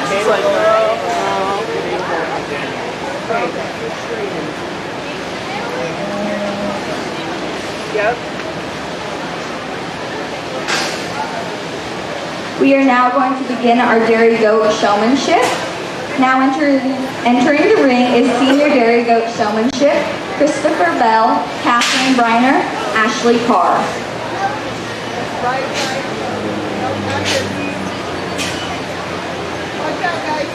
She's like, Yep. We are now going to begin our dairy goat showmanship. Now entering the ring is senior dairy goat showmanship, Christopher Bell, Catherine Briner, Ashley Carr. Watch out, guys.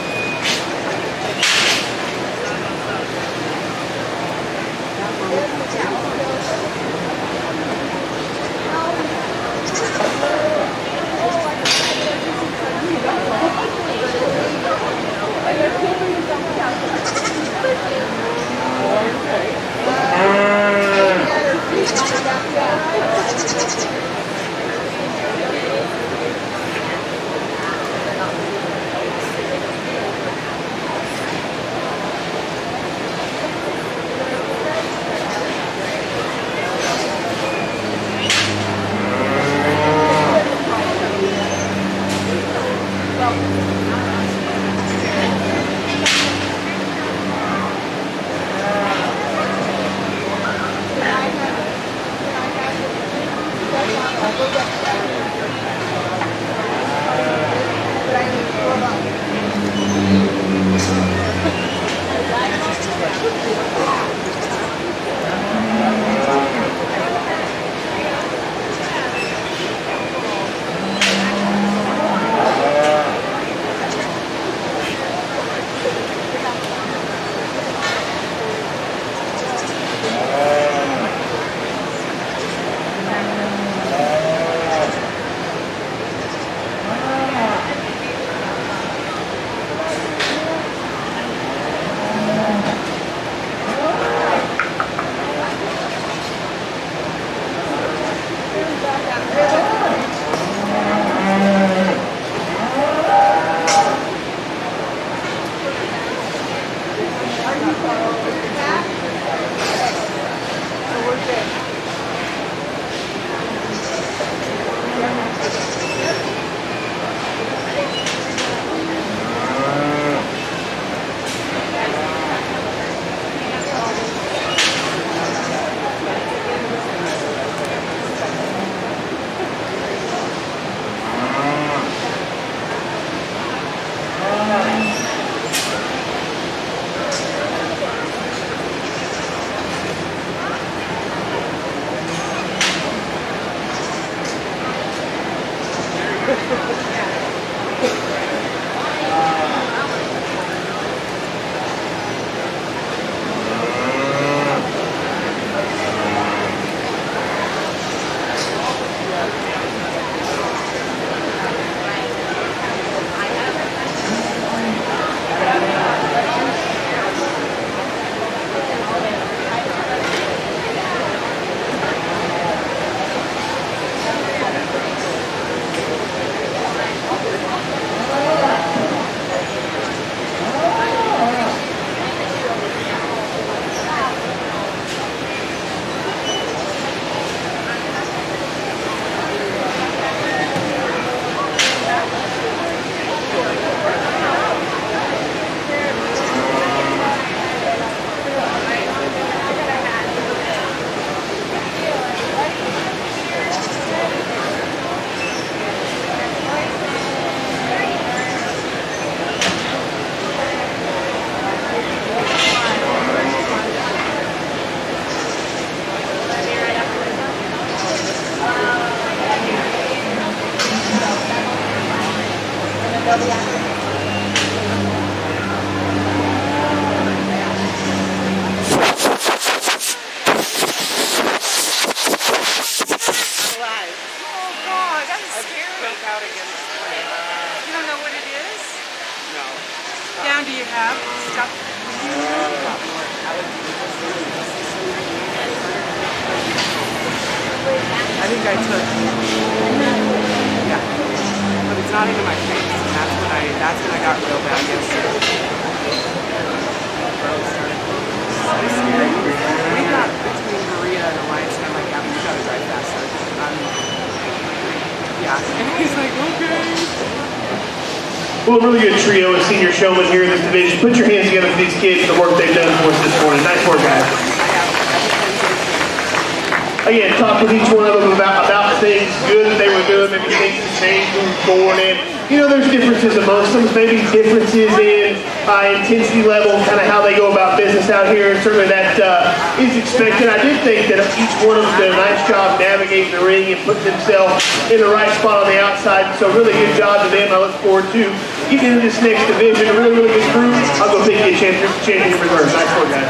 Do you have stuff? I think I took. Yeah. But it's not into my face. And that's when I got real bad yesterday. So scary. We got between Maria and Alliance, and I'm like, Abby, you gotta drive faster. Yeah. And he's like, okay. Well, a really good trio of senior showmen here in this division. Put your hands together for these kids and the work they've done for us this morning. Nice work, guys. Again, talk with each one of them about things good that they were doing, maybe things that changed moving forward. And, you know, there's differences amongst them, maybe differences in intensity level, kind of how they go about business out here, and certainly that is expected. I did think that each one of them did a nice job navigating the ring and putting themselves in the right spot on the outside, so really good job to them. I look forward to getting into this next division, a really, really good group. I'll go pick you a champion reserve. Nice work, guys.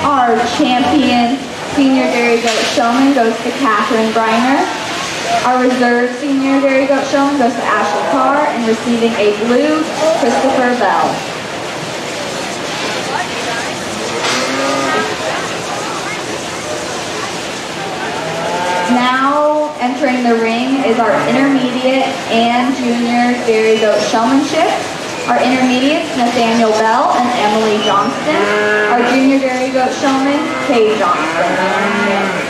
Our champion senior dairy goat showman goes to Catherine Briner. Our reserve senior dairy goat showman goes to Ashley Carr, and receiving a blue, Christopher Bell. Now entering the ring is our intermediate and junior dairy goat showmanship. Our intermediates, Nathaniel Bell and Emily Johnston. Our junior dairy goat showman, Kay Johnston.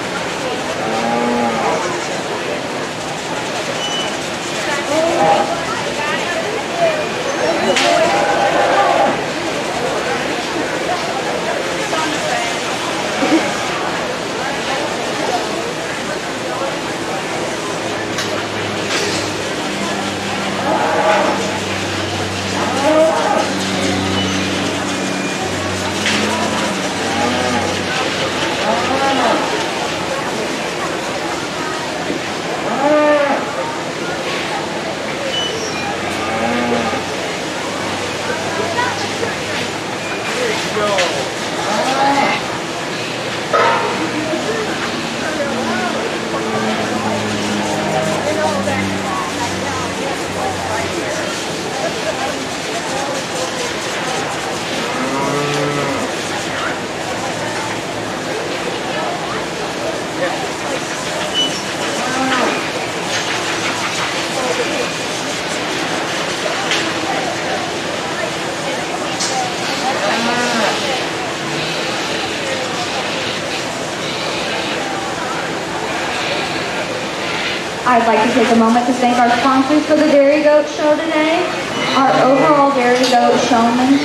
I'd like to take a moment to thank our sponsors for the Dairy Goat Show today. Our overall Dairy Goat Showman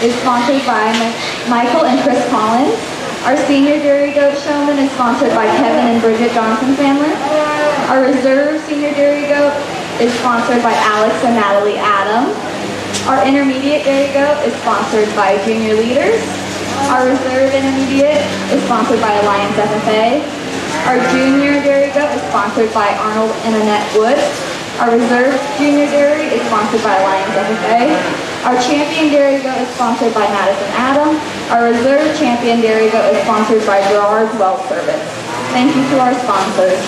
is sponsored by Michael and Chris Collins. Our senior Dairy Goat Showman is sponsored by Kevin and Bridget Johnson family. Our reserve senior Dairy Goat is sponsored by Alex and Natalie Adams. Our intermediate Dairy Goat is sponsored by Junior Leaders. Our reserve intermediate is sponsored by Alliance FFA. Our junior dairy goat is sponsored by Arnold and Annette Woods. Our reserve junior dairy is sponsored by Alliance FFA. Our champion dairy goat is sponsored by Madison Adam. Our reserve champion dairy goat is sponsored by Gerard's Well Service. Thank you to our sponsors.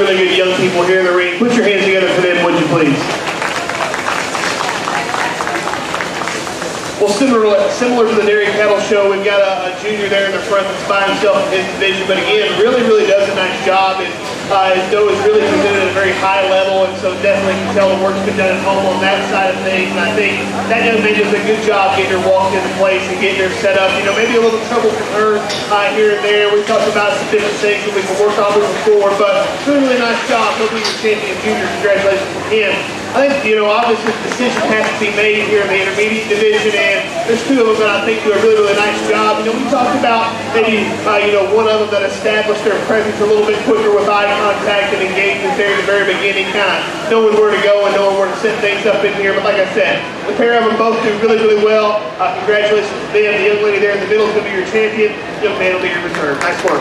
really good young people here in the ring. Put your hands together for them, would you please? Well, similar to the Dairy Cattle Show, we've got a junior there in the front that's by himself in his division, but again, really does a nice job. And his dough is really presented at a very high level, and so definitely can tell the work's been done at home on that side of things. And I think that young man does a good job getting her walked into place and getting her set up. You know, maybe a little trouble from her here and there. We talked about some different things that we can work on moving forward, but really nice job. He'll be your champion junior. Congratulations from him. I think, you know, obviously the decision has to be made here in the intermediate division, and there's two of them that I think do a really nice job. You know, we talked about maybe, you know, one of them that established their presence a little bit quicker with eye contact and engagement there at the very beginning, kind of knowing where to go and knowing where to set things up in here. But like I said, the pair of them both do really well. Congratulations to them. The young lady there in the middle is going to be your champion. The young man will be your reserve. Nice work.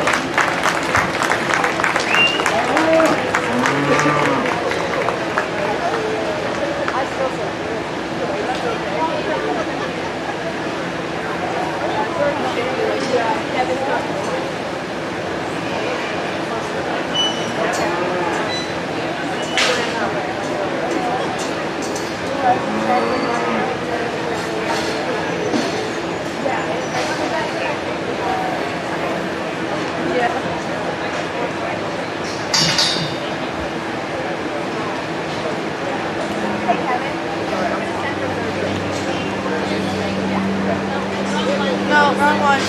No, wrong one.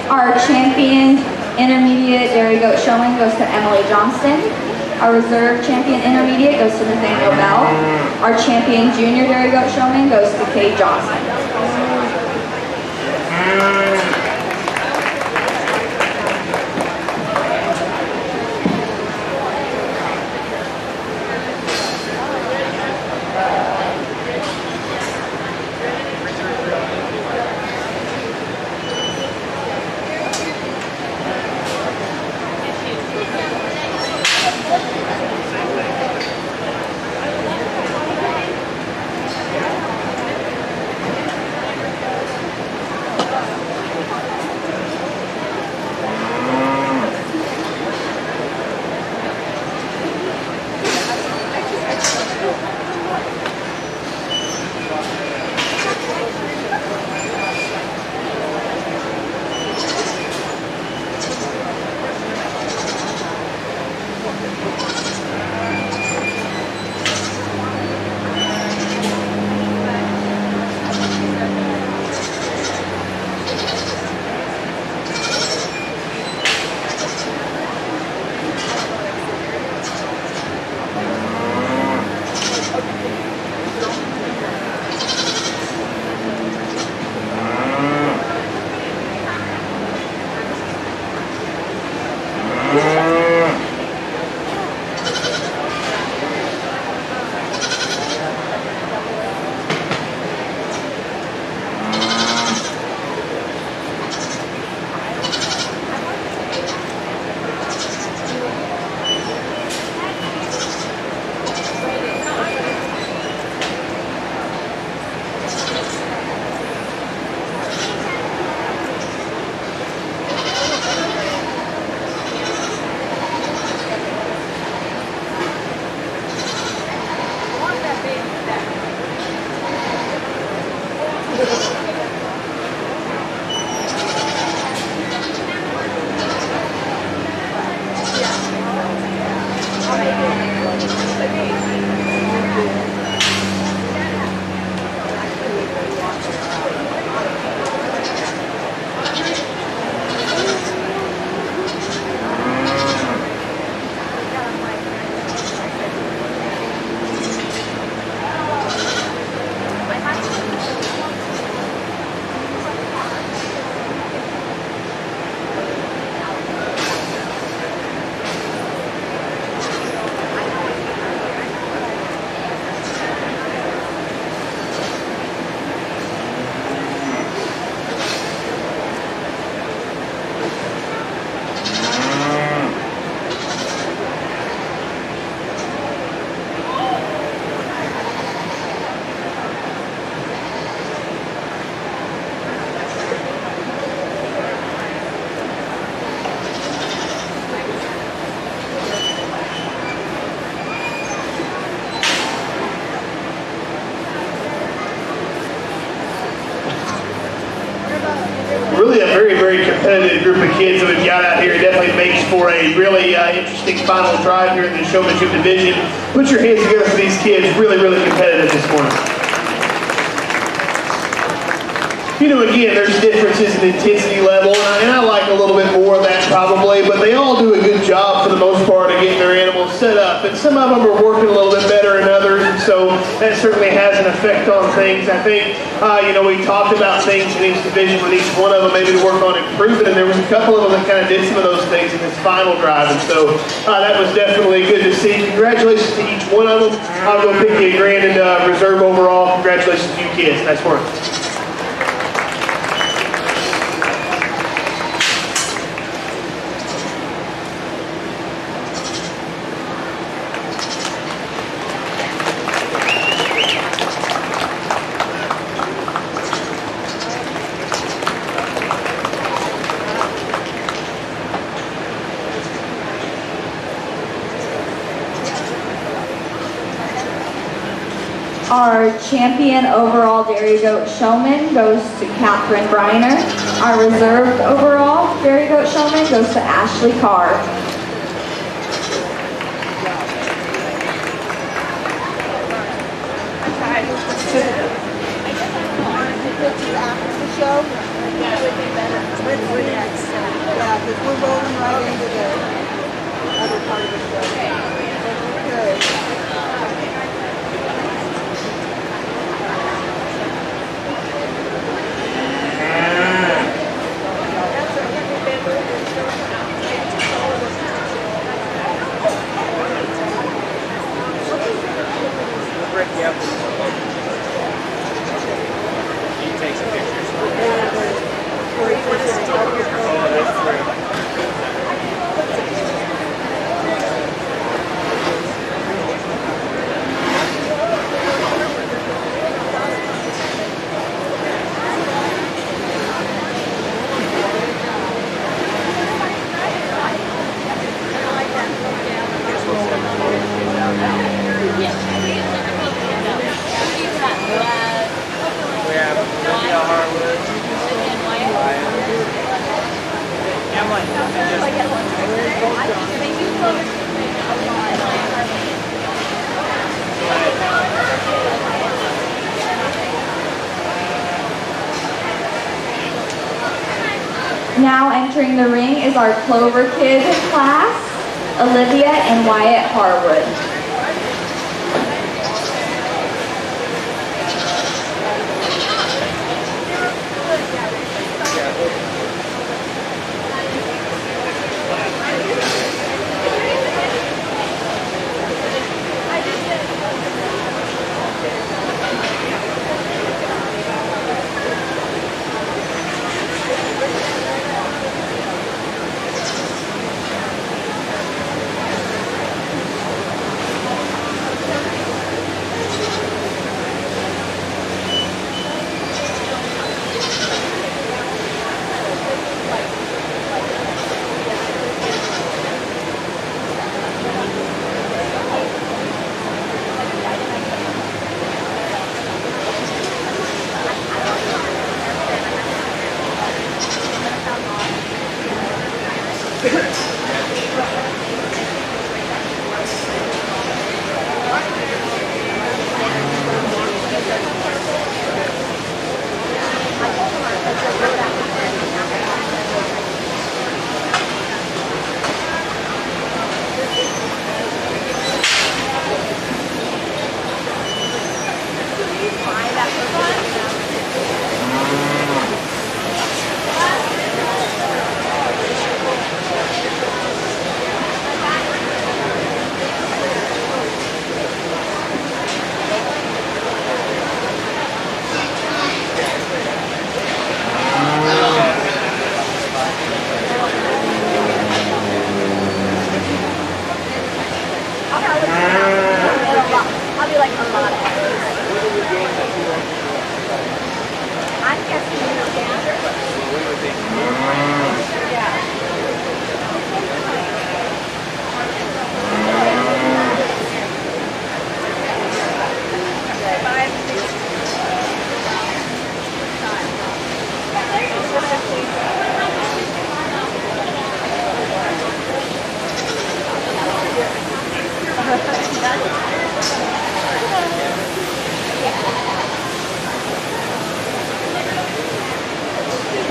Our champion intermediate dairy goat showman goes to Emily Johnston. Our reserve champion intermediate goes to Nathaniel Bell. Our champion junior dairy goat showman goes to Kay Johnson. very competitive group of kids that we've got out here. It definitely makes for a really interesting final drive here in the showmanship division. Put your hands together for these kids. Really, really competitive this morning. You know, again, there's differences in intensity level, and I like a little bit more of that probably, but they all do a good job for the most part of getting their animals set up. And some of them are working a little bit better than others, and so that certainly has an effect on things. I think, you know, we talked about things in each division with each one of them, maybe to work on improving, and there was a couple of them that kind of did some of those things in this final drive, and so that was definitely good to see. Congratulations to each one of them. I'll go pick you a grand in reserve overall. Congratulations to you kids. Nice work. Our champion overall dairy goat showman goes to Catherine Briner. Our reserved overall dairy goat showman goes to Ashley Carr. After the show? Yeah, because we're rolling right into the other part of the show. Okay. He takes pictures. Now entering the ring is our Clover Kid class, Olivia and Wyatt Harwood.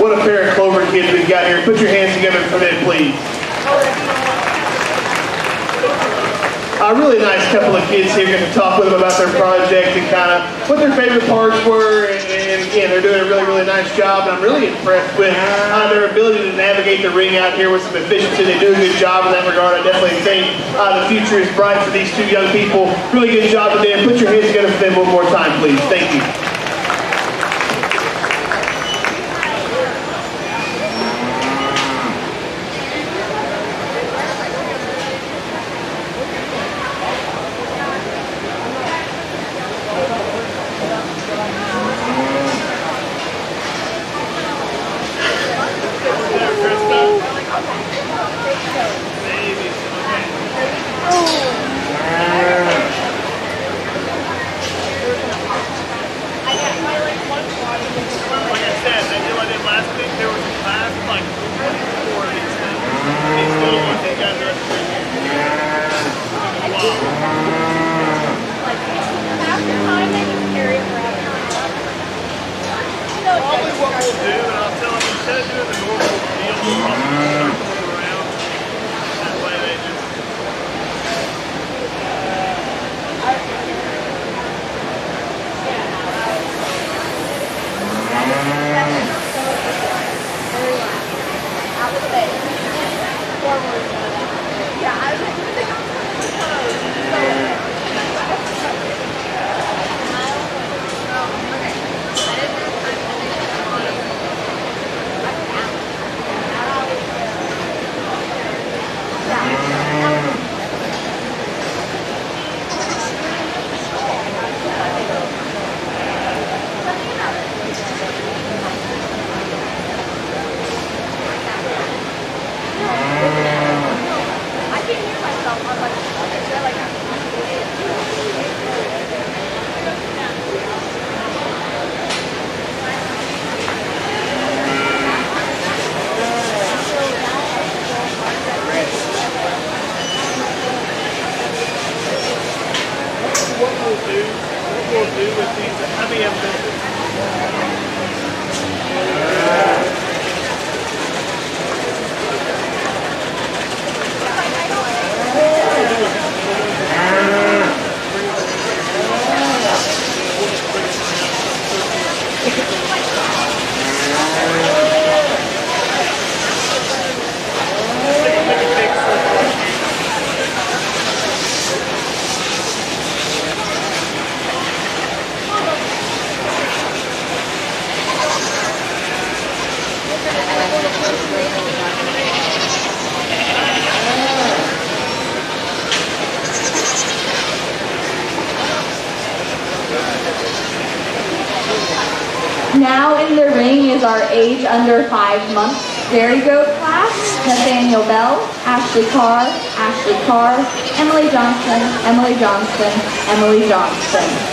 What a pair of Clover kids we've got here. Put your hands together for them, please. A really nice couple of kids here. Going to talk with them about their project and kind of what their favorite parts were. And again, they're doing a really, really nice job. And I'm really impressed with their ability to navigate the ring out here with some efficiency. They do a good job in that regard. I definitely think the future is bright for these two young people. Really good job with them. Put your hands together for them one more time, please. Thank you. Now in the ring is our age under 5 months Dairy Goat class. Nathaniel Bell, Ashley Carr, Emily Johnston, Emily Johnston.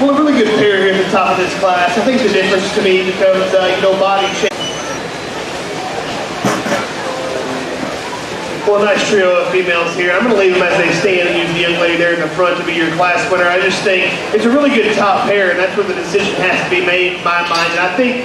Well, a really good pair here at the top of this class. I think the difference to me becomes, body shape. Well, a nice trio of females here. I'm going to leave them as they stand and use the young lady there in the front to be your class winner. I just think it's a really good top pair, and that's where the decision has to be made in my mind. And I think,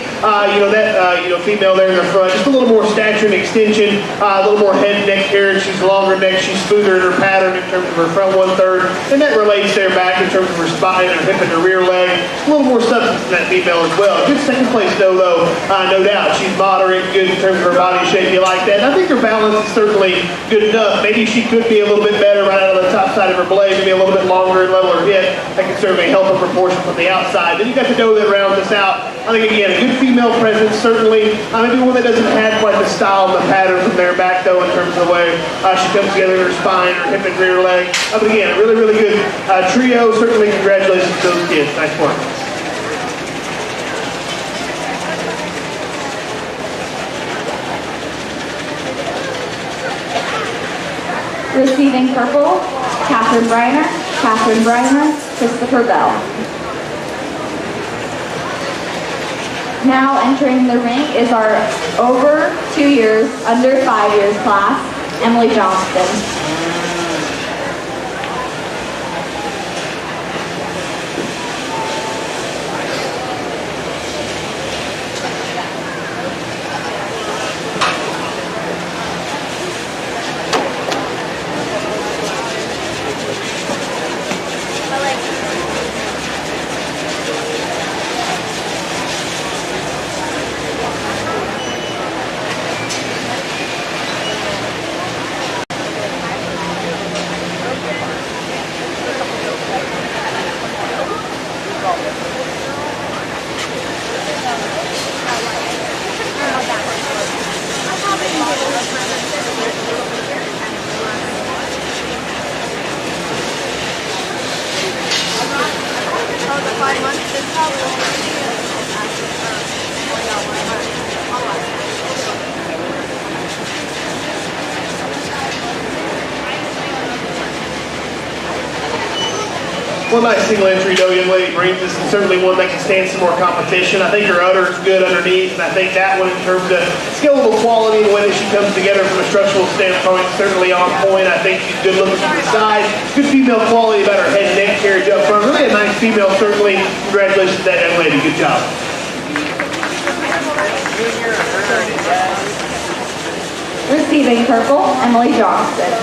female there in the front, just a little more stature and extension, a little more head and neck hair. She's longer neck. She's smoother in her pattern in terms of her front 1/3, and that relates there back in terms of her spine, her hip, and her rear leg. A little more substance in that female as well. Good second place though, no doubt. She's moderate, good in terms of her body shape. You like that? And I think her balance is certainly good enough. Maybe she could be a little bit better right out of the top side of her blade, maybe a little bit longer and level her hip. That can certainly help her proportion from the outside. Then you got the doe that rounds us out. I think again, a good female presence, certainly. Maybe one that doesn't have quite the style and the pattern from their back though in terms of the way she comes together in her spine, her hip and rear leg. But again, a really, really good trio. Certainly congratulations to those kids. Nice work. Receiving purple, Catherine Briner, Christopher Bell. Now entering the ring is our over 2 years, under 5 years class, Emily Johnston. One nice single entry though young lady brings us, and certainly one that can stand some more competition. I think her udder is good underneath, and I think that one in terms of skillable quality, the way that she comes together from a structural standpoint, certainly on point. I think she's good looking from the side. Good female quality about her head and neck carriage up front. Really a nice female, certainly. Congratulations to that young lady. Good job. Receiving purple, Emily Johnston.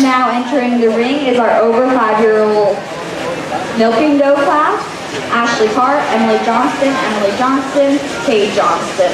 Now entering the ring is our over 5-year-old milking doe class, Ashley Hart, Emily Johnston, Kate Johnston.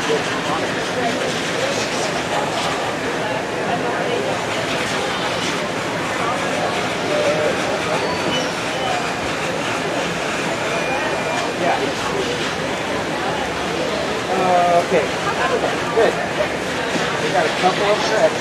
Okay. Good. We got a couple of sets.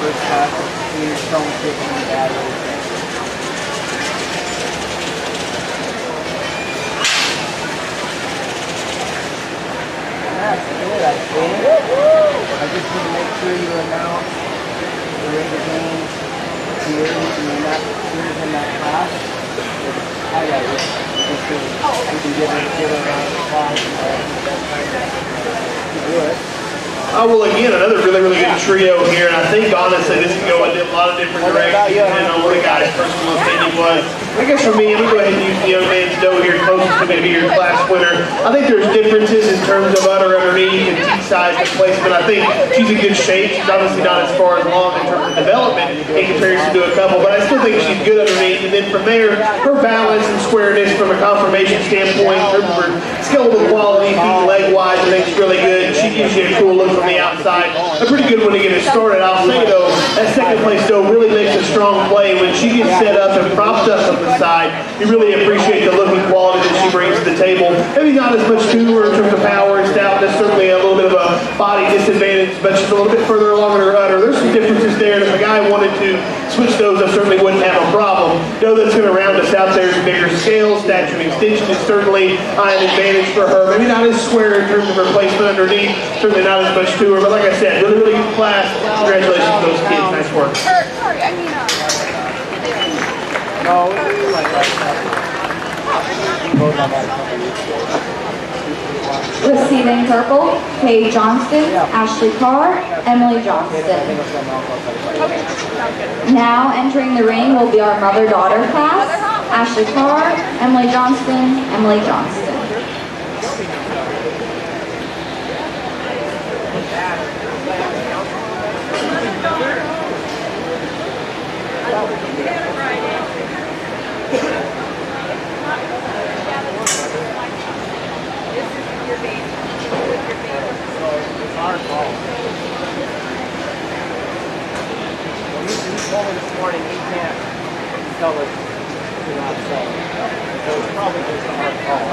First class of senior stone chicken battery. That's good, I think. I just need to make sure you announce the rate of gain here, and you're not here in that class. I got it. You can give it a round of applause. You do it. Well, again, another really good trio here, and I think honestly this can go in a lot of different directions depending on what the guy's personal opinion was. I guess for me, I'm going to go ahead and use the young man's dough here, closest to maybe your class winner. I think there's differences in terms of udder underneath and teeth size and placement. I think she's in good shape. She's obviously not as far along in terms of development in comparison to a couple, but I still think she's good underneath. And then from there, her balance and squareness from a conformation standpoint, her skeletal quality, feet leg-wise, I think is really good. She gives you a cool look from the outside. A pretty good one to get it started. I'll say though, that second place dough really makes a strong play. When she gets set up and propped up on the side, you really appreciate the look and quality that she brings to the table. Maybe not as much to her in terms of power and stoutness, certainly a little bit of a body disadvantage, but she's a little bit further along in her udder. There's some differences there, and if a guy wanted to switch those, I certainly wouldn't have a problem. Dough that's going to round us out there is bigger scale, stature and extension is certainly an advantage for her. Maybe not as square in terms of her placement underneath, certainly not as much to her, but like I said, really good class. Congratulations to those kids. Nice work. No, we like that. Receiving purple, Kay Johnston, Ashley Carr, Emily Johnston. Now entering the ring will be our mother-daughter class. Ashley Carr, Emily Johnston, Emily Johnston. He told me this morning he can't tell us to not sell. So it's probably just a hard call.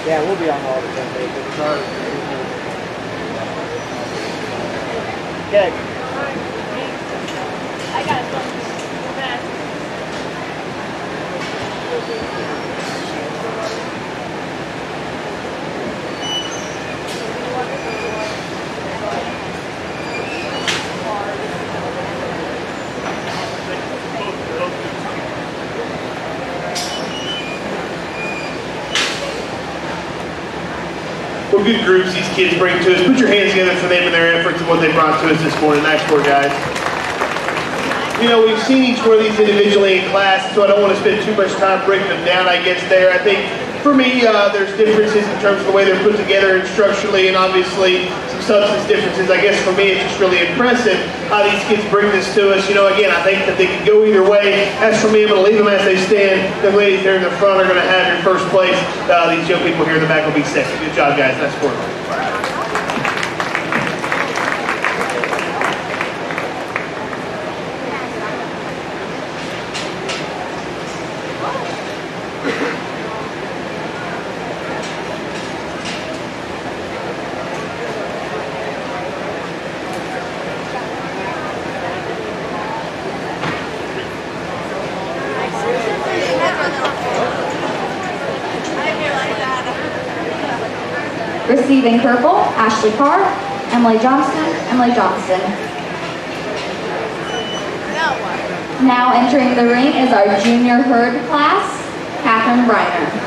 Yeah, we'll be on all the time. Okay. I got it. What good groups these kids bring to us. Put your hands together for them and their efforts. what they brought to us this morning. Nice work, guys. You know, we've seen each one of these individually in class, so I don't want to spend too much time breaking them down, I guess, there. I think, for me, there's differences in terms of the way they're put together structurally, and obviously some substance differences. I guess for me, it's just really impressive how these kids bring this to us. You know, again, I think that they can go either way. As for me, I'm going to leave them as they stand. The ladies there in the front are going to have your first place. These young people here in the back will be second. Good job, guys. Nice work. Receiving purple, Ashley Carr. Emily Johnston, Emily Johnson. Now entering the ring is our junior herd class, Catherine Briner.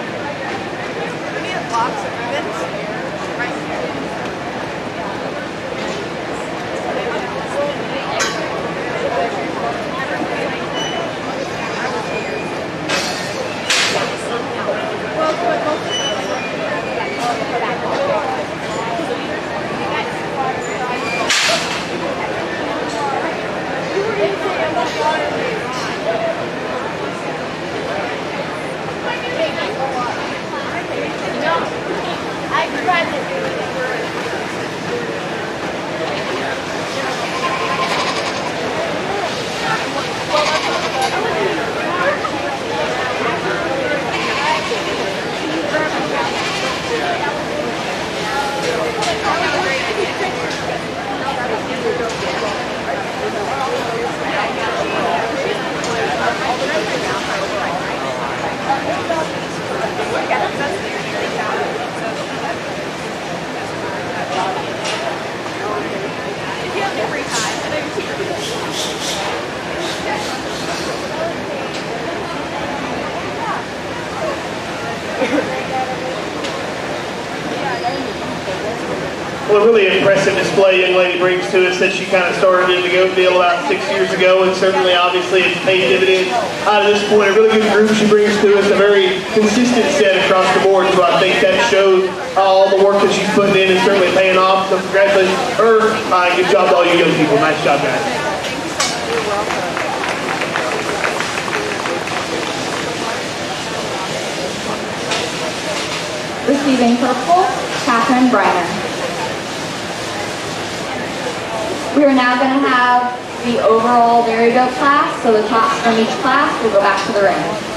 Well, a really impressive display young lady brings to us that she kind of started in the goat deal about 6 years ago, and certainly, obviously, it's paid dividends out of this point. A really good group she brings to us, a very consistent set across the board, so I think that shows all the work that she's putting in is certainly paying off. So congratulations to her. Good job to all you young people. Nice job, guys. Receiving purple, Catherine Briner. We are now going to have the overall dairy goat class, so the tops from each class will go back to the ring.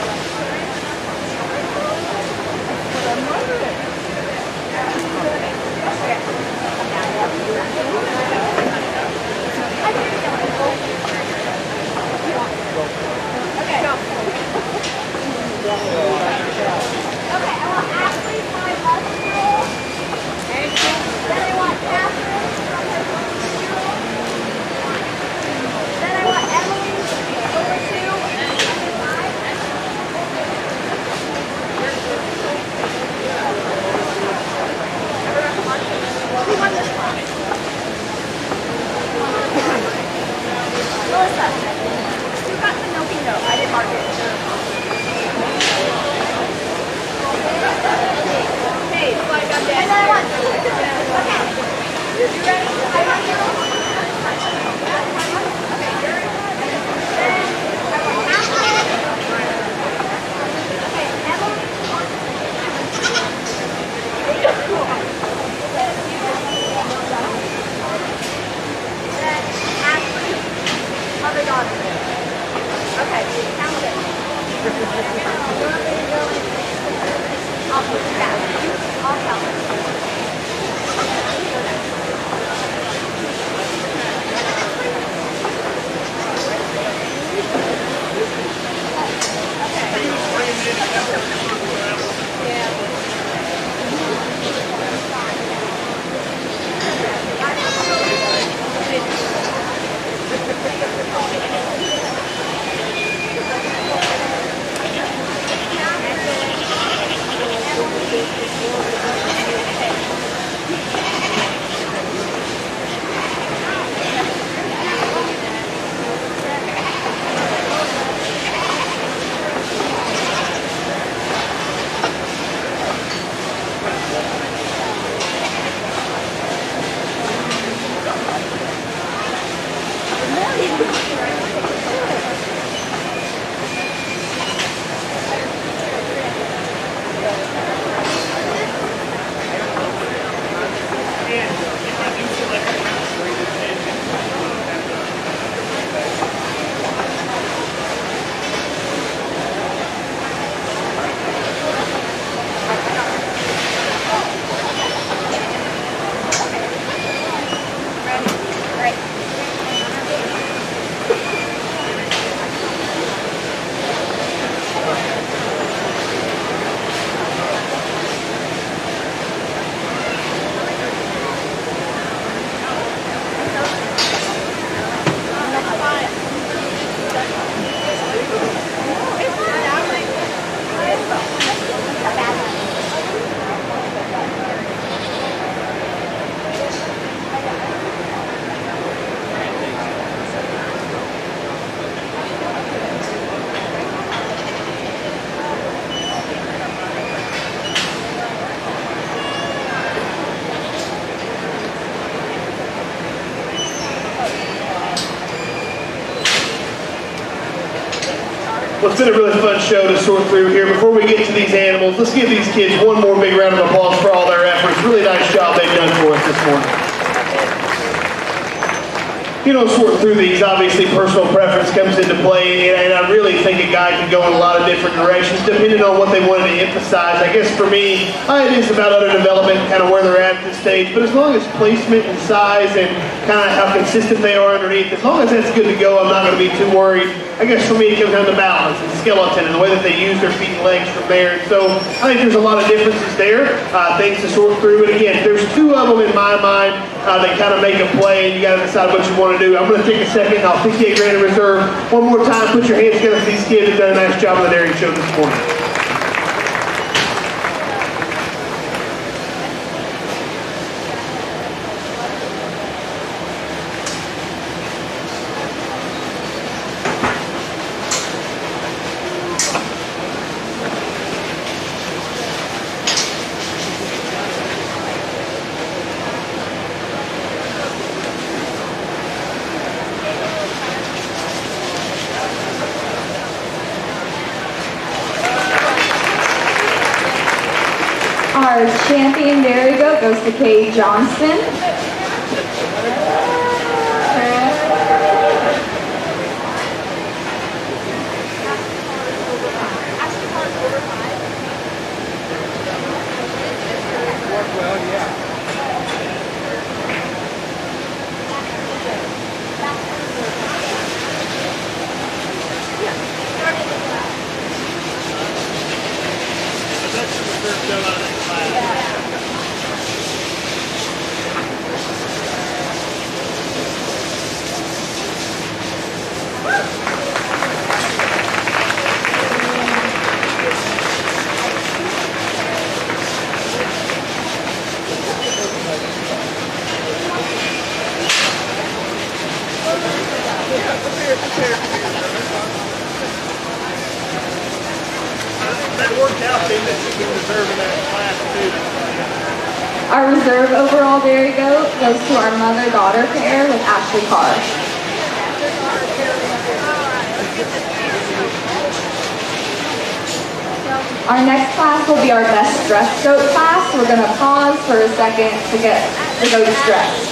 Well, it's been a really fun show to sort through here. Before we get to these animals, let's give these kids one more big round of applause for all their efforts. Really nice job they've done for us this morning. You know, sorting through these, obviously personal preference comes into play, and I really think a guy can go in a lot of different directions depending on what they wanted to emphasize. I guess for me, it is about other development, kind of where they're at this stage, but as long as placement and size and kind of how consistent they are underneath, as long as that's good to go, I'm not going to be too worried. I guess for me it comes down to balance and skeleton and the way that they use their feet and legs from there. And so I think there's a lot of differences there, things to sort through. And again, there's two of them in my mind that kind of make a play, and you got to decide what you want to do. I'm going to take a second. I'll 58 grand in reserve. One more time, put your hands together for these kids who've done a nice job on the dairy show this morning. Our champion dairy goat goes to Kay Johnston. That worked out then that you can reserve in that class too. Our reserve overall dairy goat goes to our mother-daughter pair with Ashley Carr. Our next class will be our best dressed goat class. We're going to pause for a second to get the goats dressed.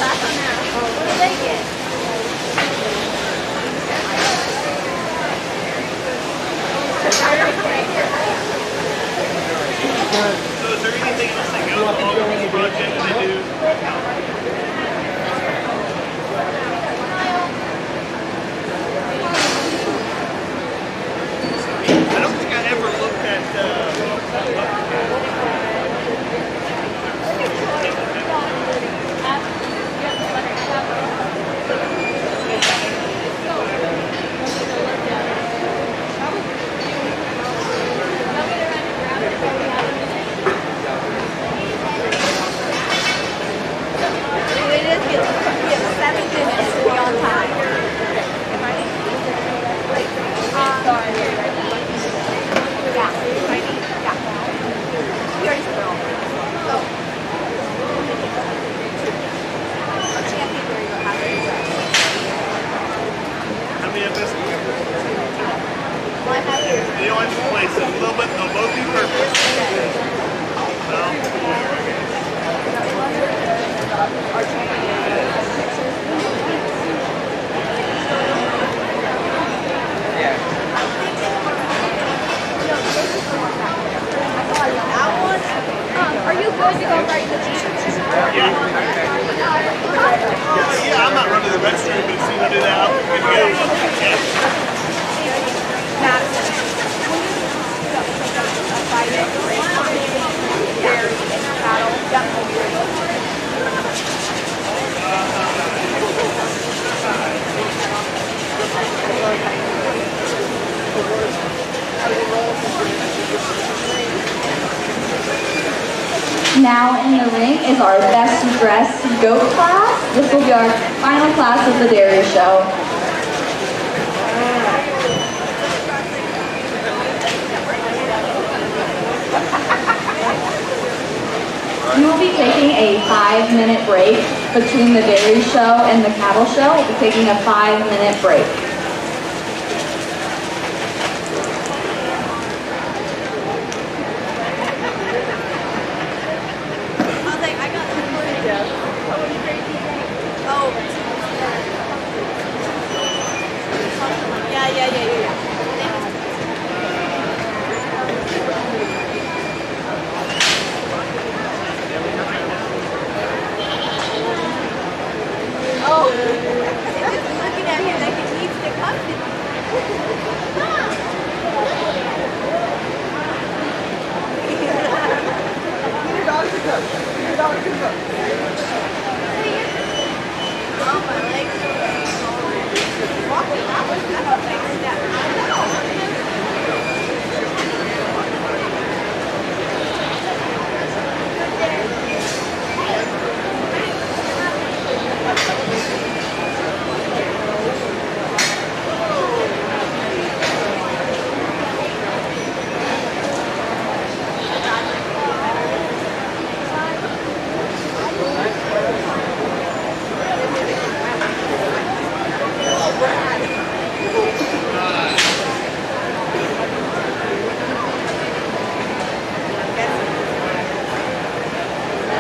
So is there anything else that goes along with this project that they do? I don't think I ever looked at you don't have to place it a little bit, they'll both be perfect. Are you going to go right to Jesus? Yeah, I'm not running the restroom, but as soon as I do that, I'll give you guys. Now in the ring is our best dressed goat class. This will be our final class of the dairy show. We will be taking a 5-minute break between the dairy show and the cattle show. We'll be taking a 5-minute break. Looking at me like it needs to come to me. Your dog can cook. Your dog can cook. Oh, my legs are walking that was not a big step.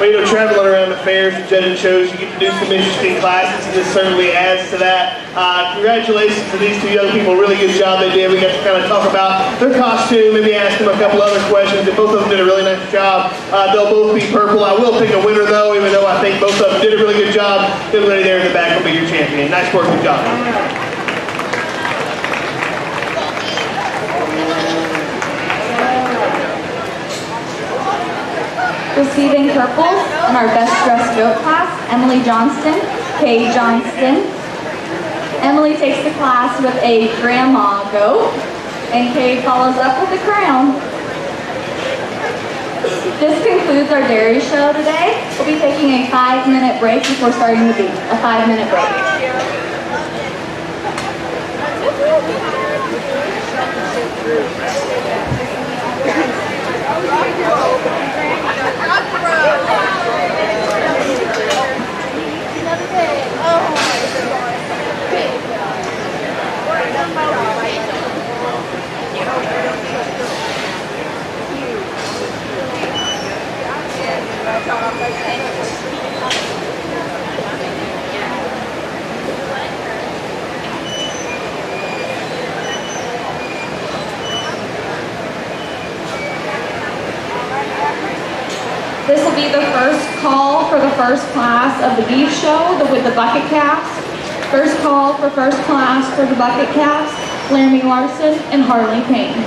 Well, you know, traveling around the fairs and judging shows, you get to do some interesting classes, and this certainly adds to that. Congratulations to these two young people. Really good job they did. We got to kind of talk about their costume, maybe ask them a couple other questions, and both of them did a really nice job. They'll both be purple. I will pick a winner, though, even though I think both of them did a really good job. The lady there in the back will be your champion. Nice work, good job. Receiving purples in our best dressed goat class, Emily Johnston, Kay Johnston. Emily takes the class with a grandma goat, and Kay follows up with a crown. This concludes our dairy show today. We'll be taking a 5-minute break before starting the beat. A 5-minute break. This will be the first call for the first class of the beef show with the bucket calves. First call for first class for the bucket calves, Laramie Larson and Harley Payne.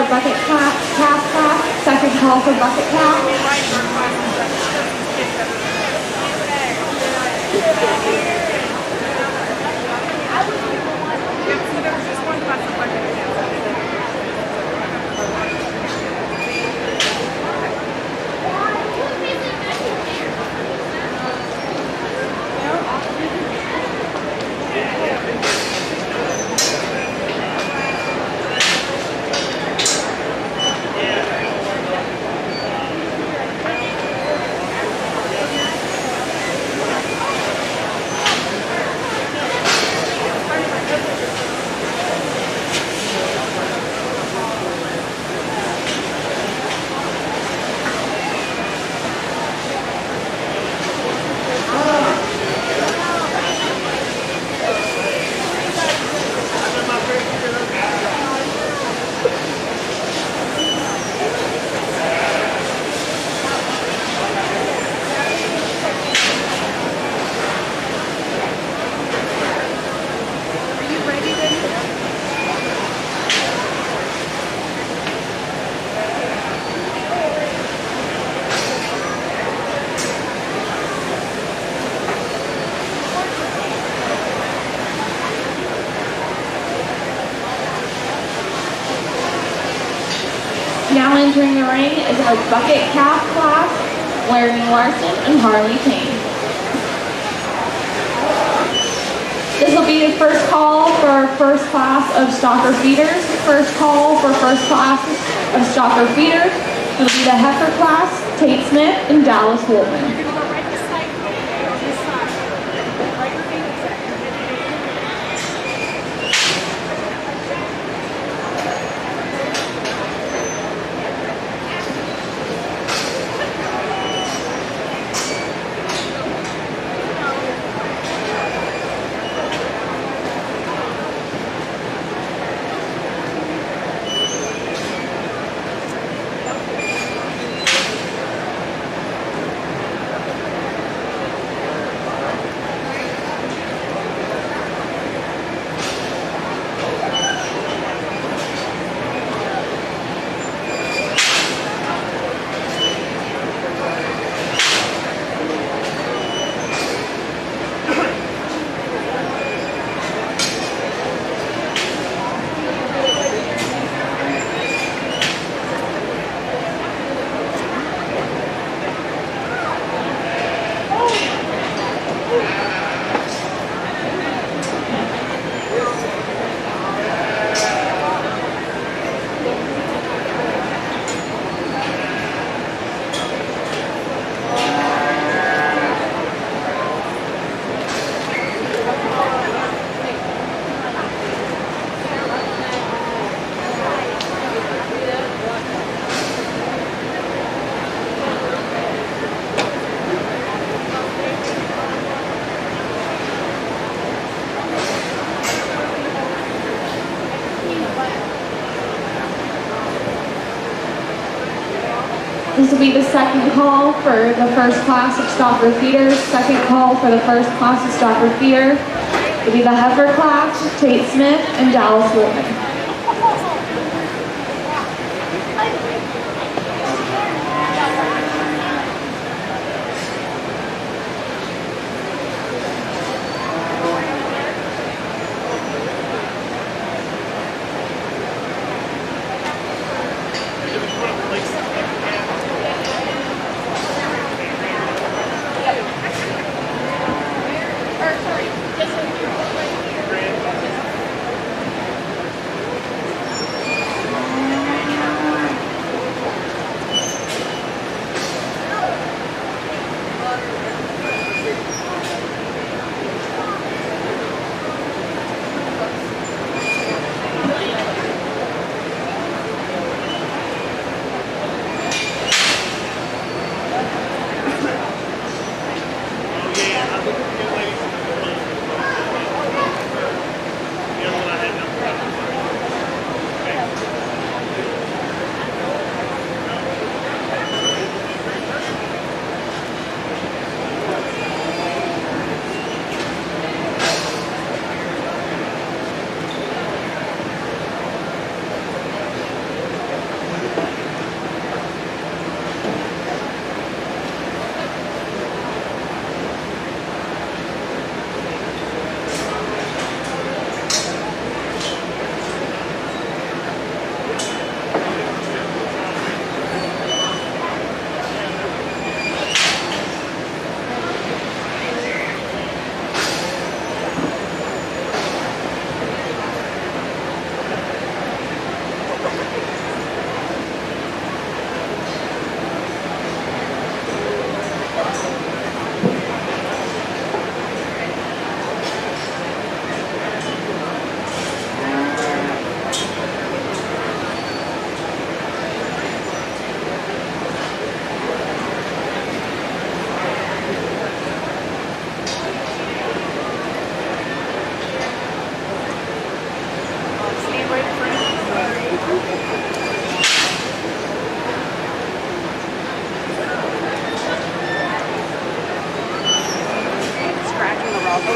bucket calf class. Second call for bucket calf. Now entering the ring is our bucket calf class, Larry Larson and Harley Kane. This will be the first call for our first class of stalker feeders. First call for first class of stalker feeders will be the heifer class, Tate Smith and Dallas Holtman. This will be the second call for the first class of stalker feeders. Second call for the first class of stalker feeder will be the heifer class, Tate Smith and Dallas Whitman.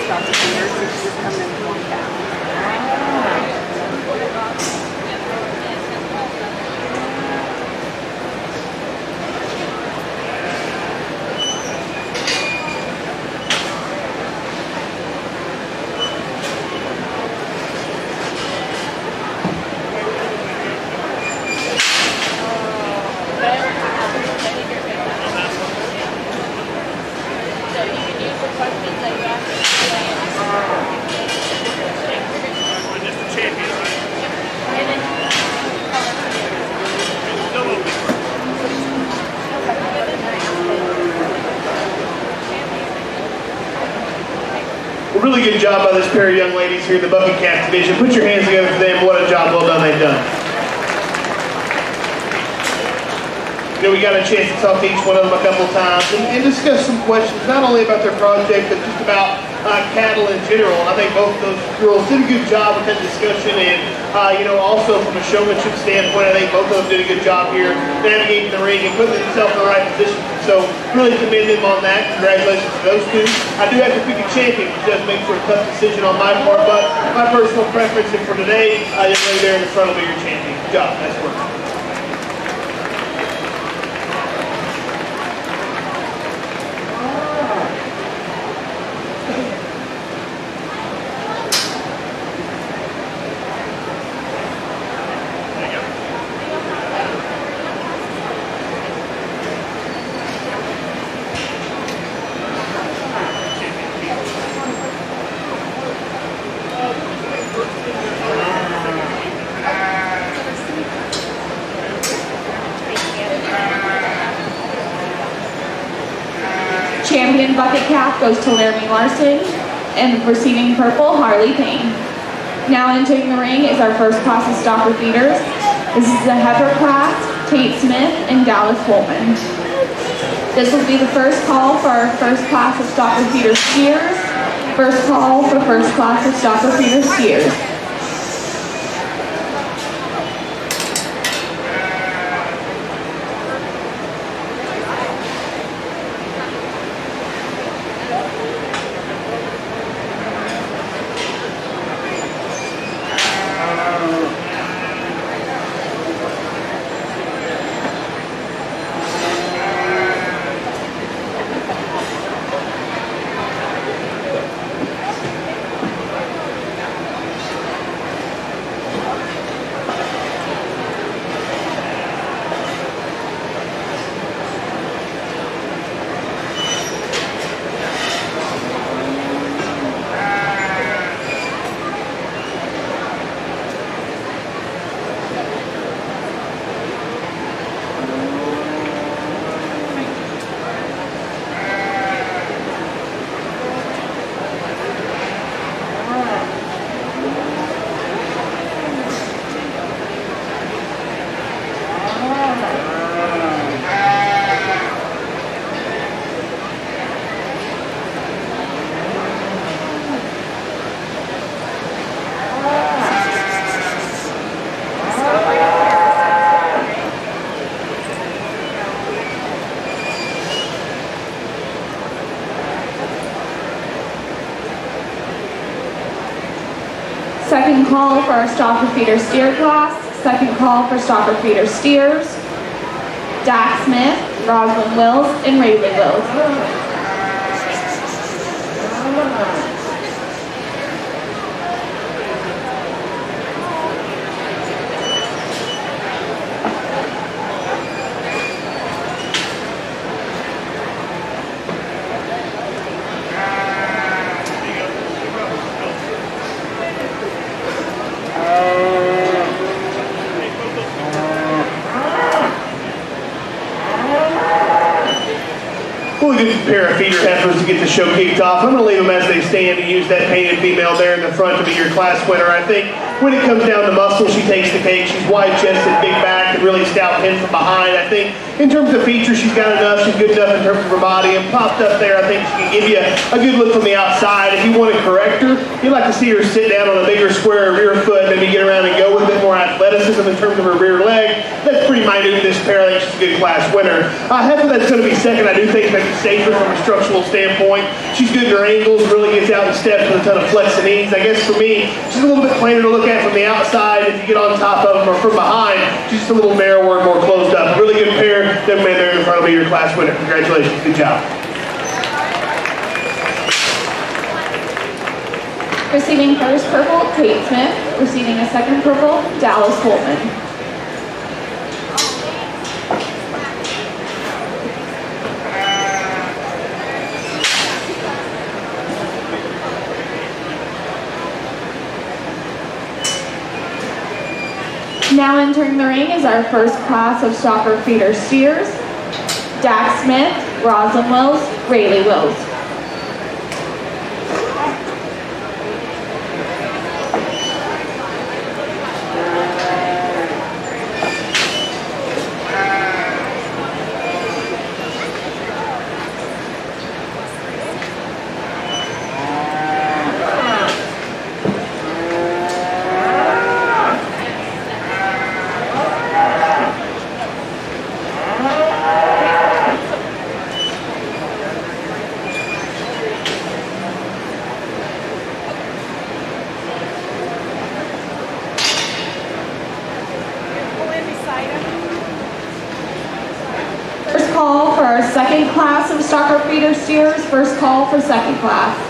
Dr. Peters, so she's just coming in with one calf. A really good job by this pair of young ladies here in the bucket calf division. Put your hands together for them. What a job well done they've done. You know, we got a chance to talk to each one of them a couple of times and discuss some questions, not only about their project, but just about cattle in general. I think both of those girls did a good job with that discussion, and you know, also from a showmanship standpoint, I think both of them did a good job here navigating the ring and putting themselves in the right position. So really commend them on that. Congratulations to those two. I do have to pick a champion, which does make for a tough decision on my part, but my personal preference for today, young lady there in the front will be your champion. Good job. Nice work. Champion bucket calf goes to Laramie Larson, and receiving purple, Harley Payne. Now entering the ring is our first class of stalker feeders. This is the heifer class, Tate Smith and Dallas Holman. This will be the first call for our first class of stalker feeder steers. First call for first class of stalker feeder steers. Second call for our stalker feeder steer class. Second call for stalker feeder steers. Dak Smith, Roslyn Wills, and Rayleigh Wills. Really good pair of feeder heifers to get the show kicked off. I'm going to leave them as they stand to use that painted female there in the front to be your class winner. I think when it comes down to muscle, she takes the cake. She's wide-chested, big back, and really stout pin from behind. I think in terms of features, she's got enough. She's good enough in terms of her body. And popped up there, I think she can give you a good look from the outside. If you want to correct her, you'd like to see her sit down on a bigger square rear foot, maybe get around and go with a bit more athleticism in terms of her rear leg. That's pretty minute in this pair. I think she's a good class winner. Heifer that's going to be second, I do think maybe safer from a structural standpoint. She's good in her angles, really gets out and steps with a ton of flex and ease. I guess for me, she's a little bit plainer to look at from the outside. If you get on top of them or from behind, she's just a little narrower and more closed up. Really good pair. Them men there in front of me, your class winner. Congratulations. Good job. Receiving first purple, Kate Smith. Receiving a second purple, Dallas Holtman. Now entering the ring is our first class of stalker feeder steers, Dak Smith, Roslyn Wills, Rayleigh Wills. Call for our second class of stalker feeder steers. First call for second class.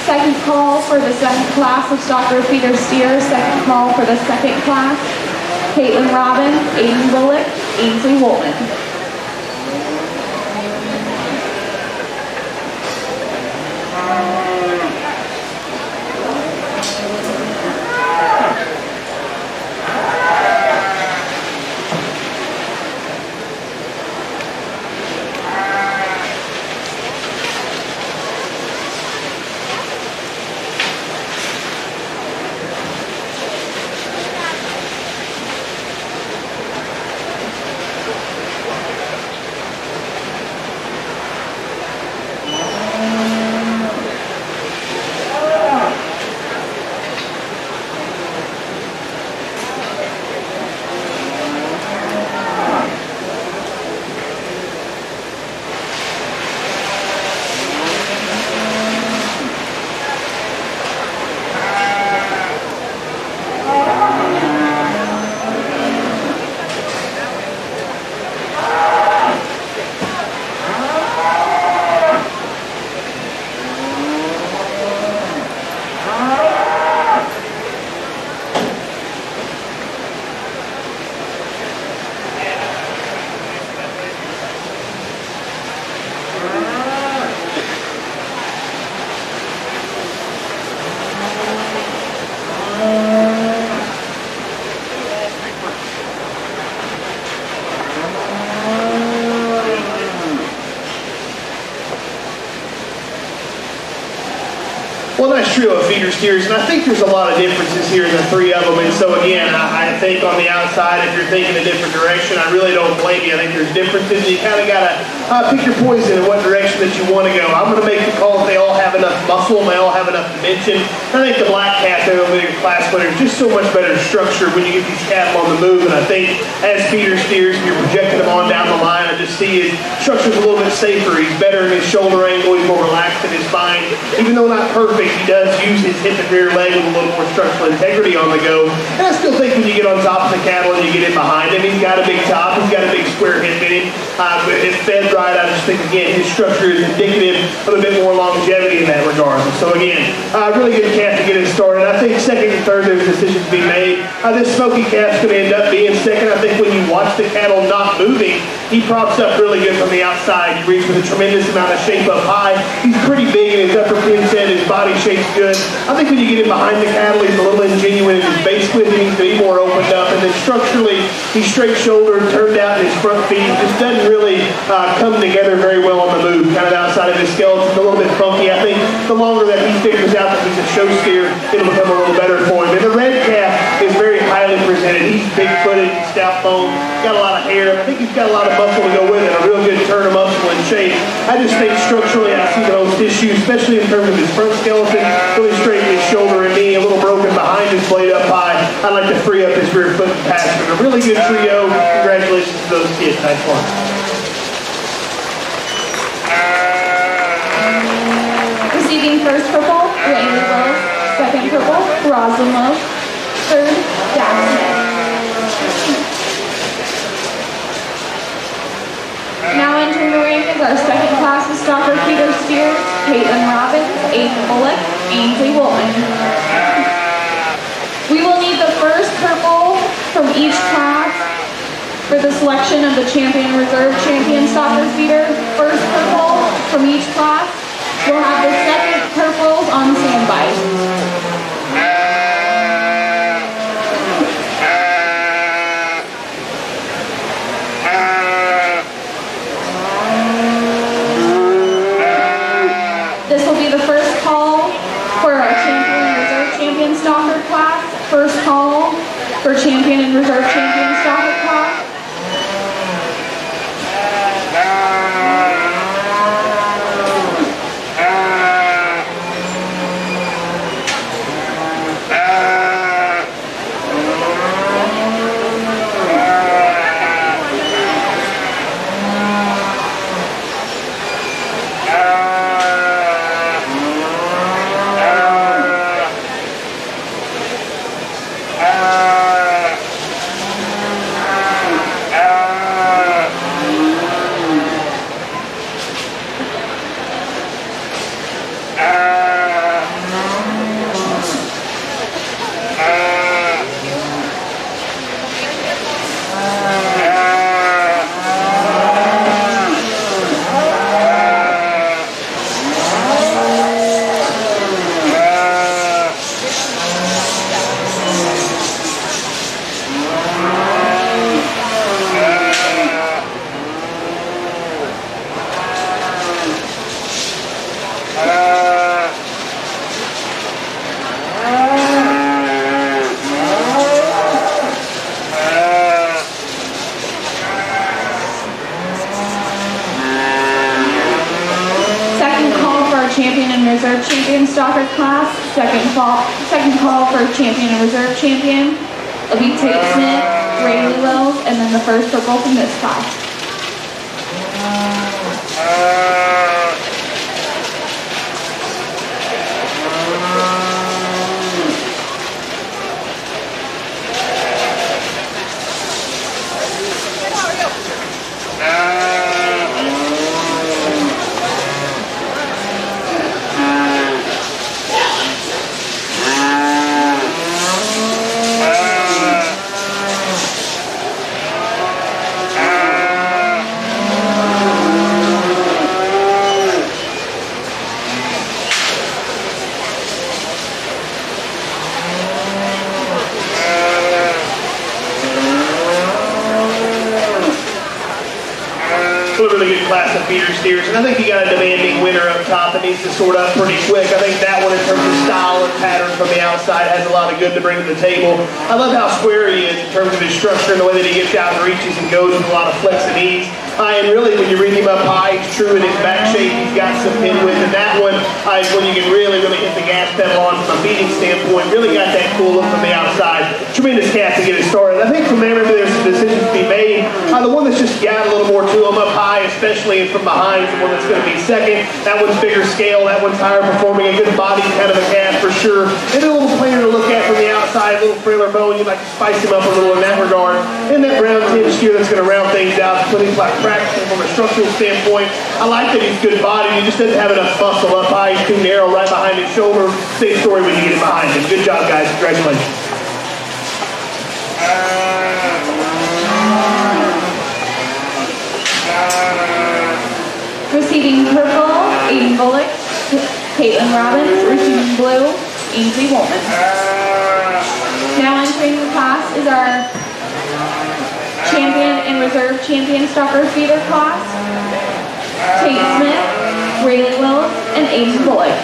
Second call for the second class of stalker feeder steers. Second call for the second class. Caitlin Robin, Aiden Bullock, Ainsley Holtman. Well, nice trio of feeder steers, and I think there's a lot of differences here in the three of them. And so again, I think on the outside, if you're thinking a different direction, I really don't blame you. I think there's differences. You kind of got to pick your poison in what direction that you want to go. I'm going to make the call if they all have enough muscle and they all have enough dimension. I think the black cat there will be a class winner. Just so much better structure when you get these cattle on the move. And I think as feeder steers, and you're projecting them on down the line, I just see his structure's a little bit safer. He's better in his shoulder angle. He's more relaxed in his spine. Even though not perfect, he does use his hip and rear leg with a little more structural integrity on the go. And I still think when you get on top of the cattle and you get in behind him, he's got a big top. He's got a big square hip in him. But if fed right, I just think, again, his structure is indicative of a bit more longevity in that regard. So again, really good calf to get it started. I think second and third, there's decisions to be made. This smoky calf's going to end up being second. I think when you watch the cattle not moving, he props up really good from the outside. He reads with a tremendous amount of shape up high. He's pretty big in his upper pin set. His body shape's good. I think when you get him behind the cattle, he's a little ingenuine in his base with him. He's going to be more opened up. And then structurally, he's straight shouldered, turned out in his front feet. Just doesn't really come together very well on the move. Kind of outside of his skeleton, a little bit funky. I think the longer that he figures out that he's a show steer, it'll become a little better for him. And the red calf is very highly presented. He's big-footed, stout bone, got a lot of hair. I think he's got a lot of muscle to go with it, a real good turn of muscle and shape. I just think structurally I see the most issue, especially in terms of his front skeleton, really straight in his shoulder and knee, a little broken behind his blade up high. I'd like to free up his rear foot and pass. But a really good trio. Congratulations to those kids. Nice one. Receiving first purple, Randy Lowe. Second purple, Roslyn Lowe. Third, Jack Smith. Now entering the ring is our second class of stalker feeder steers, Caitlin Robbins, Aiden Bullock, Ainsley Woolman. We will need the first purple from each class for the selection of the champion reserve champion stalker feeder. First purple from each class. We'll have the second purples on standby. This will be the first call for our champion and reserve champion stalker class. First call for champion and reserve champion stalker class. Champion and reserve champion stalker class. Second call for champion and reserve champion. It'll be Tate Smith, Rayleigh Wells, and then the first purple from this class. really good class of feeder steers. And I think you got a demanding winner up top that needs to sort up pretty quick. I think that one in terms of style and pattern from the outside has a lot of good to bring to the table. I love how square he is in terms of his structure and the way that he gets out and reaches and goes with a lot of flex and ease. And really, when you read him up high, he's true in his back shape. He's got some pin width, and that one is when you can really hit the gas pedal on from a feeding standpoint. Really got that cool look from the outside. Tremendous cat to get it started. I think from there, maybe there's some decisions to be made. The one that's just got a little more to him up high, especially from behind, is the one that's going to be second. That one's bigger scale. That one's higher performing. A good body kind of a cat for sure. Maybe a little plainer to look at from the outside, a little frailer bone. You'd like to spice him up a little in that regard. And that brown tinge steer that's going to round things out, put things like practice from a structural standpoint. I like that he's good body. He just doesn't have enough muscle up high. He's too narrow right behind his shoulder. Same story when you get him behind him. Good job, guys. Congratulations. Receiving purple, Aiden Bullock. Caitlin Robbins. Receiving blue, Ainsley Woolman. Now entering the class is our champion and reserve champion stalker feeder class. Tate Smith, Rayleigh Wills, and Aiden Bullock.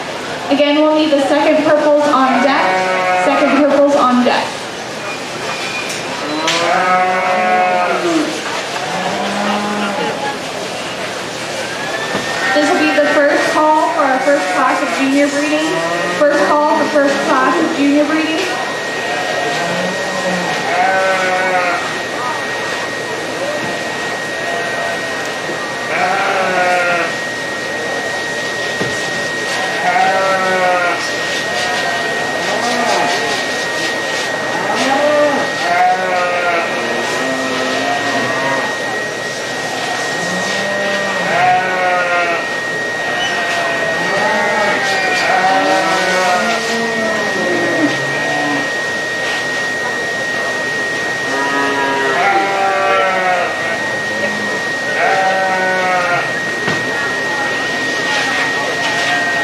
Again, we'll need the second purples on deck. Second purples on deck. This will be the first call for our first class of junior breeding. First call for first class of junior breeding.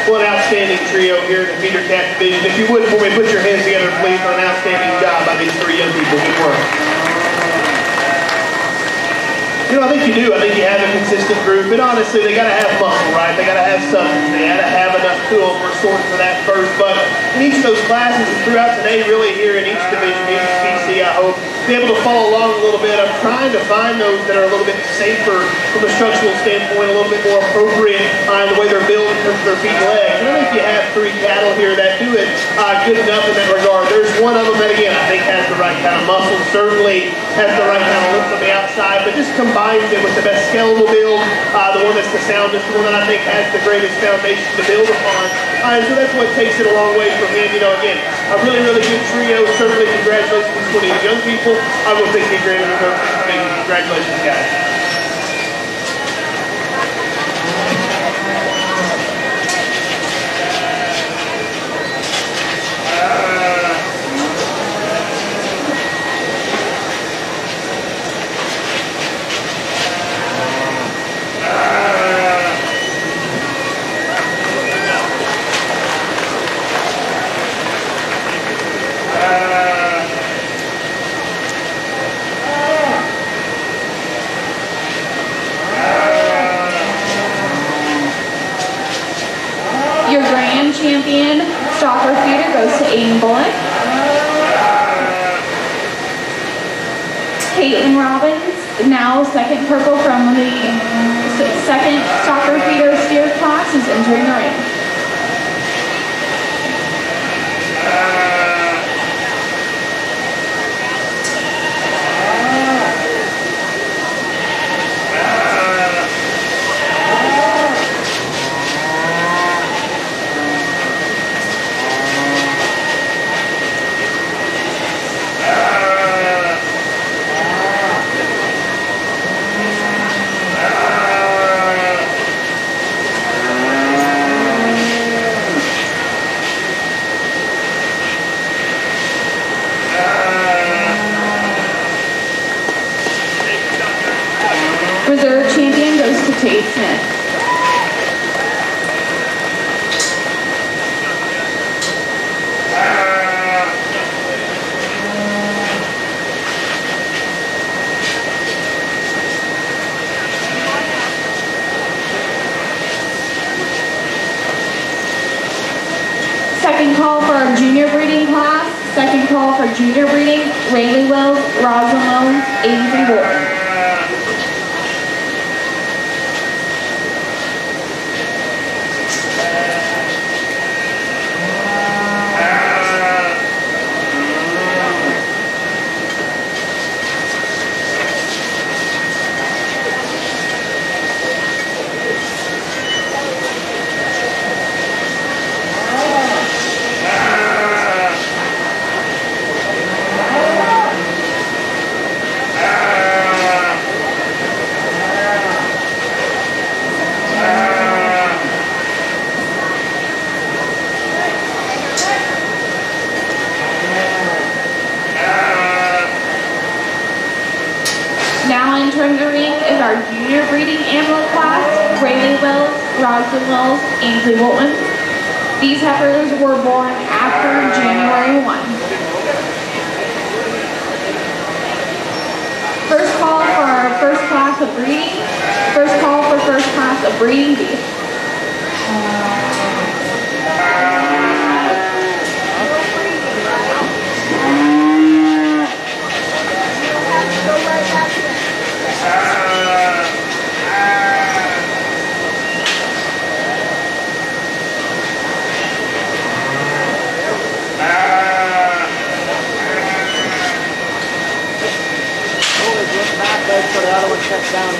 Well, an outstanding trio here in the feeder cat division. If you would, for me, put your hands together, please, for an outstanding job by these three young people. Good work. You know, I think you do. I think you have a consistent group. And honestly, they got to have muscle, right? They got to have substance. They got to have enough to them. We're sorting for that first. But in each of those classes and throughout today, really here in each division, each PC, I hope, be able to follow along a little bit. I'm trying to find those that are a little bit safer from a structural standpoint, a little bit more appropriate in the way they're built in terms of their feet and legs. And I think you have three cattle here that do it good enough in that regard. There's one of them that, again, I think has the right kind of muscle, certainly has the right kind of look from the outside, but just combines it with the best skeletal build, the one that's the soundest, the one that I think has the greatest foundation to build upon. And so that's what takes it a long way from him. You know, again, a really, really good trio. Certainly congratulations to these young people. I will think he granted the vote. Congratulations, guys. Your grand champion stalker feeder goes to Aiden Bullock. Caitlin Robbins, now second purple from the second stalker feeder steer class, is entering the ring. Reserve champion goes to Tate Smith. our junior breeding class. Second call for junior breeding, Rayleigh Wills, Rosalind Loans, Ainsley Bolton. Now entering the ring is our junior breeding ambulance class, Rayleigh Wills, Rosalind Wills, Ainsley Bolton. These heifers were born after January 1. First call for our first class of breeding. First call for first class of breeding beef. Back leg so the other one shuts down.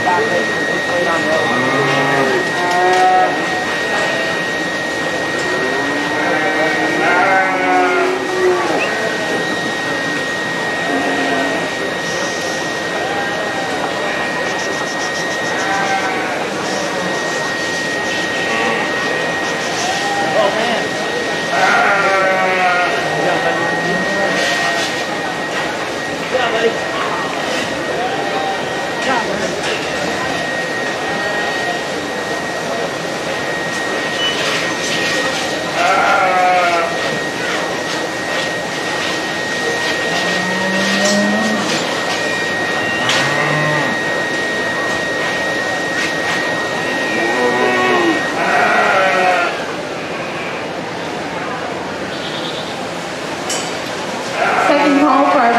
Back leg, push weight on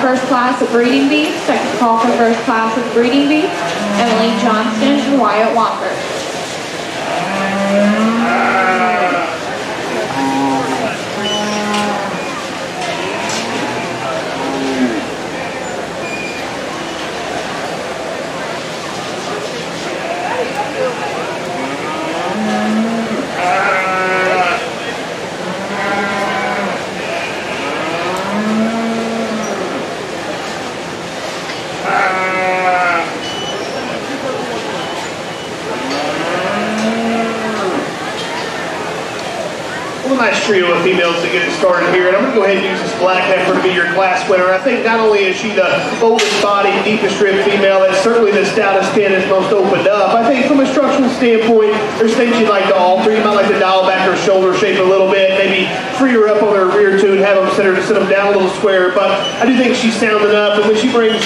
First class of breeding beef. Second call for first class of breeding beef, Emily Johnston and Wyatt Walker. Nice trio of females to get it started here, and I'm going to go ahead and use this black heifer to be your class winner. I think not only is she the oldest body, deepest rib female, that's certainly the stoutest skin that's most opened up. I think from a structural standpoint, there's things you'd like to alter. You might like to dial back her shoulder shape a little bit, maybe free her up on her rear tune, have them sit them down a little square, but I do think she's sound enough, and when she brings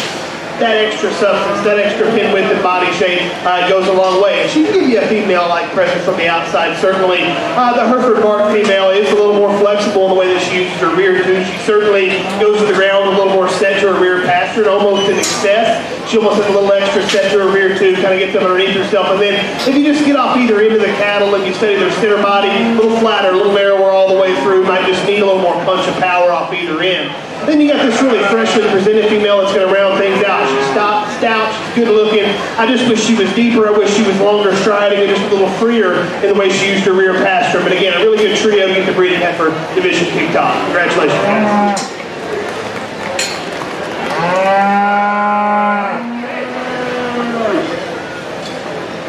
that extra substance, that extra pin width and body shape goes a long way. And she can give you a female-like presence from the outside, certainly. The Hereford Mark female is a little more flexible in the way that she uses her rear too. She certainly goes to the ground with a little more set to her rear pasture, and almost in excess. She almost has a little extra set to her rear too, kind of gets them underneath herself. And then if you just get off either end of the cattle and you study their center body, a little flatter, a little narrower all the way through, might just need a little more punch of power off either end. Then you got this really freshly presented female that's going to round things out. She's stout, she's good looking. I just wish she was deeper. I wish she was longer striding and just a little freer in the way she used her rear pasture. But again, a really good trio to get the breeding heifer division kicked off. Congratulations, guys.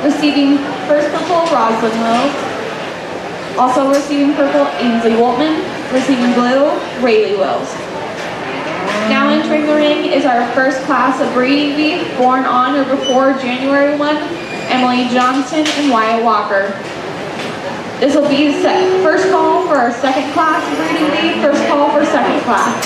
Receiving first purple, Rosalind Wills. Also receiving purple, Ainsley Woltman. Receiving blue, Rayleigh Wills. Now entering the ring is our first class of breeding beef, born on or before January 1, Emily Johnston and Wyatt Walker. This will be the first call for our second class of breeding beef, first call for second class.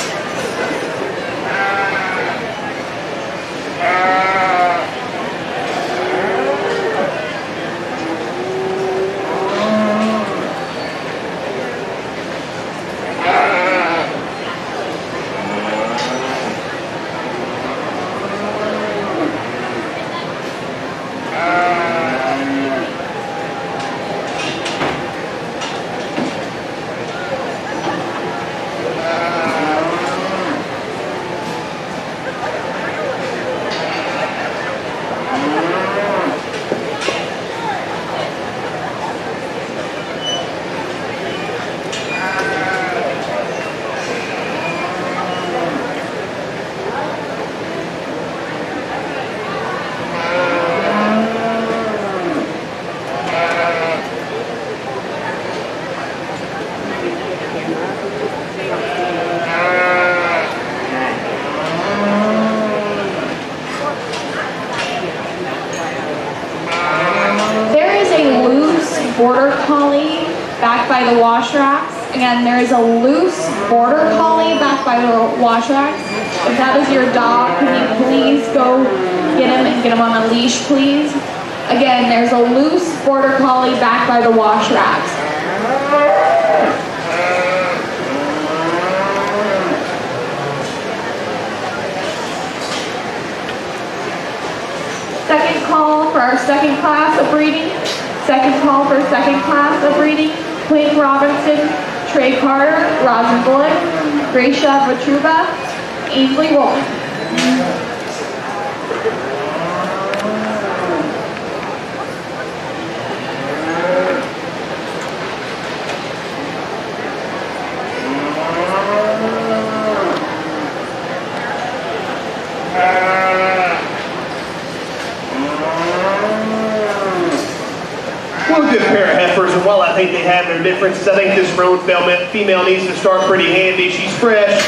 Border Collie back by the wash racks. Again, there is a loose Border Collie back by the wash racks. If that is your dog, can you please go get him and get him on a leash, please? Again, there's a loose Border Collie back by the wash racks. Second call for our second class of breeding. Second call for second class of breeding. Quinn Robinson, Trey Carter, Rosin Bullock, Gracia Vitruva, Ainsley Wolf. Well, a good pair of heifers, and while I think they have their differences, I think this roan female needs to start pretty handy. She's fresh.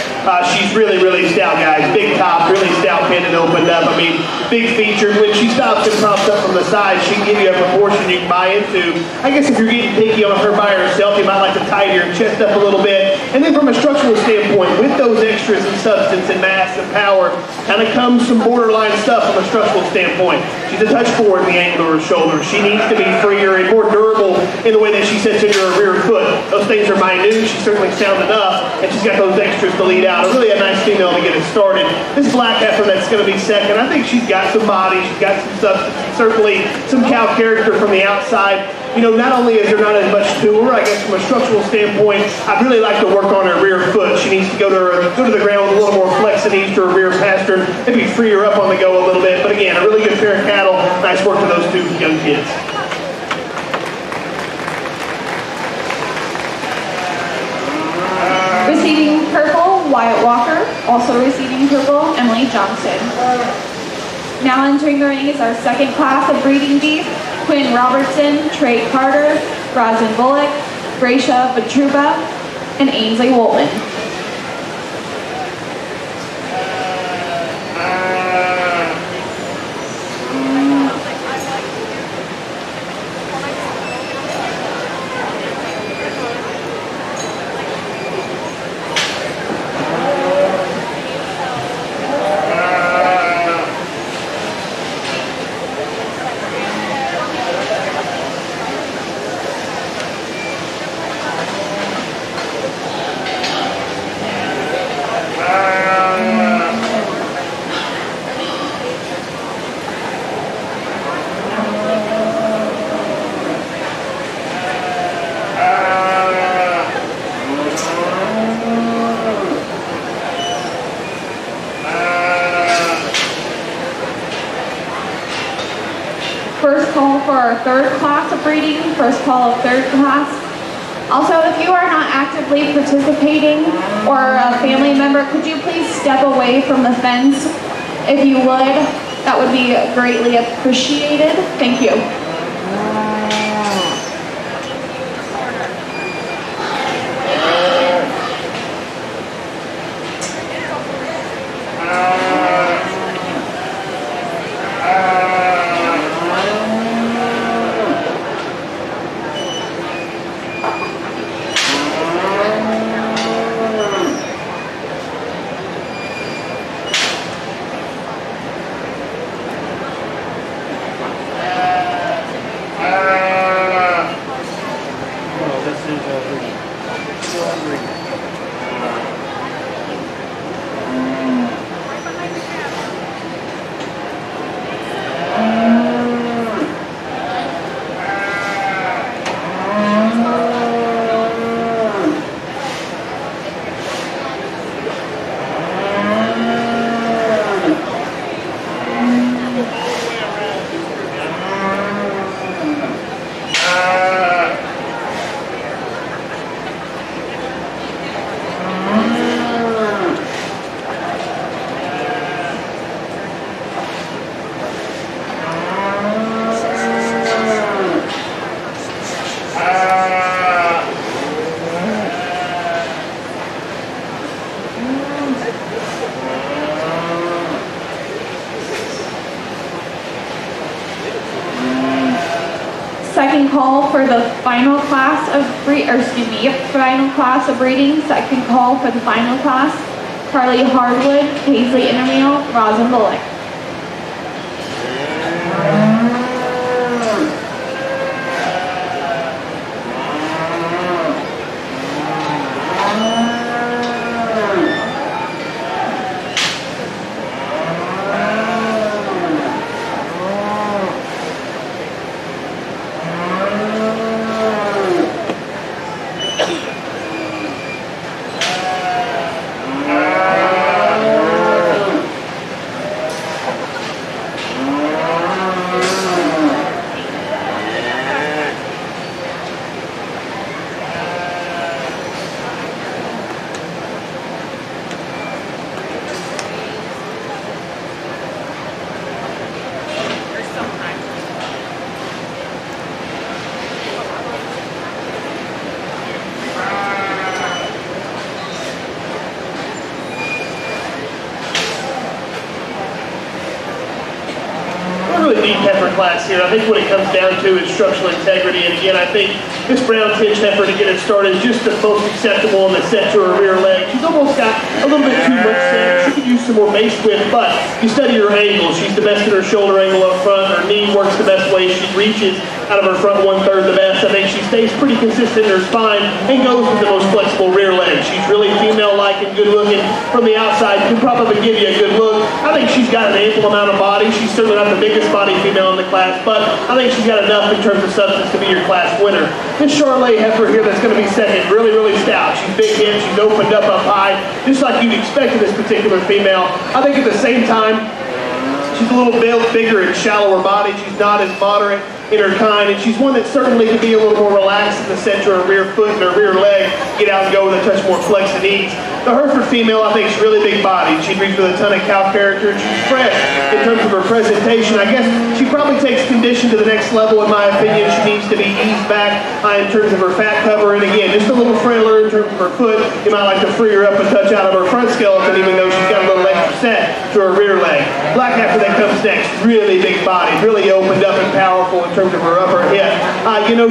She's really, really stout, guys. Big top, really stout pendant opened up. I mean, big featured. When she stops and props up from the side, she can give you a proportion you can buy into. I guess if you're getting picky on her by herself, you might like to tighten your chest up a little bit. And then from a structural standpoint, with those extras in substance and mass and power, kind of comes some borderline stuff from a structural standpoint. She's a touch forward in the angle of her shoulder. She needs to be freer and more durable in the way that she sits into her rear foot. Those things are minute. She's certainly sound enough, and she's got those extras to lead out. Really a nice female to get it started. This black heifer that's going to be second, I think she's got some body, she's got some substance, and certainly some cow character from the outside. You know, not only is there not as much to her, I guess from a structural standpoint, I'd really like to work on her rear foot. She needs to go to the ground with a little more flex and ease to her rear pastern, maybe free her up on the go a little bit. But again, a really good pair of cattle. Nice work to those two young kids. Receiving purple, Wyatt Walker. Also receiving purple, Emily Johnson. Now entering the ring is our second class of breeding beef. Quinn Robertson, Trey Carter, Rosin Bullock, Gracia Vitruva, and Ainsley Woltman. First call for our third class of breeding, first call of third class. Also, if you are not actively participating or a family member, could you please step away from the fence if you would? That would be greatly appreciated. Thank you. call for the final class of final class of breeding. Second call for the final class. Carly Hardwood, Paisley Intermeal, Rosin Bullock. Deep heifer class here. I think what it comes down to is structural integrity. And again, I think this brown tinge heifer, to get it started, is just the most acceptable in the set to her rear leg. She's almost got a little bit too much set. She could use some more base width, but you study her angle. She's the best at her shoulder angle up front. Her knee works the best way. She reaches out of her front 1/3 the best. I think she stays pretty consistent in her spine and goes with the most flexible rear leg. She's really female-like and good looking from the outside. Can probably give you a good look. I think she's got an ample amount of body. She's certainly not the biggest body female in the class, but I think she's got enough in terms of substance to be your class winner. This Charlotte heifer here that's going to be second, really, really stout. She's big hips, she's opened up high, just like you'd expect of this particular female. I think at the same time, she's a little bit bigger and shallower body. She's not as moderate in her kind, and she's one that certainly can be a little more relaxed in the center of her rear foot and her rear leg, get out and go with a touch more flex and ease. The Hereford female, I think, is really big body. She breeds with a ton of cow character, and she's fresh in terms of her presentation. I guess she probably takes condition to the next level, in my opinion. She needs to be eased back in terms of her fat cover, and again, just a little frailer in terms of her foot. You might like to free her up a touch out of her front skeleton, even though she's got a little extra set to her rear leg. Black heifer that comes next, really big body, really opened up and powerful in terms of her upper hip.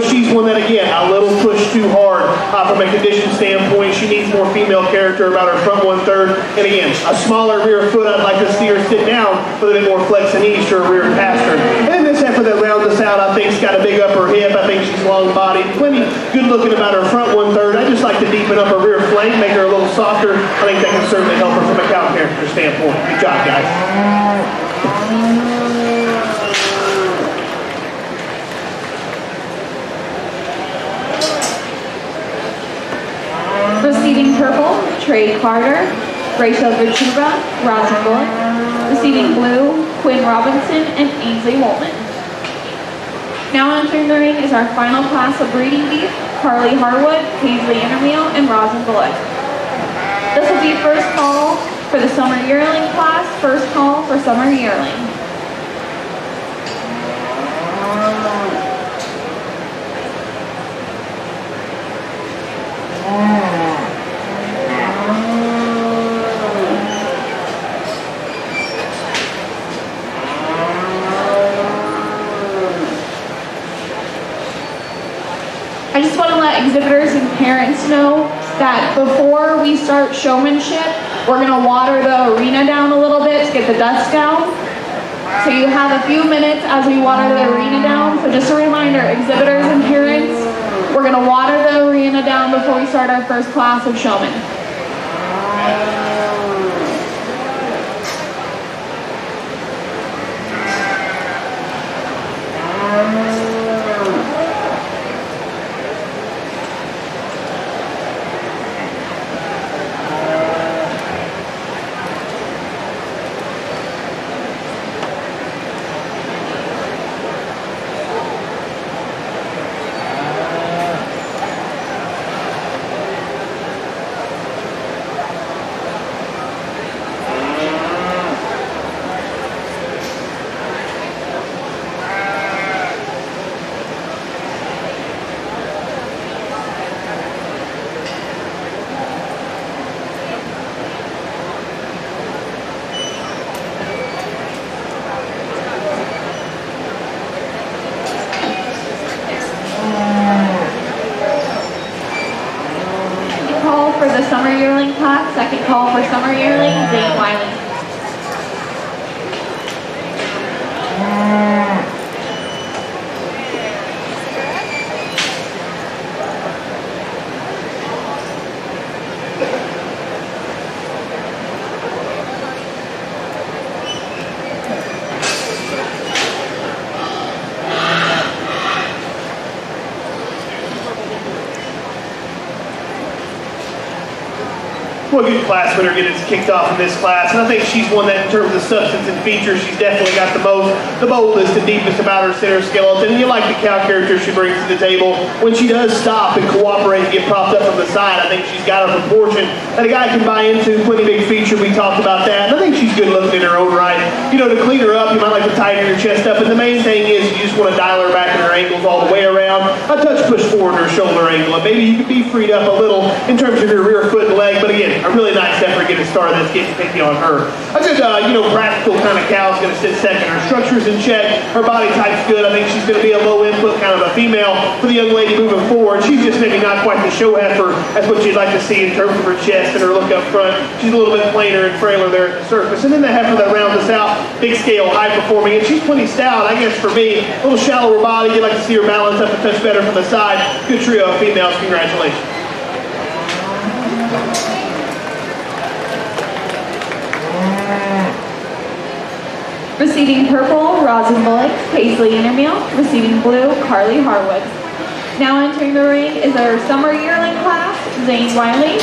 She's one that, again, a little push too hard from a condition standpoint. She needs more female character about her front 1/3. And again, a smaller rear foot. I'd like to see her sit down with a bit more flex and ease to her rear pastern. And this heifer that rounds us out, I think, has got a big upper hip. I think she's long-bodied, plenty good looking about her front 1/3. I just like to deepen up her rear flank, make her a little softer. I think that can certainly help her from a cow character standpoint. Good job, guys. Receiving purple, Trey Carter, Rachel Vertuba, Rosin Bullock. Receiving blue, Quinn Robinson and Ainsley Woolman. Now entering the ring is our final class of breeding beef, Carly Harwood, Paisley Intermeal, and Rosin Bullock. This will be first call for the summer yearling class, first call for summer yearling. I just want to let exhibitors and parents know that before we start showmanship, we're going to water the arena down a little bit to get the dust down. So you have a few minutes as we water the arena down. So just a reminder, exhibitors and parents, we're going to water the arena down before we start our first class of showmen. class, second call for summer yearling, Zane Wiley. Well, a good class winner getting kicked off in this class, and I think she's one that, in terms of substance and features, she's definitely got the boldest and deepest about her center skeleton. And you like the cow character she brings to the table. When she does stop and cooperate and get propped up from the side, I think she's got a proportion that a guy can buy into. Plenty big feature. We talked about that, and I think she's good looking in her own right. You know, to clean her up, you might like to tighten your chest up, and the main thing is you just want to dial her back in her ankles all the way around. A touch push forward her shoulder angle, and maybe you could be freed up a little in terms of your rear foot and leg. But again, a really nice effort getting started that's getting picky on her. A good, practical kind of cow is going to sit second. Her structure's in check. Her body type's good. I think she's going to be a low input kind of a female for the young lady moving forward. She's just maybe not quite the show heifer as what you'd like to see in terms of her chest and her look up front. She's a little bit plainer and frailer there at the surface. And then the heifer that rounds us out, big scale, high performing, and she's plenty stout. I guess for me, a little shallower body. You'd like to see her balance up a touch better from the side. Good trio of females. Congratulations. Receiving purple, Rosin Bullock, Paisley Intermeal. Receiving blue, Carly Harwood. Now entering the ring is our summer yearling class, Zane Wiley.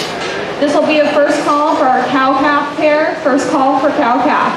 This will be a first call for our cow-calf pair. First call for cow-calf.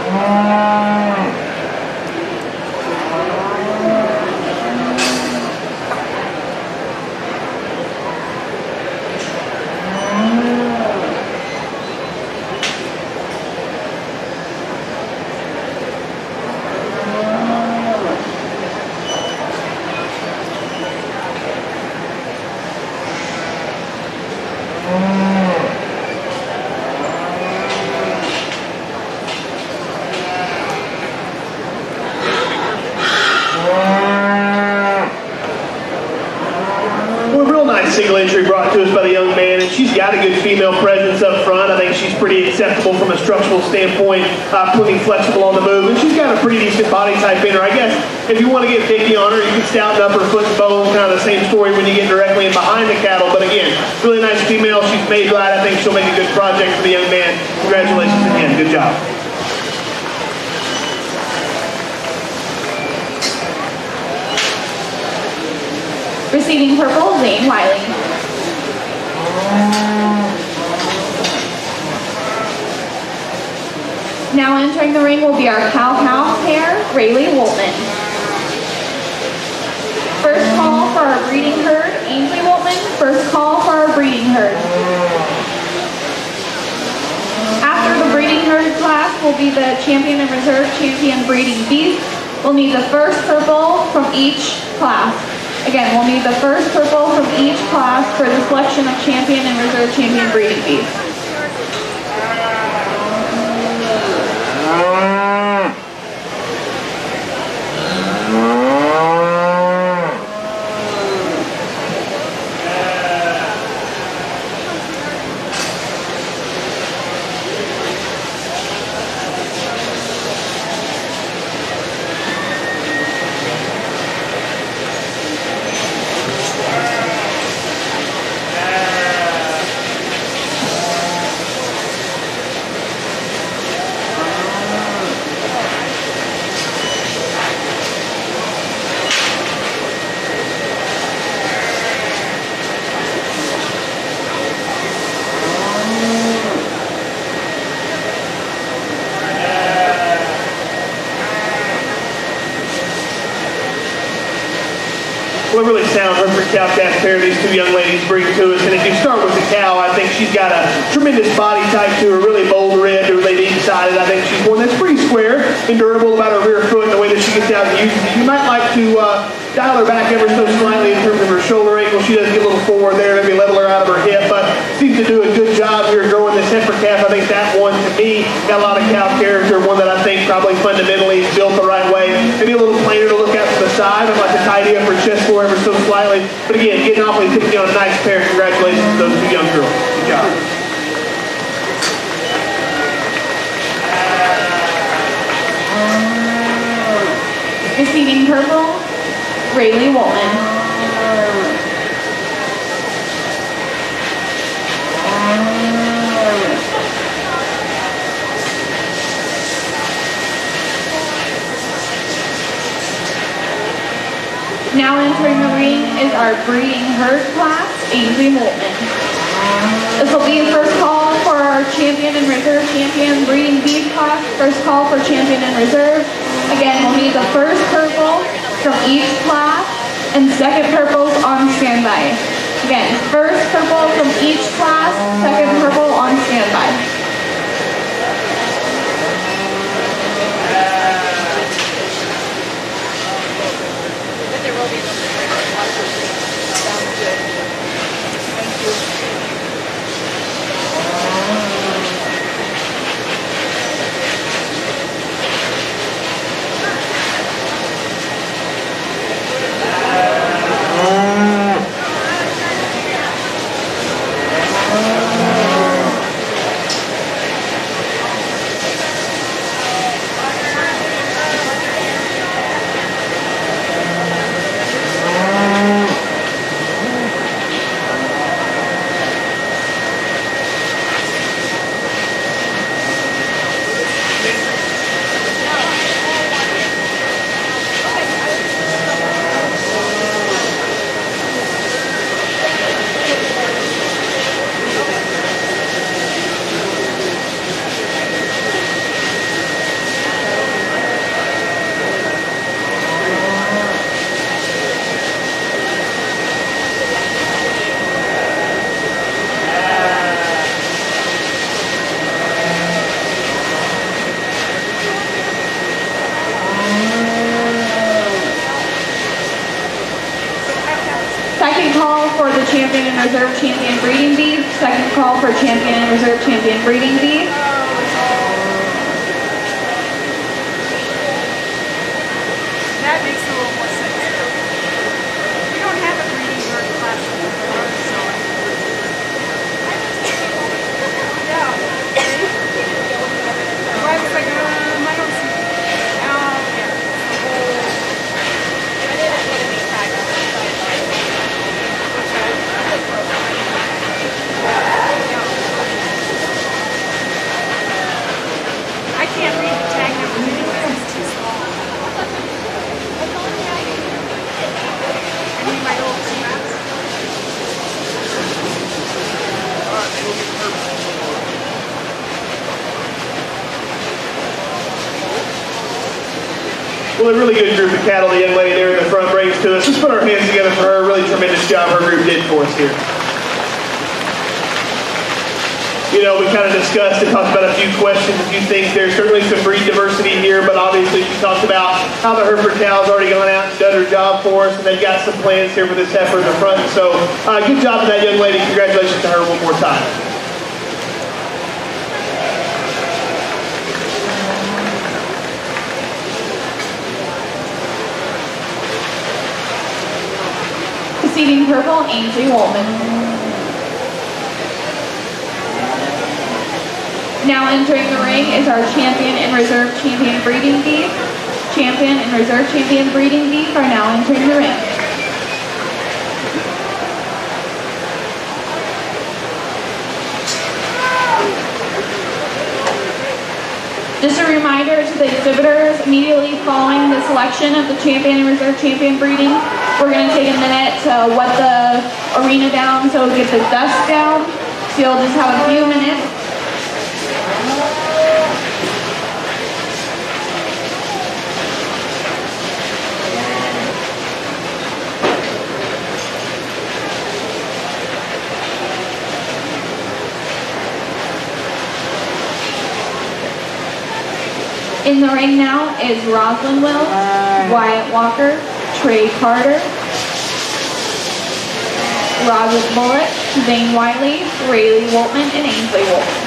Single entry brought to us by the young man, and she's got a good female presence up front. I think she's pretty acceptable from a structural standpoint, plenty flexible on the move, and she's got a pretty decent body type in her. I guess if you want to get picky on her, you can stouten up her foot and bone, kind of the same story when you get directly in behind the cattle. But again, really nice female. She's made right. I think she'll make a good project for the young man. Congratulations again. Good job. Receiving purple, Zane Wiley. Now entering the ring will be our cow-calf pair, Rayleigh Woltman. First call for our breeding herd, Ainsley Woltman. First call for our breeding herd. After the breeding herd class will be the champion and reserve champion breeding beast. We'll need the first purple from each class. Again, we'll need the first purple from each class for the selection of champion and reserve champion breeding beast. Well, a really sound Hereford cow-calf pair these two young ladies bring to us. And if you start with the cow, I think she's got a tremendous body type to her, really bold red, really deep-sided. I think she's one that's pretty square and durable about her rear foot and the way that she gets out and uses it. You might like to dial her back ever so slightly in terms of her shoulder angle. She does get a little forward there, maybe level her out of her hip, but seems to do a good job here growing this heifer calf. I think that one, to me, got a lot of cow character, one that I think probably fundamentally is built the right way. Maybe a little plainer to look at from the side. I'd like to tidy up her chest floor ever so slightly. But again, getting awfully picky on a nice pair. Congratulations to those two young girls. Good job. Defeating purple, Rayleigh Woltman. Now entering the ring is our breeding herd class, Ainsley Moltman. This will be a first call for our champion and reserve champion breeding beef class. First call for champion and reserve. Again, we'll need the first purple from each class and second purples on standby. Again, first purple from each class, second purple on standby. Second call for the champion and reserve champion breeding beef. Second call for champion and reserve champion breeding beef. That makes a little more sense. We don't have a breeding bird class anymore, so yeah. I was like, I don't see. Oh, yeah. I didn't put any tag on it. I can't read the tag numbers anyway, it's too small. I need my old sheets. Well, a really good group of cattle the young lady there in the front brings to us. Let's put our hands together for her. Really tremendous job her group did for us here. You know, we kind of discussed and talked about a few questions, a few things. There's certainly some breed diversity here, but obviously she talked about how the Hereford cow's already gone out and done her job for us, and they've got some plans here for this heifer in the front. So good job to that young lady. Congratulations to her one more time. Seating purple, Ainsley Woltman. Now entering the ring is our champion and reserve champion breeding beef. Champion and reserve champion breeding beef are now entering the ring. Just a reminder to the exhibitors, immediately following the selection of the champion and reserve champion breeding, we're going to take a minute to wet the arena down so we get the dust down. So you'll just have a few minutes. In the ring now is Roslyn Wills, Wyatt Walker, Trey Carter, Roger Bullitt, Zane Wiley, Rayleigh Woltman, and Ainsley Woltman.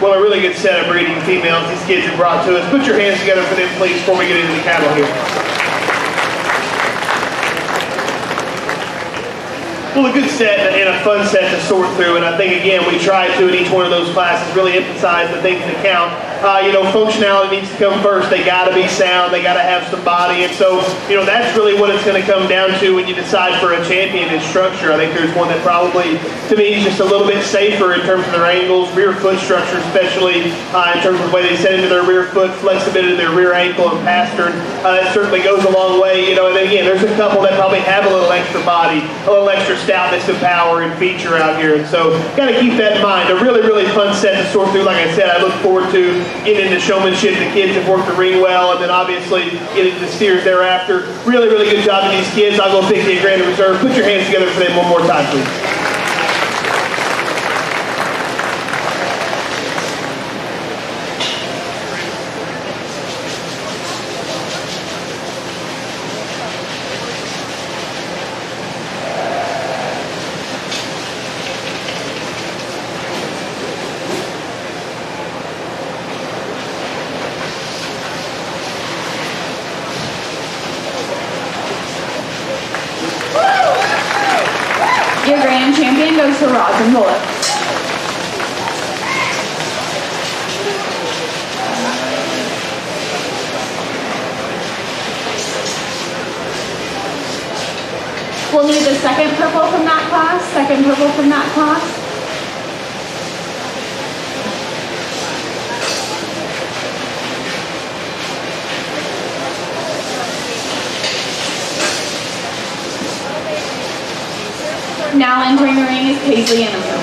well, a really good set of breeding females these kids have brought to us. Put your hands together for them, please, before we get into the cattle here. Well, a good set and a fun set to sort through, and I think, again, we try to, in each one of those classes, really emphasize the things that count. Functionality needs to come first. They got to be sound. They got to have some body, and so, that's really what it's going to come down to when you decide for a champion is structure. I think there's one that probably, to me, is just a little bit safer in terms of their angles, rear foot structure, especially in terms of the way they set into their rear foot, flexibility of their rear ankle and pastern. That certainly goes a long way, and then again, there's a couple that probably have a little extra body, a little extra stoutness and power and feature out here, and so got to keep that in mind. A really, really fun set to sort through. Like I said, I look forward to getting into showmanship. The kids have worked the ring well, and then obviously getting into the steers thereafter. Really, really good job to these kids. I'll go pick the Grand Reserve. Put your hands together for them one more time, please. Your grand champion goes to Rods and Butte. We'll need the second purple from that class, second purple from that class. Now entering the ring is Paisley Anderson.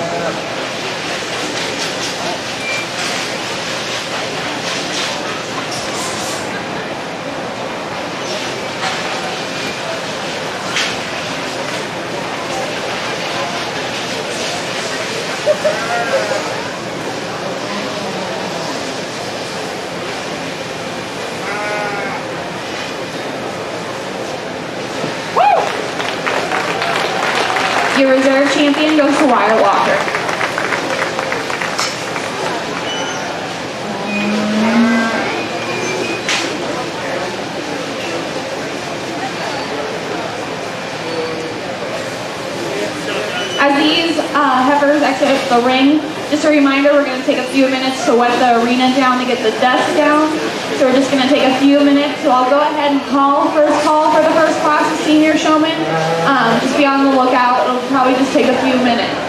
Your reserve champion goes to Wyatt Walker. As these heifers exit the ring, just a reminder, we're going to take a few minutes to wipe the arena down to get the dust down. So we're just going to take a few minutes. So I'll go ahead and first call for the first class of senior showmen. Just be on the lookout. It'll probably just take a few minutes.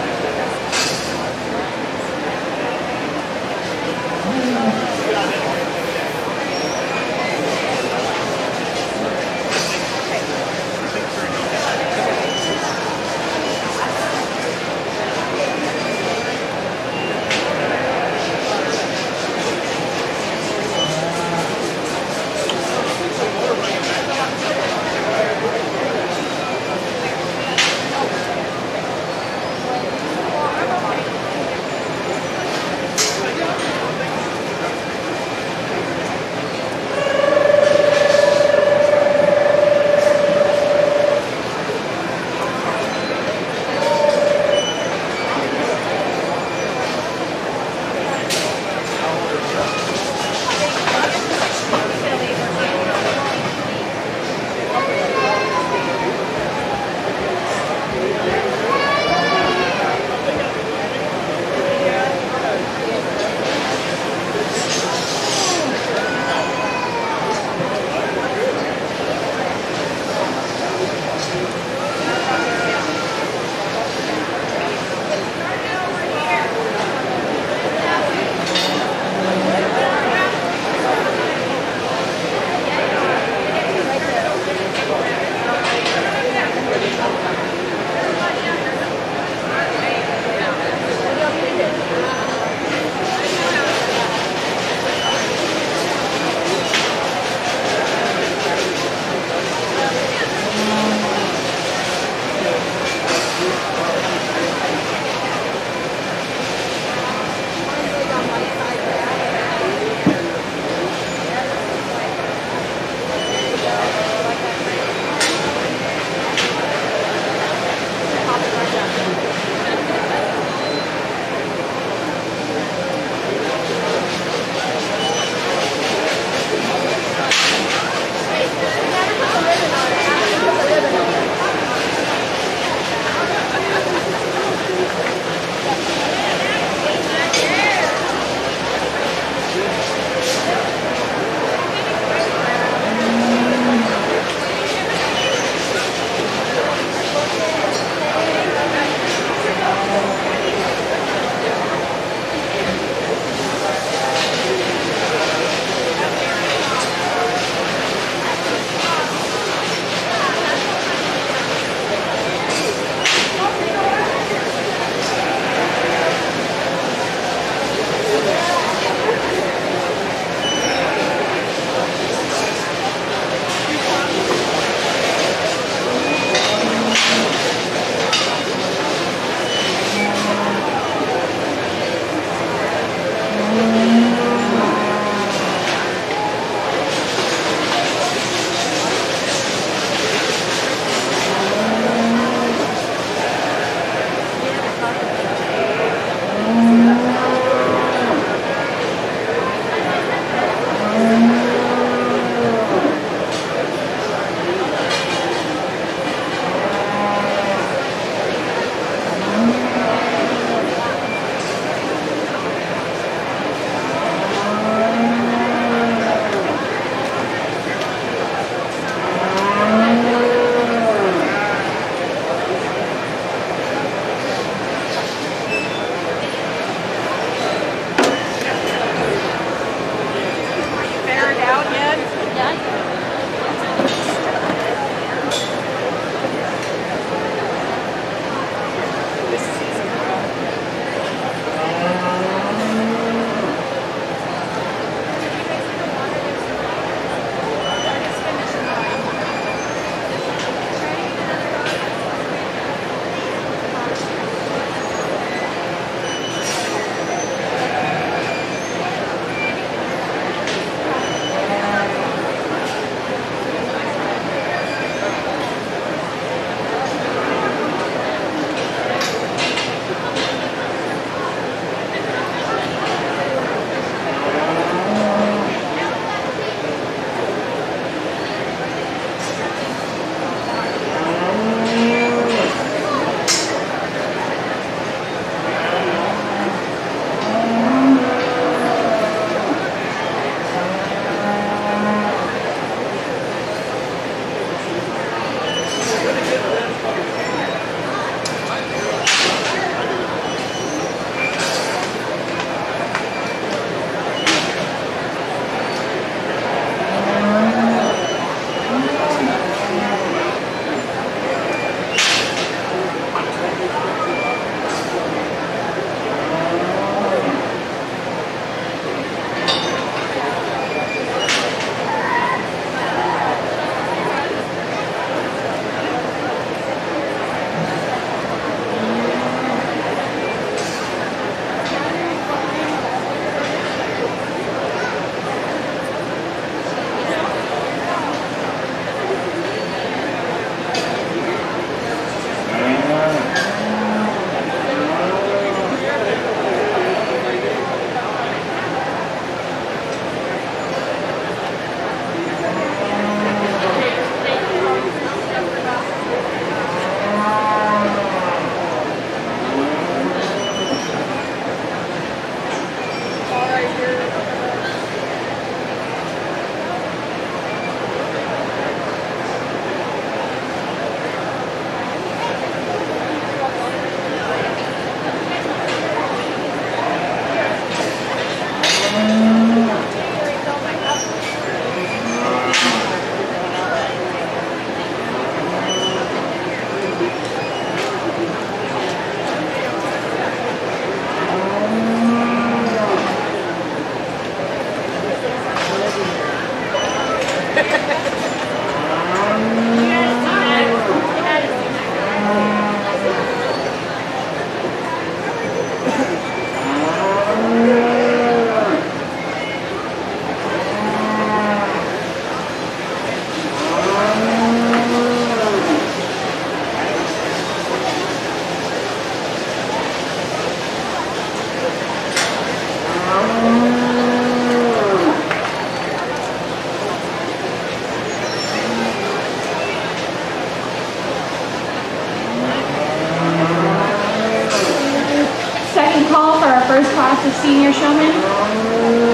class of senior showmen.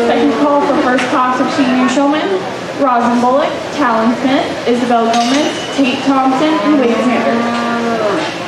Second call for first class of senior showmen. Rosin Bullock, Talon Smith, Isabel Gomez, Tate Thompson, and Wade Sanders.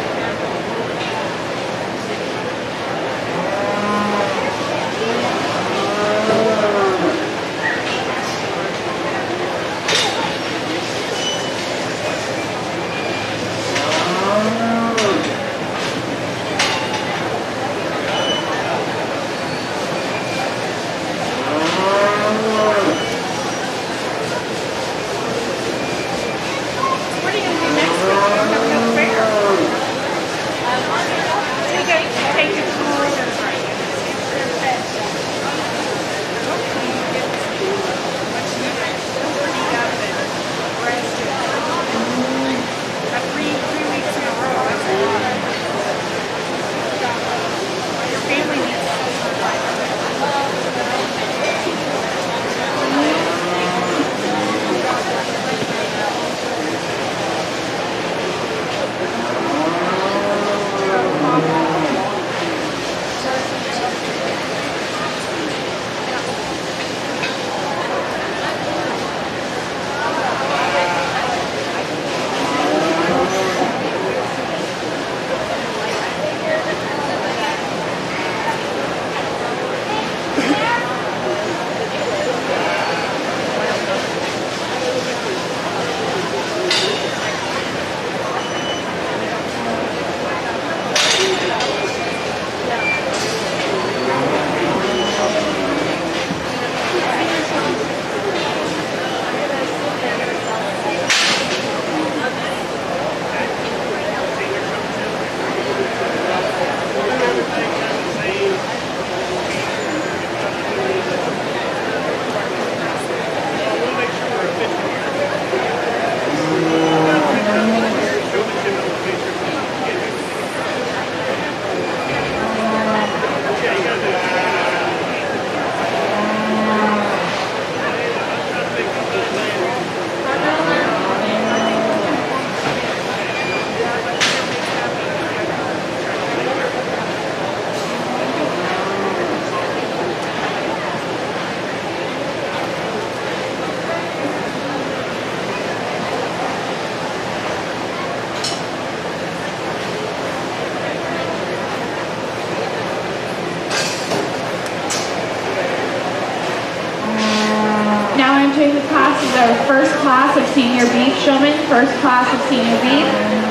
Now entering the class is our first class of senior beef showmen. First class of senior beef,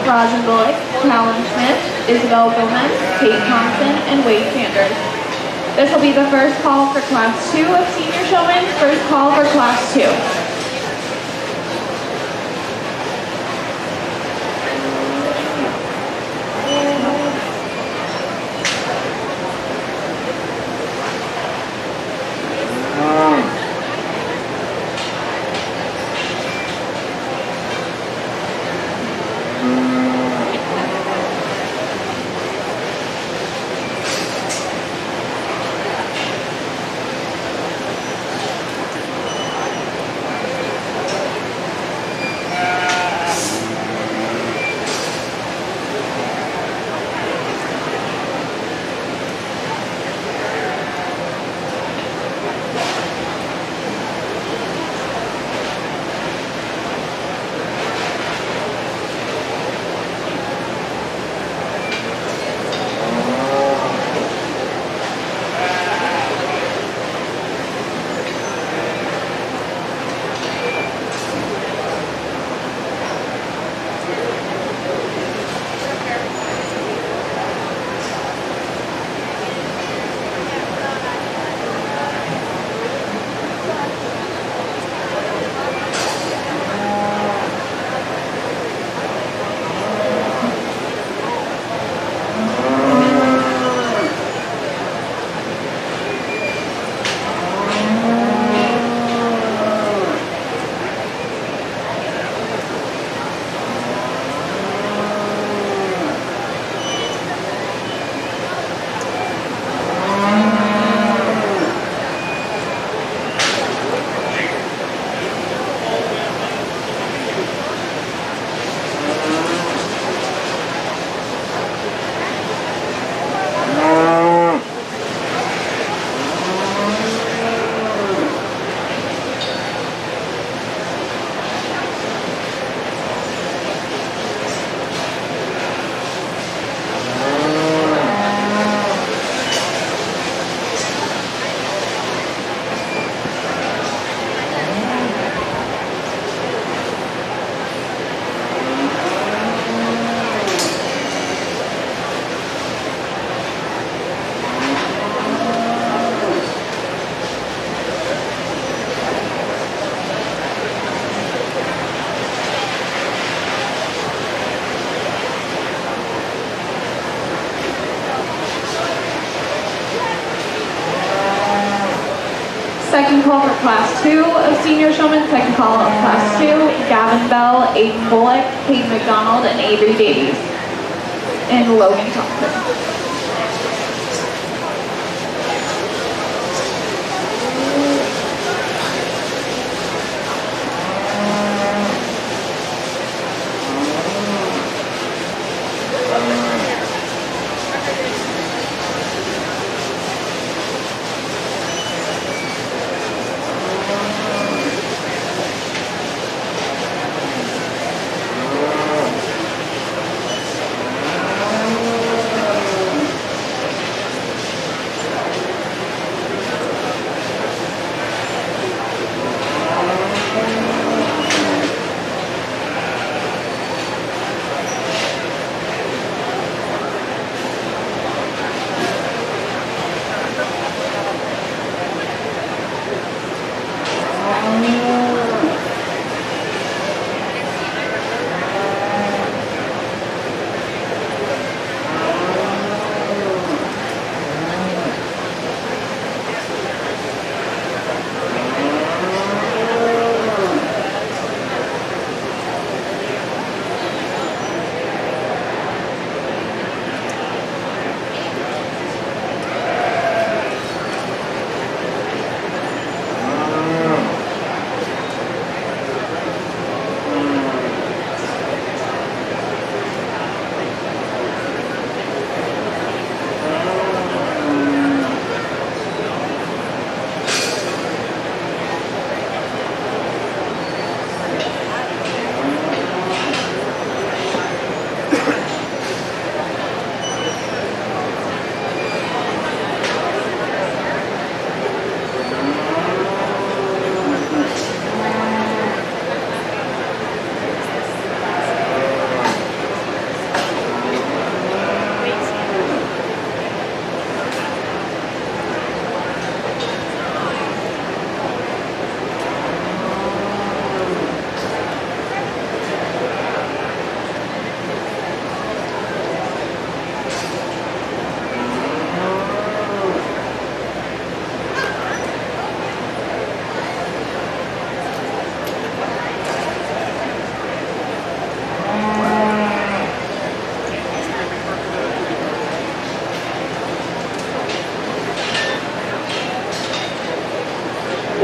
Rosin Bullock, Talon Smith, Isabel Gomez, Kate Thompson, and Wade Sanders. This will be the first call for class 2 of senior showmen. First call for class 2. Second call for Class 2 of Senior Showman. Second call of Class 2, Gavin Bell, Aiden Bullock, Hayden McDonald, and Avery Davies. And Logan Thompson.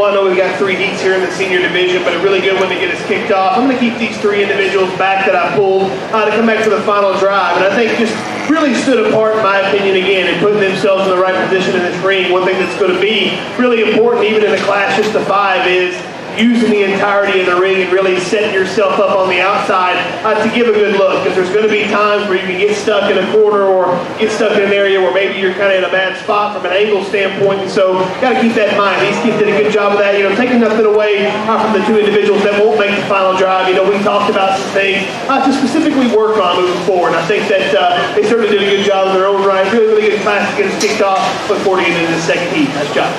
Well, I know we've got 3 heats here in the senior division, but a really good one to get us kicked off. I'm going to keep these 3 individuals back that I pulled to come back for the final drive. And I think just really stood apart, in my opinion, again, in putting themselves in the right position in this ring. One thing that's going to be really important, even in a class just of 5, is using the entirety of the ring and really setting yourself up on the outside to give a good look, because there's going to be times where you can get stuck in a corner or get stuck in an area where maybe you're kind of in a bad spot from an angle standpoint, and so got to keep that in mind. These kids did a good job of that, taking nothing away from the 2 individuals that won't make the final drive. We talked about some things to specifically work on moving forward. I think that they certainly did a good job in their own right. Really, really good class to get us kicked off. Look forward to getting into the second heat. Nice job.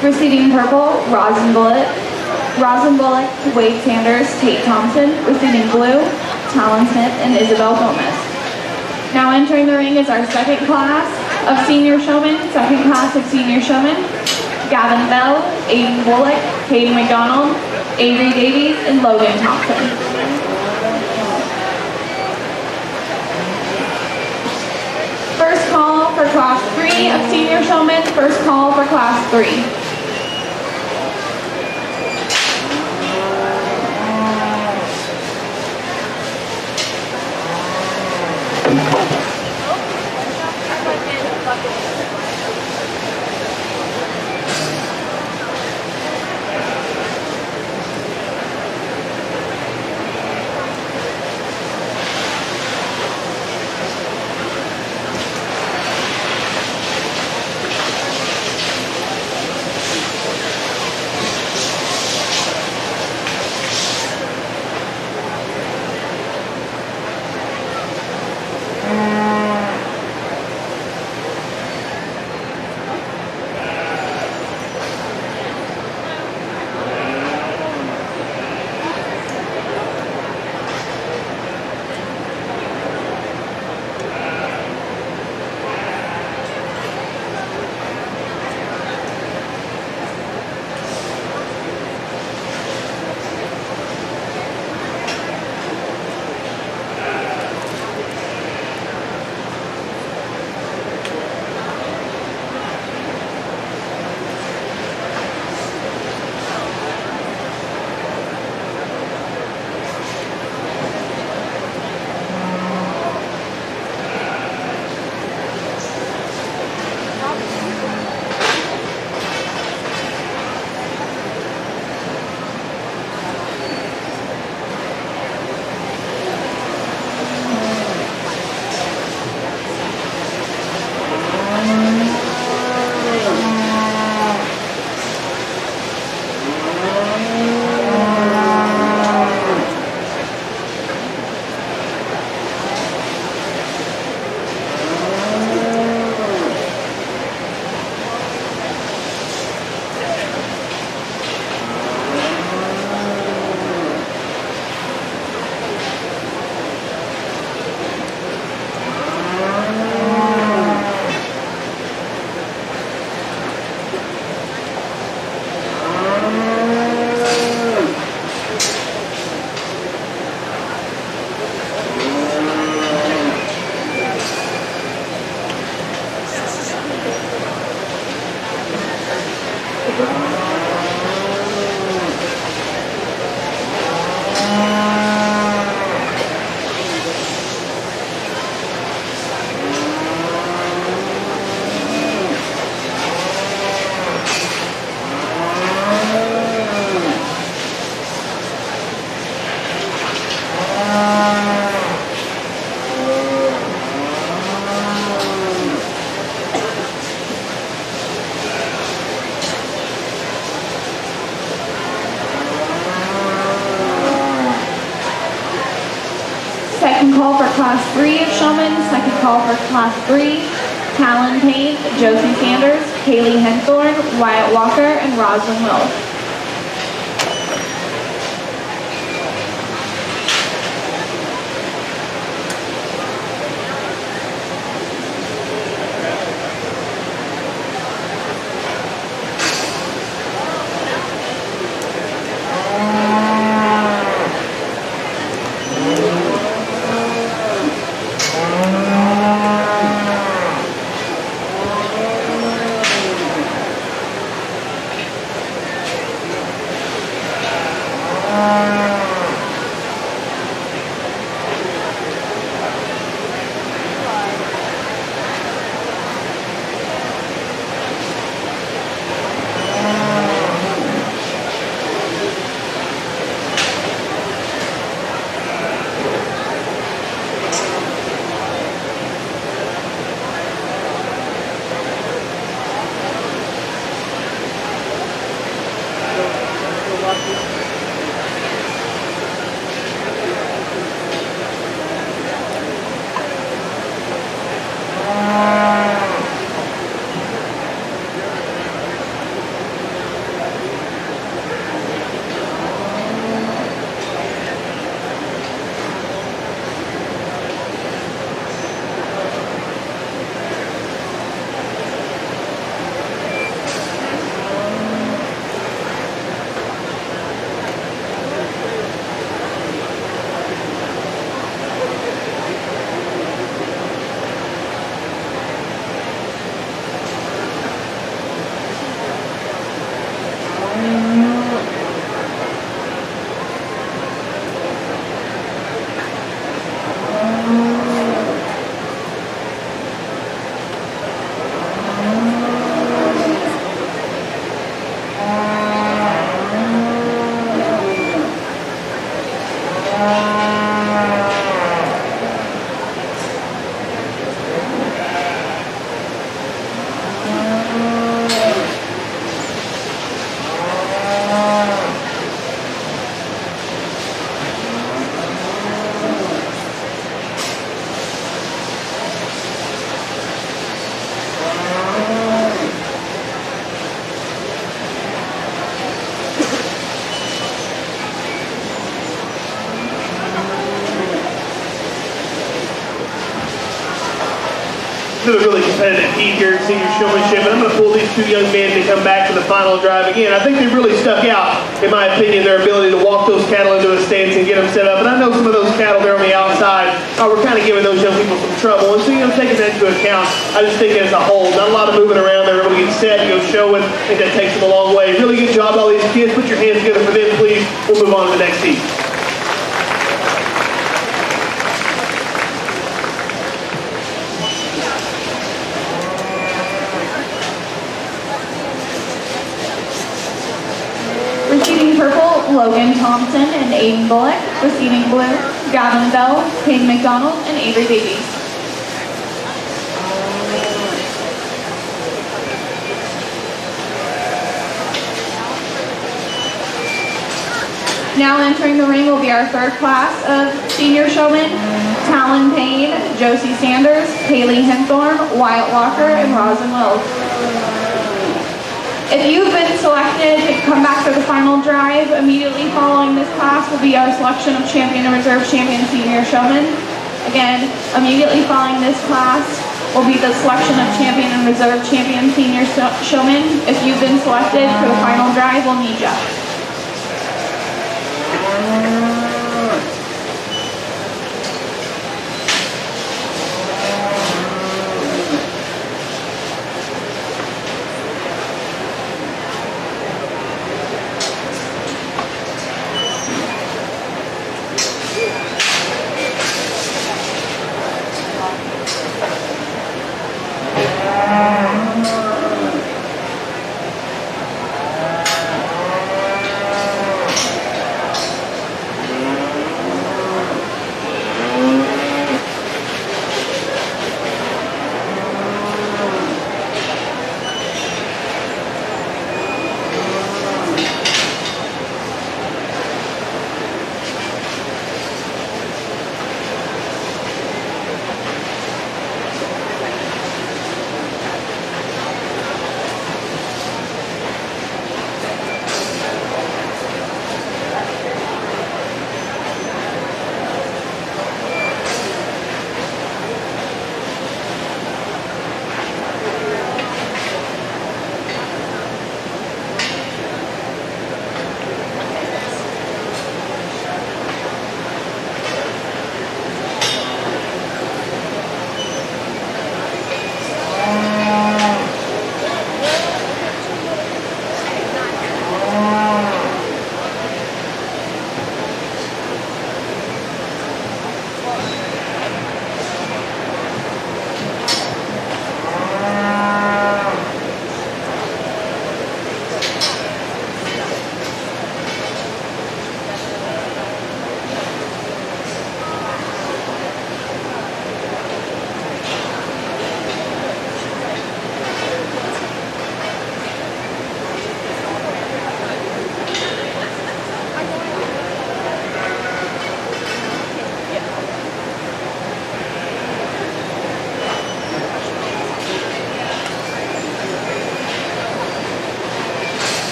Receiving purple, Rosin Bullock, Wade Sanders, Tate Thompson. Receiving blue, Talon Smith, and Isabel Gomez. Now entering the ring is our second class of Senior Showman. Gavin Bell, Aiden Bullock, Hayden McDonald, Avery Davies, and Logan Thompson. First call for Class 3 of Senior Showman. First call for Class 3. Second call for Class 3 of Showman. Second call for Class 3. Talon Payne, Josie Sanders, Kaylee Henthorne, Wyatt Walker, and Roslyn Wills. This is a really competitive heat here at senior showmanship, and I'm going to pull these two young men to come back to the final drive again. I think they really stuck out, in my opinion, their ability to walk those cattle into a stance and get them set up. And I know some of those cattle there on the outside were kind of giving those young people some trouble. And so, taking that into account, I just think as a whole, not a lot of moving around. They're able to get set and go showing. I think that takes them a long way. Really good job, all these kids. Put your hands together for them, please. We'll move on to the next heat. Receiving purple, Logan Thompson and Aiden Bullock. Receiving blue, Gavin Bell, Peyton McDonald, and Avery Davies. Now entering the ring will be our third class of senior showmen, Talon Payne, Josie Sanders, Kaylee Henthorne, Wyatt Walker, and Roslyn Wills. If you've been selected, come back for the final drive. Immediately following this class will be our selection of champion and reserve champion senior showmen. Again, immediately following this class will be the selection of champion and reserve champion senior showmen. If you've been selected for the final drive, we'll need you.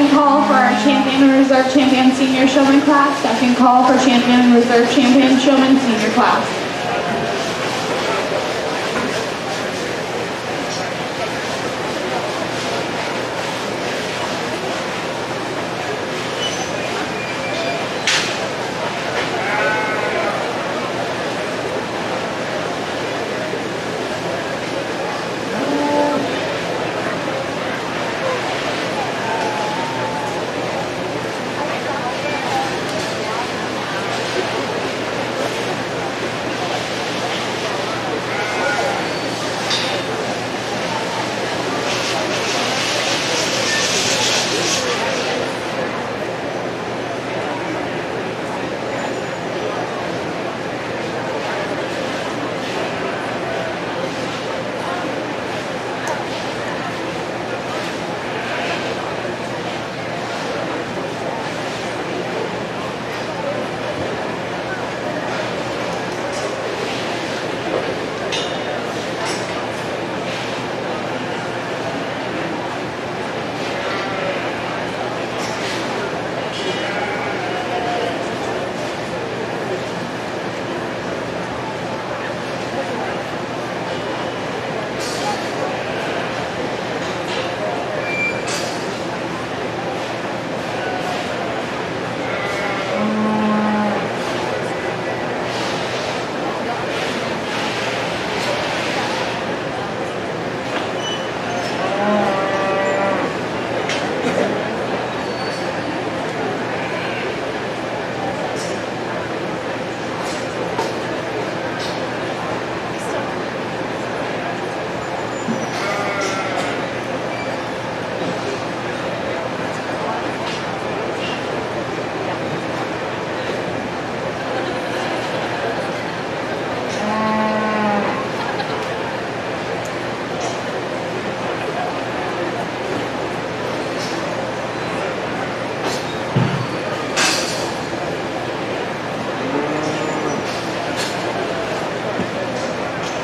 Second call for our champion and reserve champion senior showman class. Second call for champion and reserve champion showman senior class.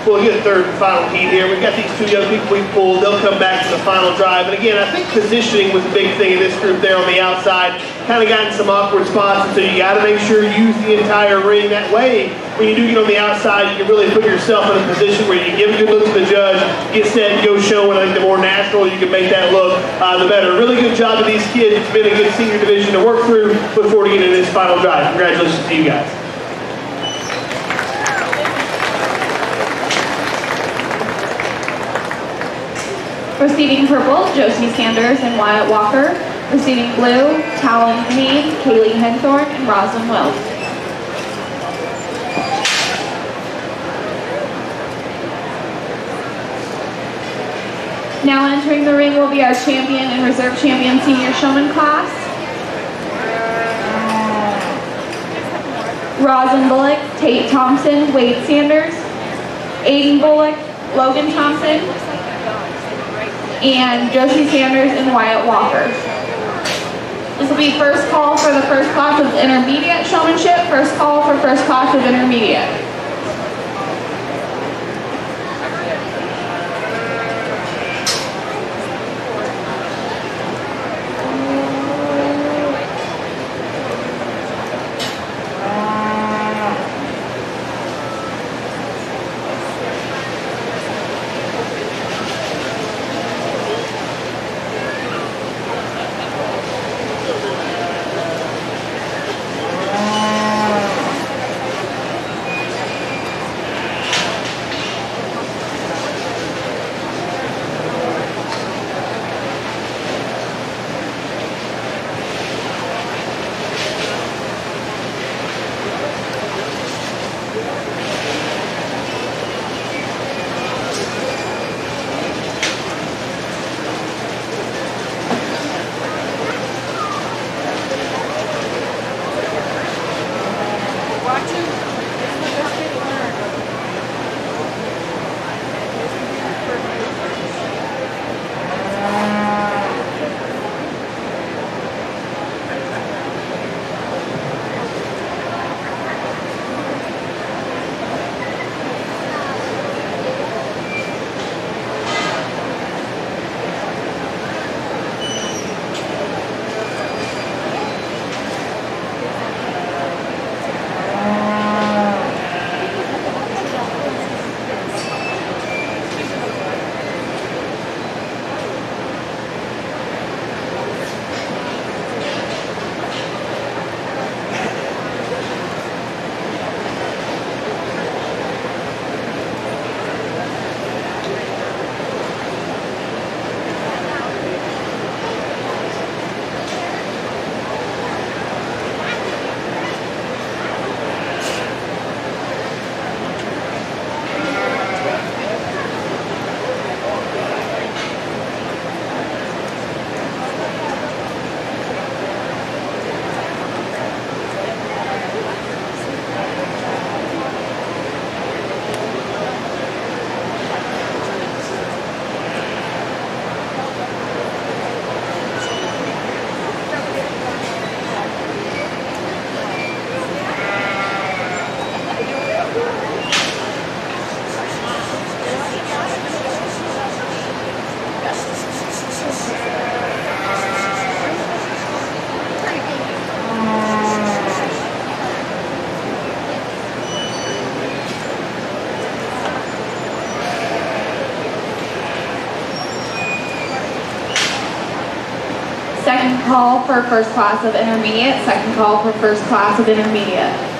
We'll get third and final heat here. We've got these two young people we pulled. They'll come back to the final drive. And again, I think positioning was a big thing in this group there on the outside. Kind of got in some awkward spots, and so you got to make sure you use the entire ring. That way, when you do get on the outside, you can really put yourself in a position where you can give a good look to the judge, get set, and go show. And I think the more natural you can make that look, the better. Really good job to these kids. It's been a good senior division to work through. Look forward to getting to this final drive. Congratulations to you guys. Receiving purple, Josie Sanders and Wyatt Walker. Receiving blue, Talon Mead, Kaylee Henthorne, and Roslyn Wells. Now entering the ring will be our champion and reserve champion senior showman class. Roslyn Bullock, Tate Thompson, Wade Sanders, Aiden Bullock, Logan Thompson, and Josie Sanders and Wyatt Walker. This will be first call for the first class of intermediate showmanship, first call for first class of intermediate. call for first class of intermediate, second call for first class of intermediate.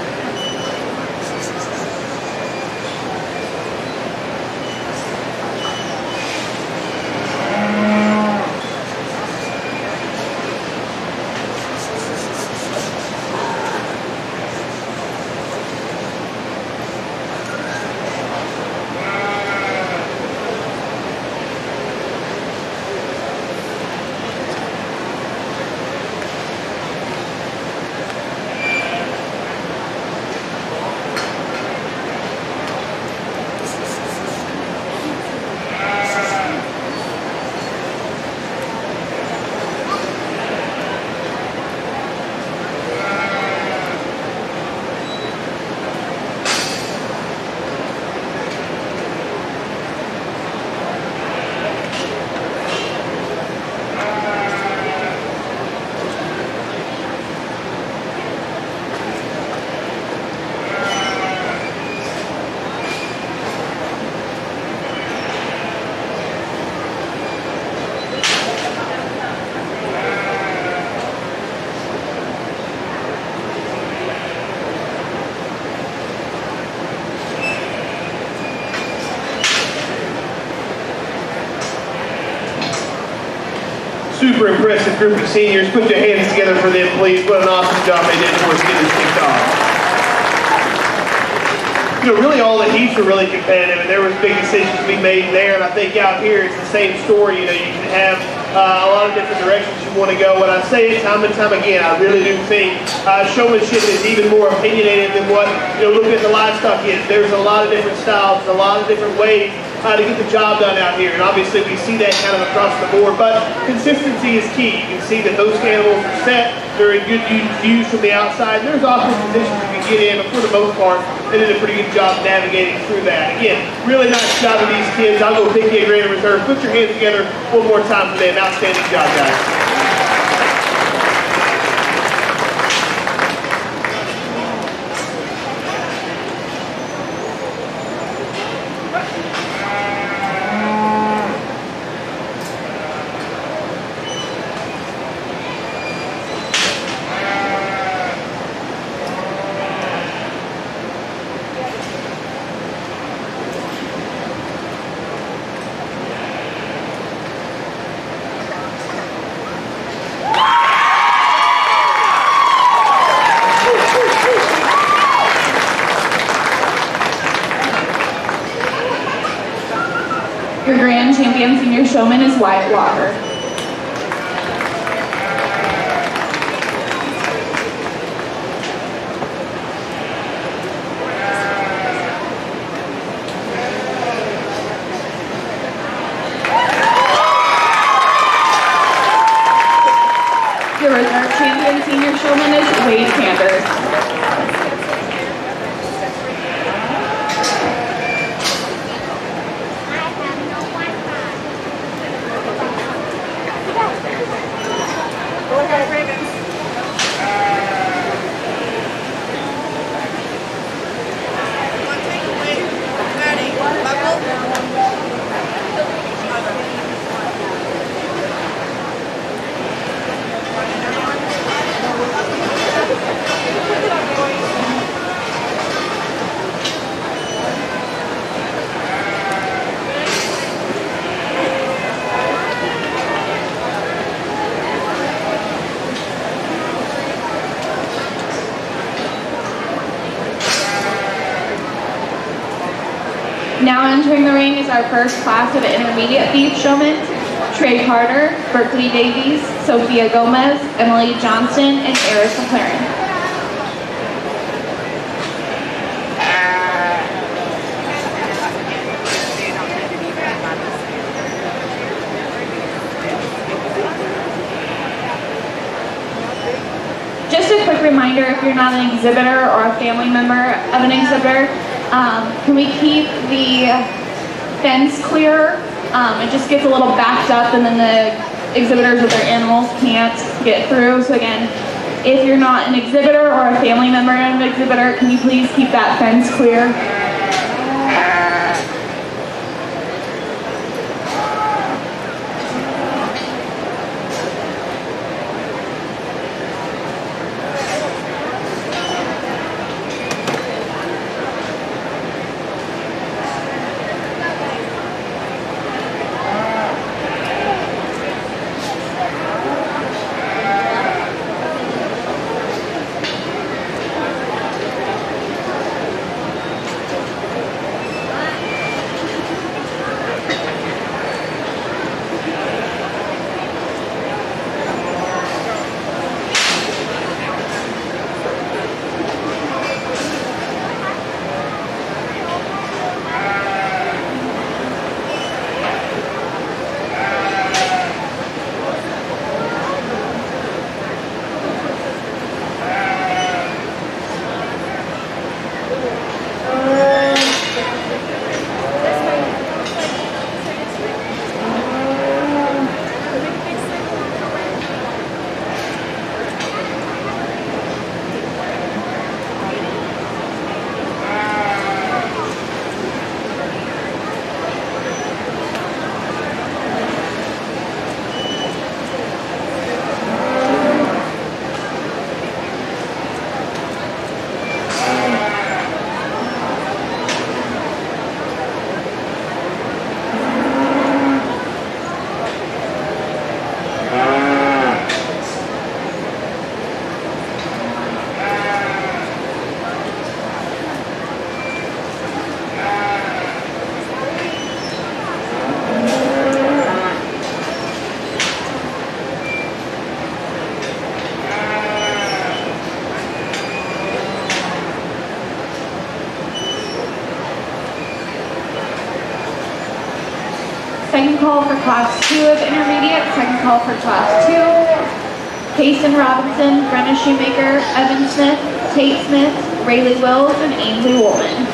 Super impressive group of seniors. Put your hands together for them, please. What an awesome job they did for us to get this kicked off. You know, really all the heats were really competitive, and there was big decisions to be made there. And I think out here it's the same story. You know, you can have a lot of different directions you want to go. And I say it time and time again, I really do think showmanship is even more opinionated than what, you know, looking at the livestock is. There's a lot of different styles, a lot of different ways to get the job done out here. And obviously we see that kind of across the board, but consistency is key. You can see that those animals are set, they're in good views from the outside. There's also positions you can get in, but for the most part, they did a pretty good job navigating through that. Again, really nice job of these kids. I'll go pick you a grade in reserve. Put your hands together one more time for them. Outstanding job, guys. Your grand champion senior showman is Wyatt Walker. Your reserve champion senior showman is Wade Sanders. Now entering the ring is our first class of intermediate beef showmen, Trey Carter, Berkeley Davies, Sophia Gomez, Emily Johnston, and Eris McLaren. Just a quick reminder, if you're not an exhibitor or a family member of an exhibitor, can we keep the fence clear? It just gets a little backed up and then the exhibitors with their animals can't get through. So again, if you're not an exhibitor or a family member of an exhibitor, can you please keep that fence clear? Second call for Class 2 of Intermediate. Second call for Class 2. Payson Robinson, Brenna Shoemaker, Evan Smith, Tate Smith, Rayleigh Wills, and Ainsley Woolman.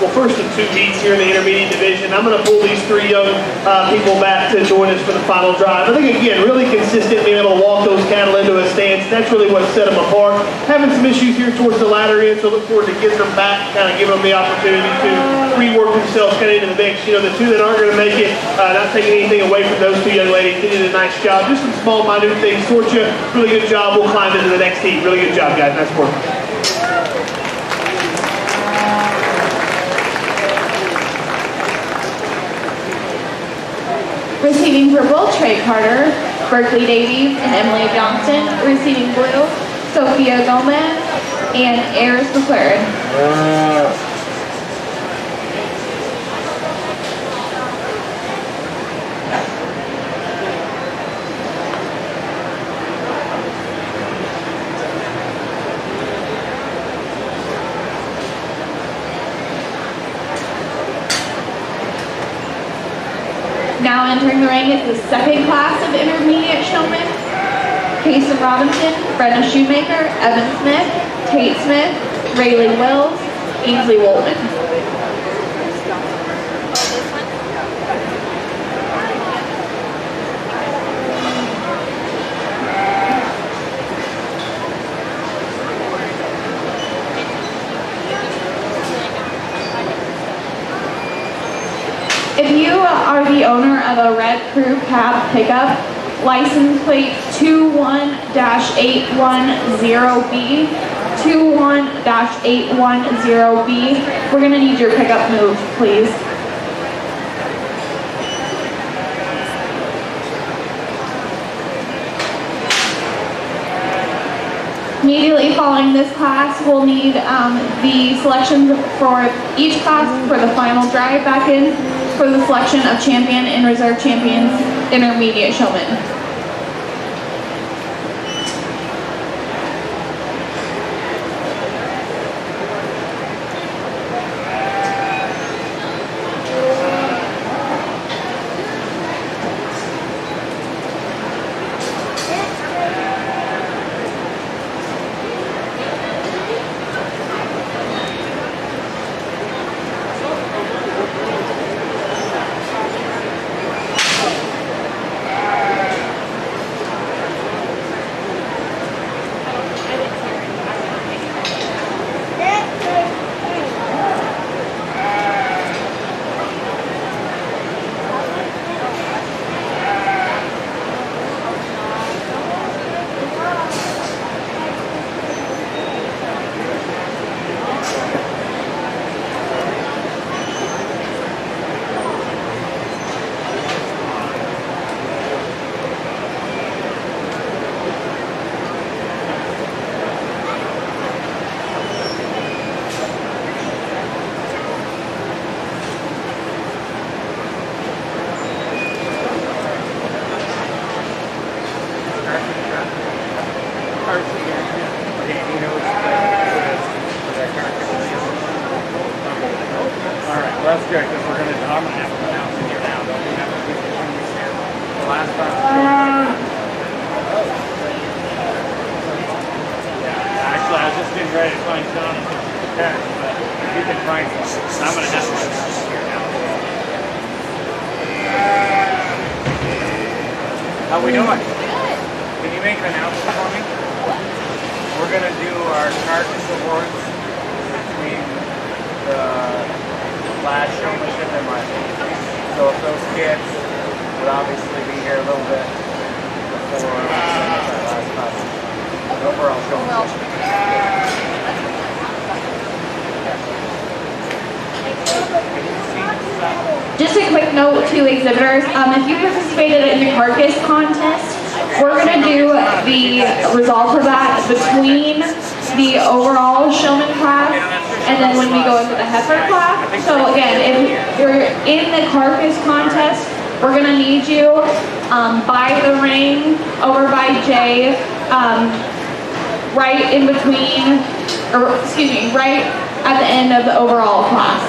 Well, first of two heats here in the intermediate division. I'm going to pull these three young people back to join us for the final drive. I think, again, really consistent, being able to walk those cattle into a stance. That's really what set them apart. Having some issues here towards the latter end, so look forward to getting them back, kind of giving them the opportunity to rework themselves kind of into the mix. You know, the two that aren't going to make it, not taking anything away from those two young ladies. They did a nice job. Just some small, minute things. Sorcha, really good job. We'll climb into the next heat. Really good job, guys. Nice work. Receiving purple, Trey Carter, Berkeley Davies, and Emily Johnston. Receiving blue, Sophia Gomez, and Ayers McLaren. Now entering the ring is the second class of intermediate showmen. Payson Robinson, Brenna Shoemaker, Evan Smith, Tate Smith, Rayleigh Wills, Ainsley Woolman. If you are the owner of a red crew cab pickup, license plate 21-810B, 21-810B, we're going to need your pickup moved, please. Immediately following this class, we'll need the selections for each class for the final drive back in. for the selection of champion and reserve champions intermediate showmen. That's good, because we're going to, I'm going to have to announce it here now. Don't we have to do the the last time? Yeah, actually, I was just getting ready to find Sean and the text, but if you can find something, I'm going to have to announce it here now. How we doing? Can you make an announcement for me? We're going to do our carcass awards between the last showmanship and my so if those kids would obviously be here a little bit before that last class. The overall showmanship. Just a quick note to exhibitors, if you participated in the carcass contest, we're going to do the results of that between the overall showman class and then when we go into the heifer class. So again, if you're in the carcass contest, we're going to need you by the ring over by Jay, right in between, or excuse me, right at the end of the overall class.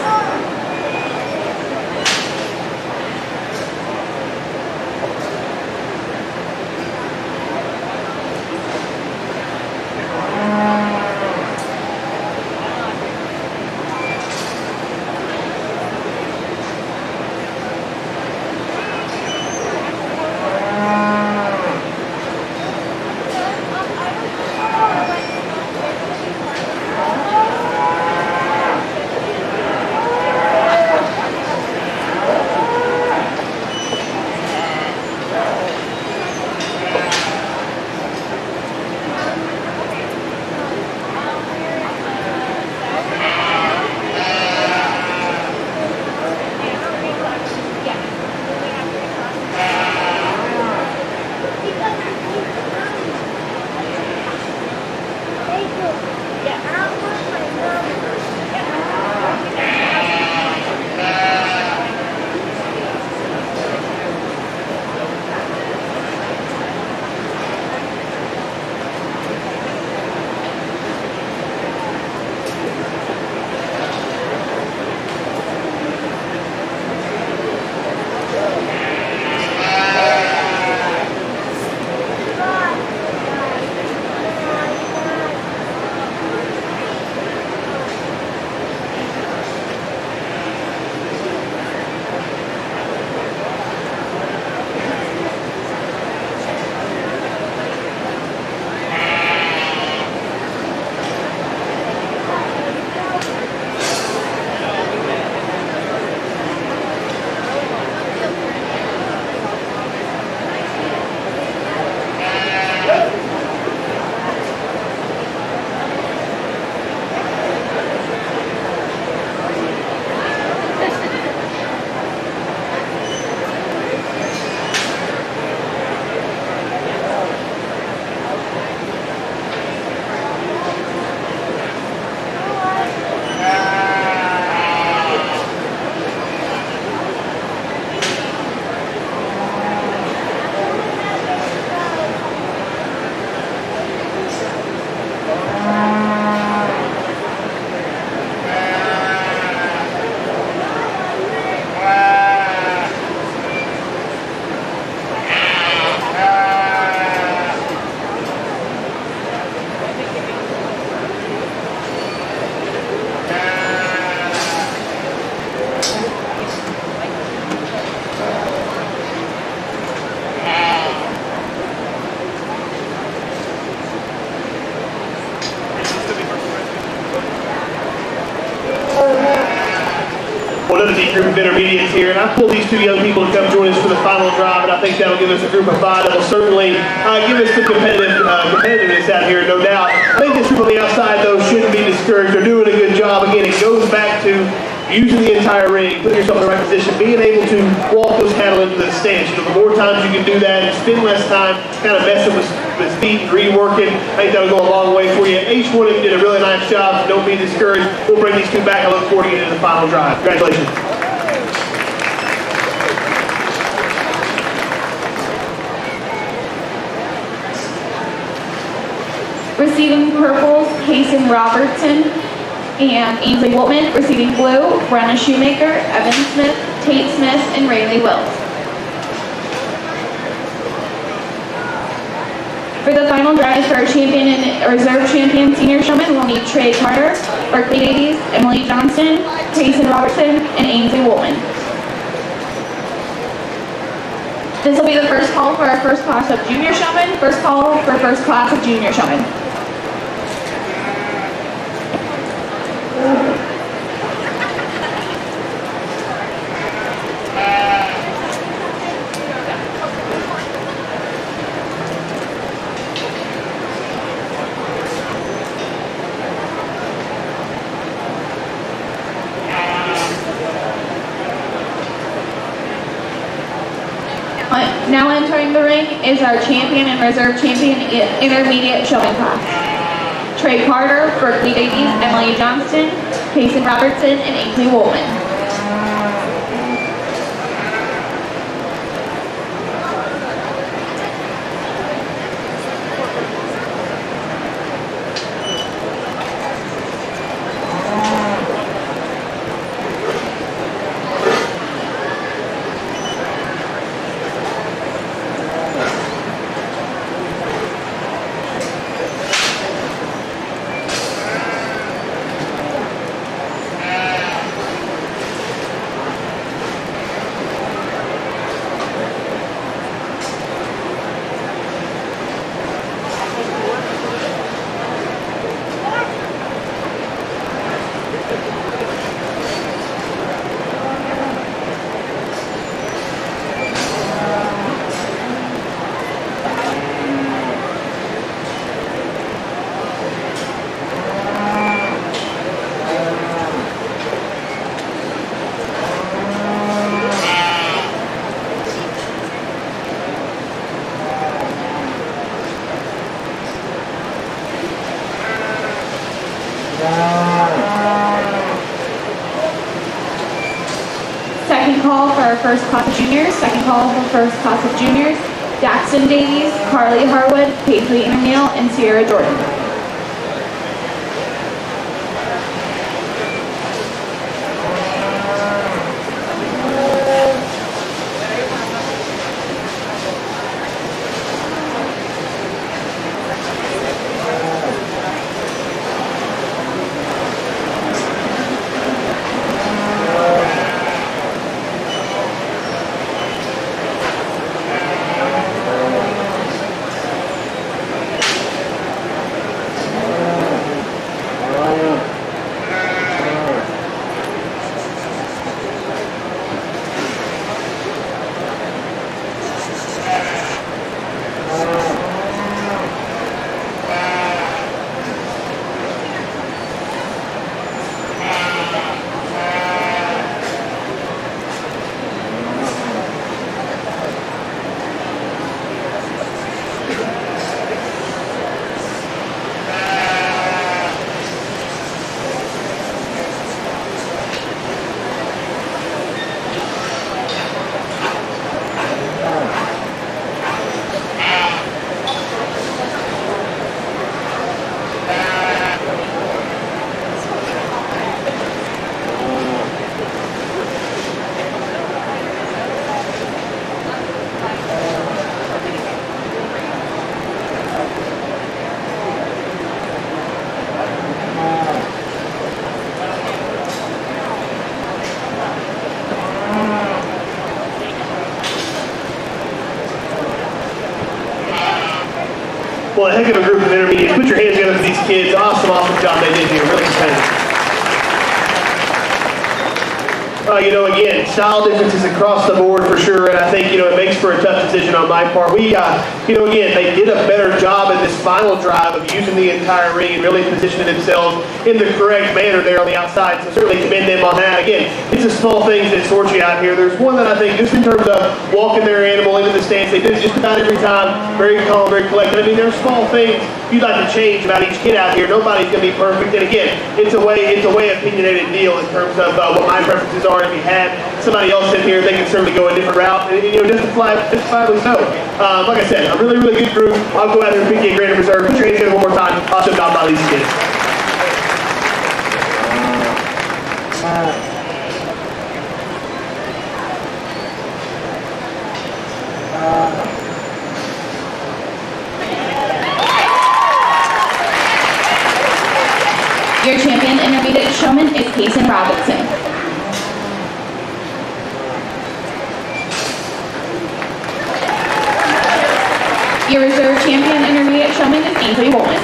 validity group of intermediates here, and I pulled these two young people to come join us for the final drive, and I think that'll give us a group of 5 that will certainly give us some competitiveness out here, no doubt. I think this group on the outside, though, shouldn't be discouraged. They're doing a good job. Again, it goes back to using the entire ring, putting yourself in the right position, being able to walk those cattle into the stance. You know, the more times you can do that and spend less time kind of messing with feet and reworking, I think that'll go a long way for you. Each one of you did a really nice job. Don't be discouraged. We'll bring these two back. I look forward to getting into the final drive. Congratulations. Receiving purples, Payson Robertson and Ainsley Woltman. Receiving blue, Brenna Shoemaker, Evan Smith, Tate Smith, and Rayleigh Wills. For the final drive for our champion and reserve champion senior showman, we'll need Trey Carter, Berkeley Davies, Emily Johnston, Payson Robertson, and Ainsley Woltman. This will be the first call for our first class of junior showman, first call for first class of junior showman. Now entering the ring is our champion and reserve champion intermediate showman class. Trey Carter, Berkeley Davies, Emily Johnston, Payson Robertson, and Ainsley Woltman. Second call for our first class of juniors. Second call for first class of juniors. Daxton Davies, Carly Harwood, Paisley Interneal, and Sierra Jordan. Well, a heck of a group of intermediates. Put your hands together for these kids. Awesome job they did here. Really competitive. Again, style differences across the board for sure, and I think, it makes for a tough decision on my part. Again, they did a better job in this final drive of using the entire ring and really positioning themselves in the correct manner there on the outside, so certainly commend them on that. Again, it's the small things that sort you out here. There's one that I think, just in terms of walking their animal into the stance, they did it just about every time, very calm, very collected. I mean, there's small things you'd like to change about each kid out here. Nobody's going to be perfect, and again, it's a way opinionated deal in terms of what my preferences are. If you had somebody else in here, they can certainly go a different route, and justifiably so. Like I said, a really, really good group. I'll go out there and pick a Grand Reserve. Put your hands together one more time. I'll show down by these kids. Your champion intermediate showman is Payson Robinson. Your reserve champion intermediate showman is Ainsley Woolman.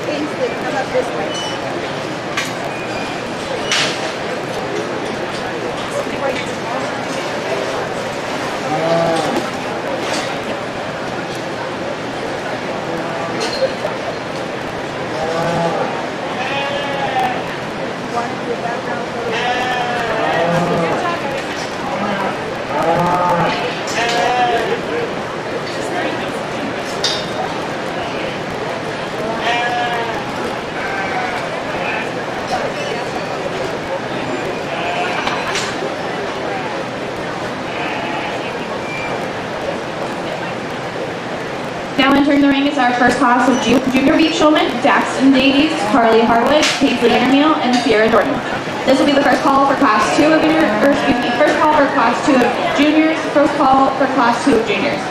Ainsley, come up this way. Now entering the ring is our first class of junior beat showmen, Daxton Davies, Carly Harwood, Paisley Intermeal, and Sierra Jordan. This will be the first call for class 2 of first call for class 2 of juniors, first call for class 2 of juniors.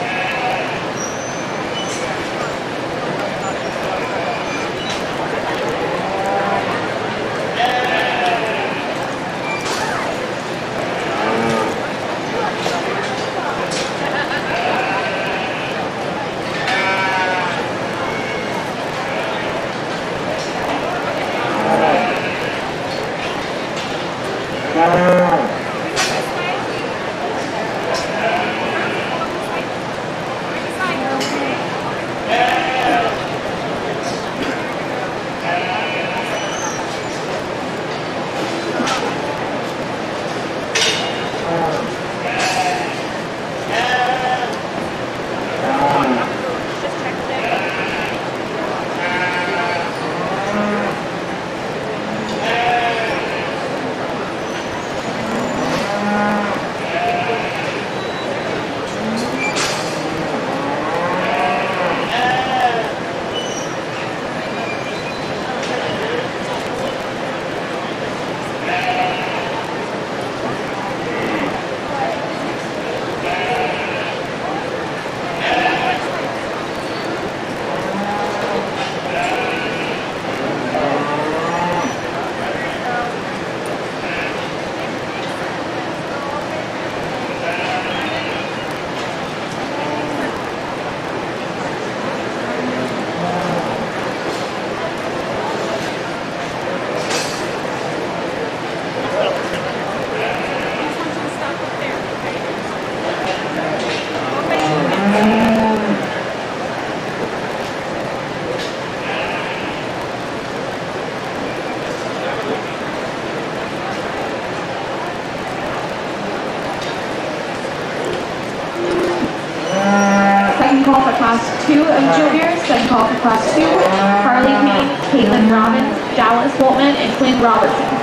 Call for class 2 of juniors, second call for class 2, Carly Payne, Caitlin Robbins, Dallas Boltman, and Quinn Robertson.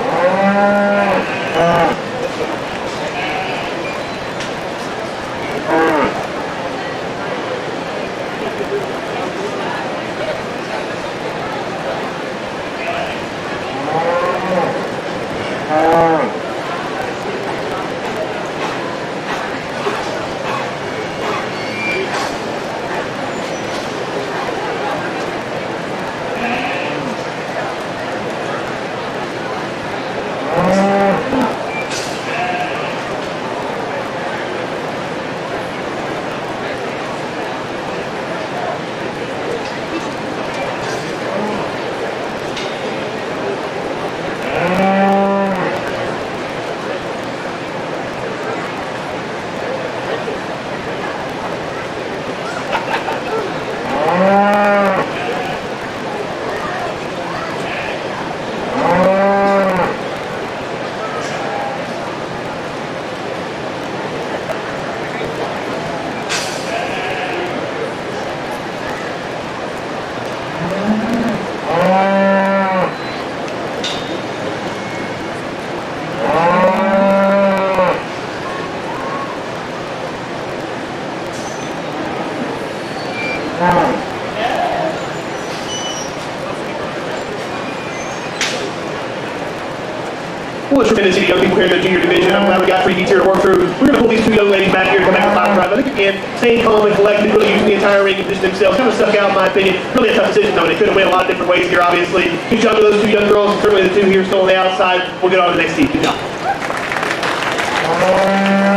a tremendous city of young people here in the junior division. I'm glad we got 3 heats here to work through. We're going to pull these 2 young ladies back here to come back to 5 drive. I think, again, staying calm and collected, really using the entire ring and just themselves. Kind of stuck out, in my opinion. Really a tough decision, though. They could have went a lot of different ways here, obviously. Good job to those 2 young girls. Certainly the 2 here still on the outside. We'll get on to the next team. Good job.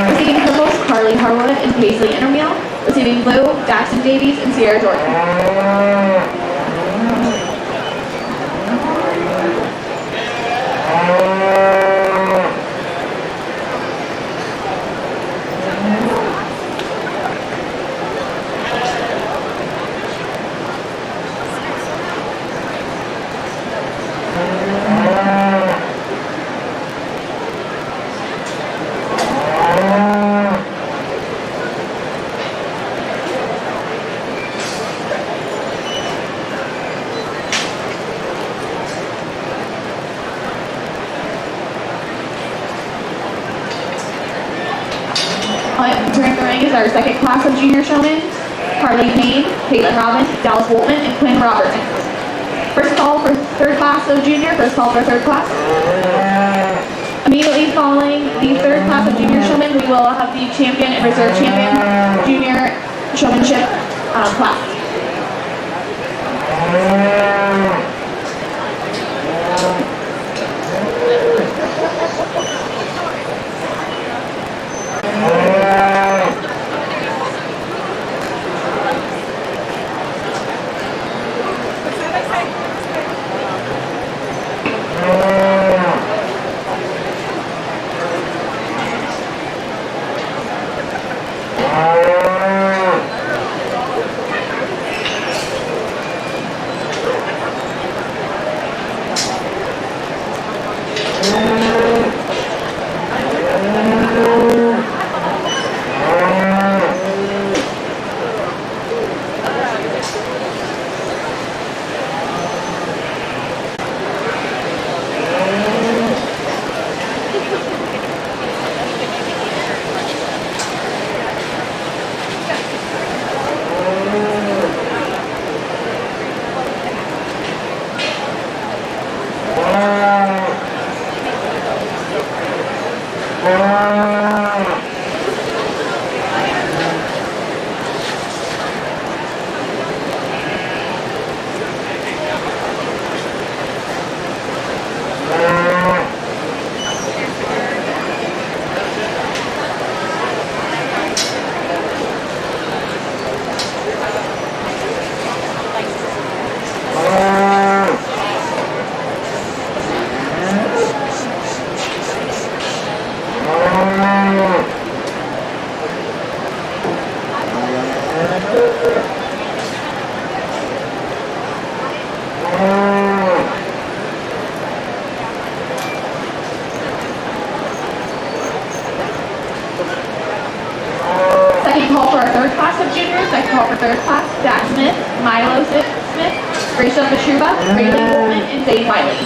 Receiving purples, Carly Harwood and Paisley Intermeal. Receiving blue, Jackson Davies and Sierra Jordan. Entering the ring is our second class of junior showmen, Carly Payne, Caitlin Robbins, Dallas Woltman, and Quinn Robertson. First call for third class of junior, first call for third class. Immediately following the third class of junior showmen, we will have the champion and reserve champion junior showmanship class. Second call for our third class of juniors. Second call for third class, Jack Smith, Milo Smith, Rachel Petruba, Raylan Woltman, and Zane Wiley.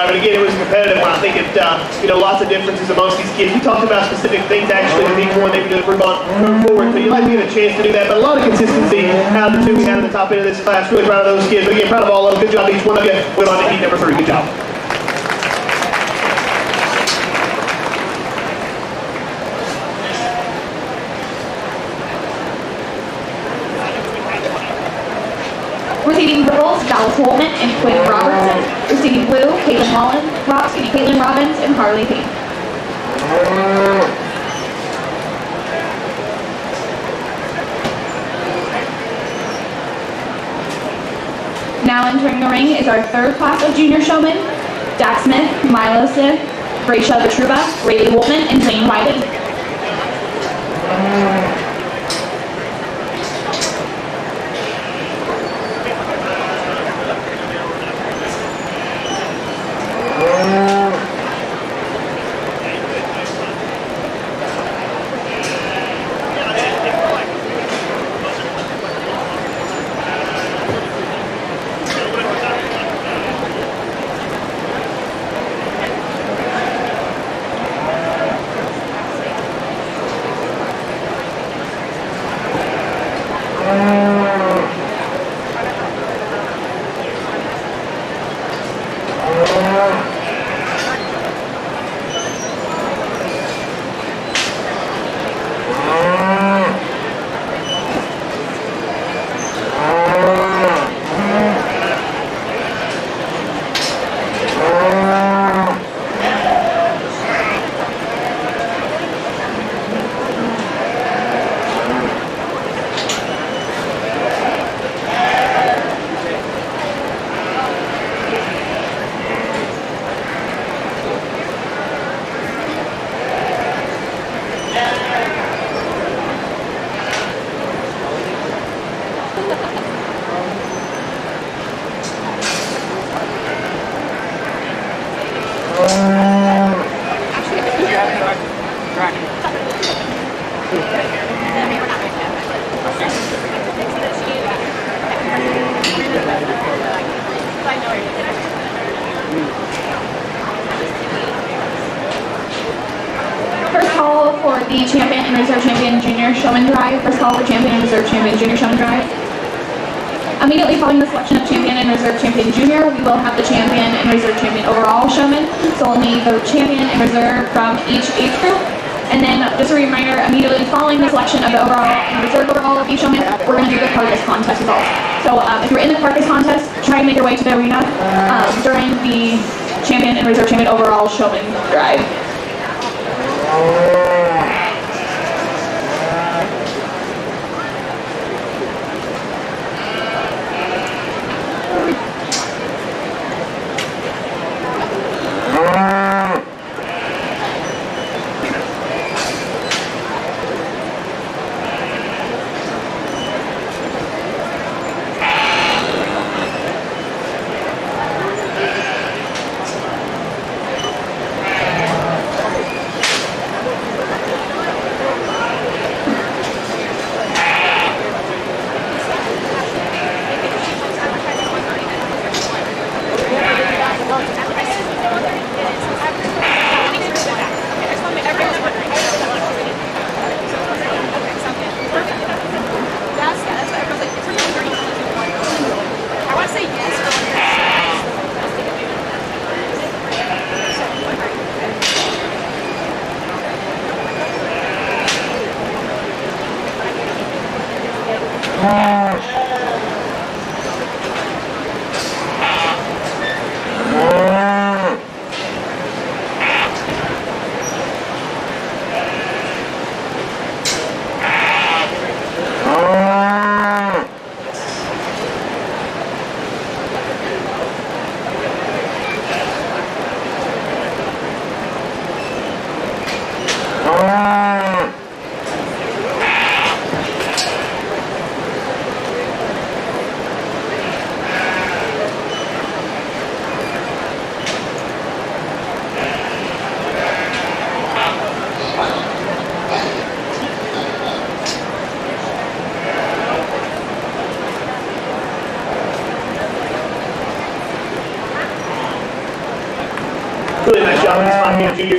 But again, it was a competitive one. I think it, lots of differences amongst these kids. We talked about specific things actually with each one they were doing to move forward. So you'd like to get a chance to do that. But a lot of consistency out of the two we had at the top end of this class. Really proud of those kids. But again, proud of all of them. Good job, each one of you. Went on to heat number 3. Good job. Receiving purple, Dallas Holtman and Quinn Robertson. Receiving blue, Caitlin Robbins and Harley Payne. Now entering the ring is our third class of junior showmen: Dak Smith, Milo Smith, Rachel Vitruba, Rayleigh Woltman, and Zane Wiley. First call for the champion and reserve champion junior showman drive. First call for champion and reserve champion junior showman drive. Immediately following the selection of champion and reserve champion junior, we will have the champion and reserve champion overall showman. So we'll need the champion and reserve from each age group. And then just a reminder, immediately following the selection of the overall and reserve overall of each showman, we're going to do the carcass contest results. So if you're in the carcass contest, try and make your way to the arena during the champion and reserve champion overall showman drive.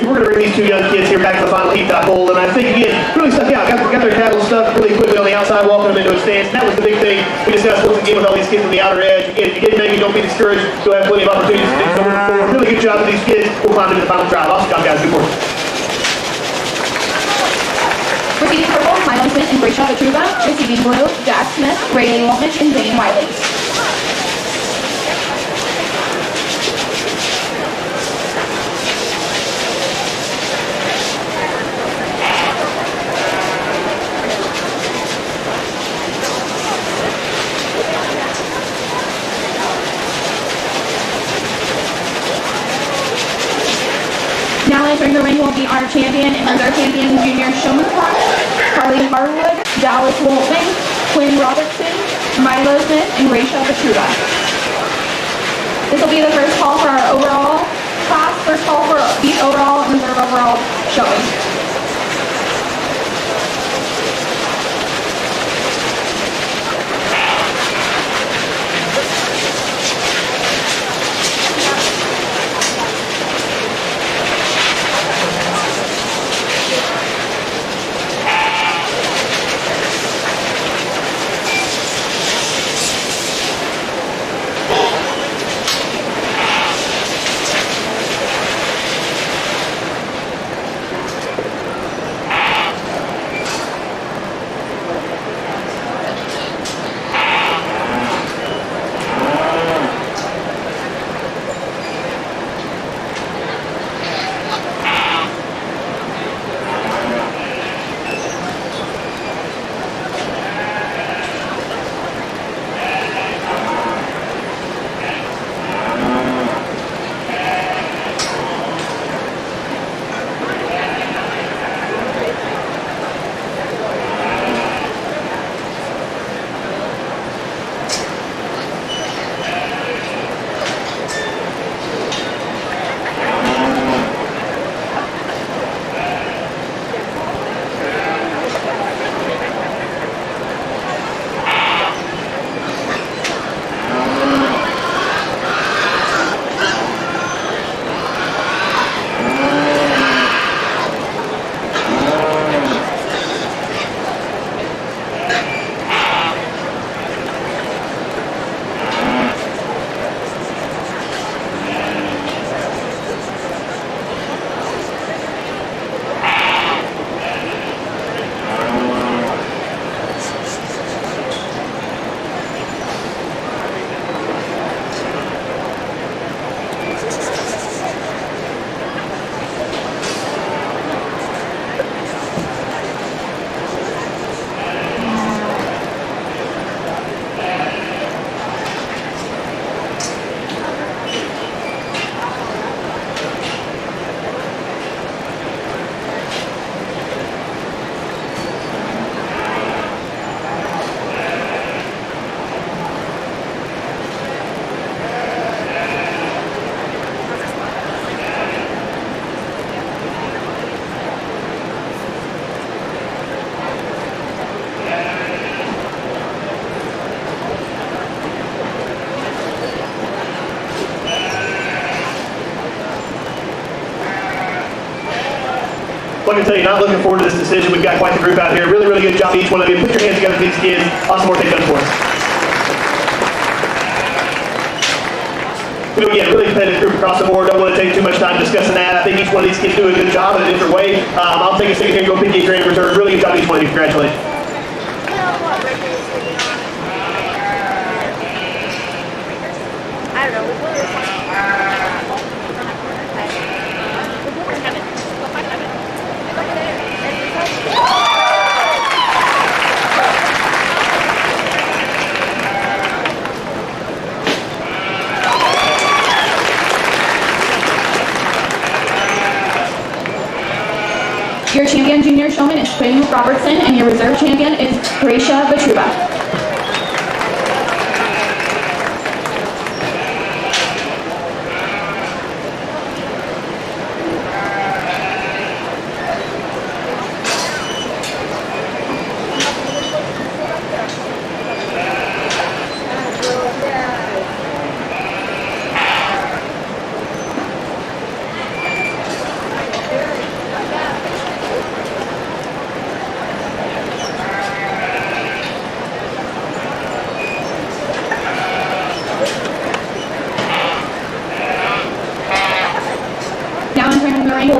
we're going to bring these two young kids here back to the final heat that I pulled, and I think, again, really stuck out. Got their cattle stuck really quickly on the outside, walking them into a stance. And that was the big thing we discussed once again with all these kids on the outer edge. Again, if you get maybe don't be discouraged. You'll have plenty of opportunities to do so moving forward. Really good job with these kids. We'll climb into the final drive. Awesome job, guys. Good work. Receiving purple, Milo Smith and Rachel Vitruva. Receiving blue, Jack Smith, Rayleigh Waltman, and Zane Wiley. Now entering the ring will be our champion and reserve champion junior showman class, Carly Harwood, Dallas Waltman, Quinn Robertson, Milo Smith, and Rachel Vitruva. This will be the first call for our overall class, first call for each overall and reserve overall showing. Let me tell you, not looking forward to this decision. We've got quite the group out here. Really, really good job to each one of you. Put your hands together for these kids. Awesome work they've done for us. Again, really competitive group across the board. Don't want to take too much time discussing that. I think each one of these kids do a good job in a different way. I'll take a second here and go pick you a grand reserve. Really good job each one of you. Congratulations. I don't know. Your champion junior showman is Quinn Robertson, and your reserve champion is Rachel Vitruva.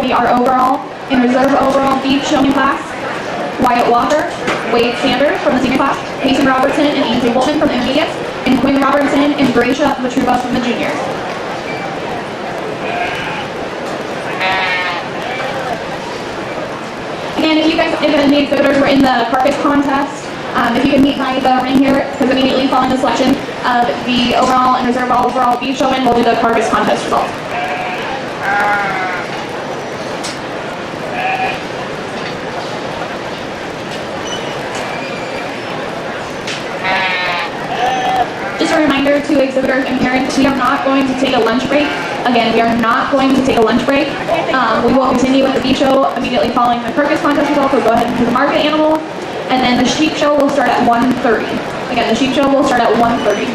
be our overall and reserve overall beef showman class, Wyatt Walker, Wade Sanders from the senior class, Mason Robertson and Ainsley Wolfman from the intermediates, and Quinn Robertson and Gracia Vitruva from the juniors. And if you guys, if any exhibitors were in the carcass contest, if you could meet by the ring here, because immediately following the selection of the overall and reserve overall beef showman, we'll do the carcass contest results. Just a reminder to exhibitors and parents, we are not going to take a lunch break. Again, we are not going to take a lunch break. We will continue with the beef show immediately following the carcass contest results. We'll go ahead and do the market animal, and then the sheep show will start at 1:30. Again, the sheep show will start at 1:30.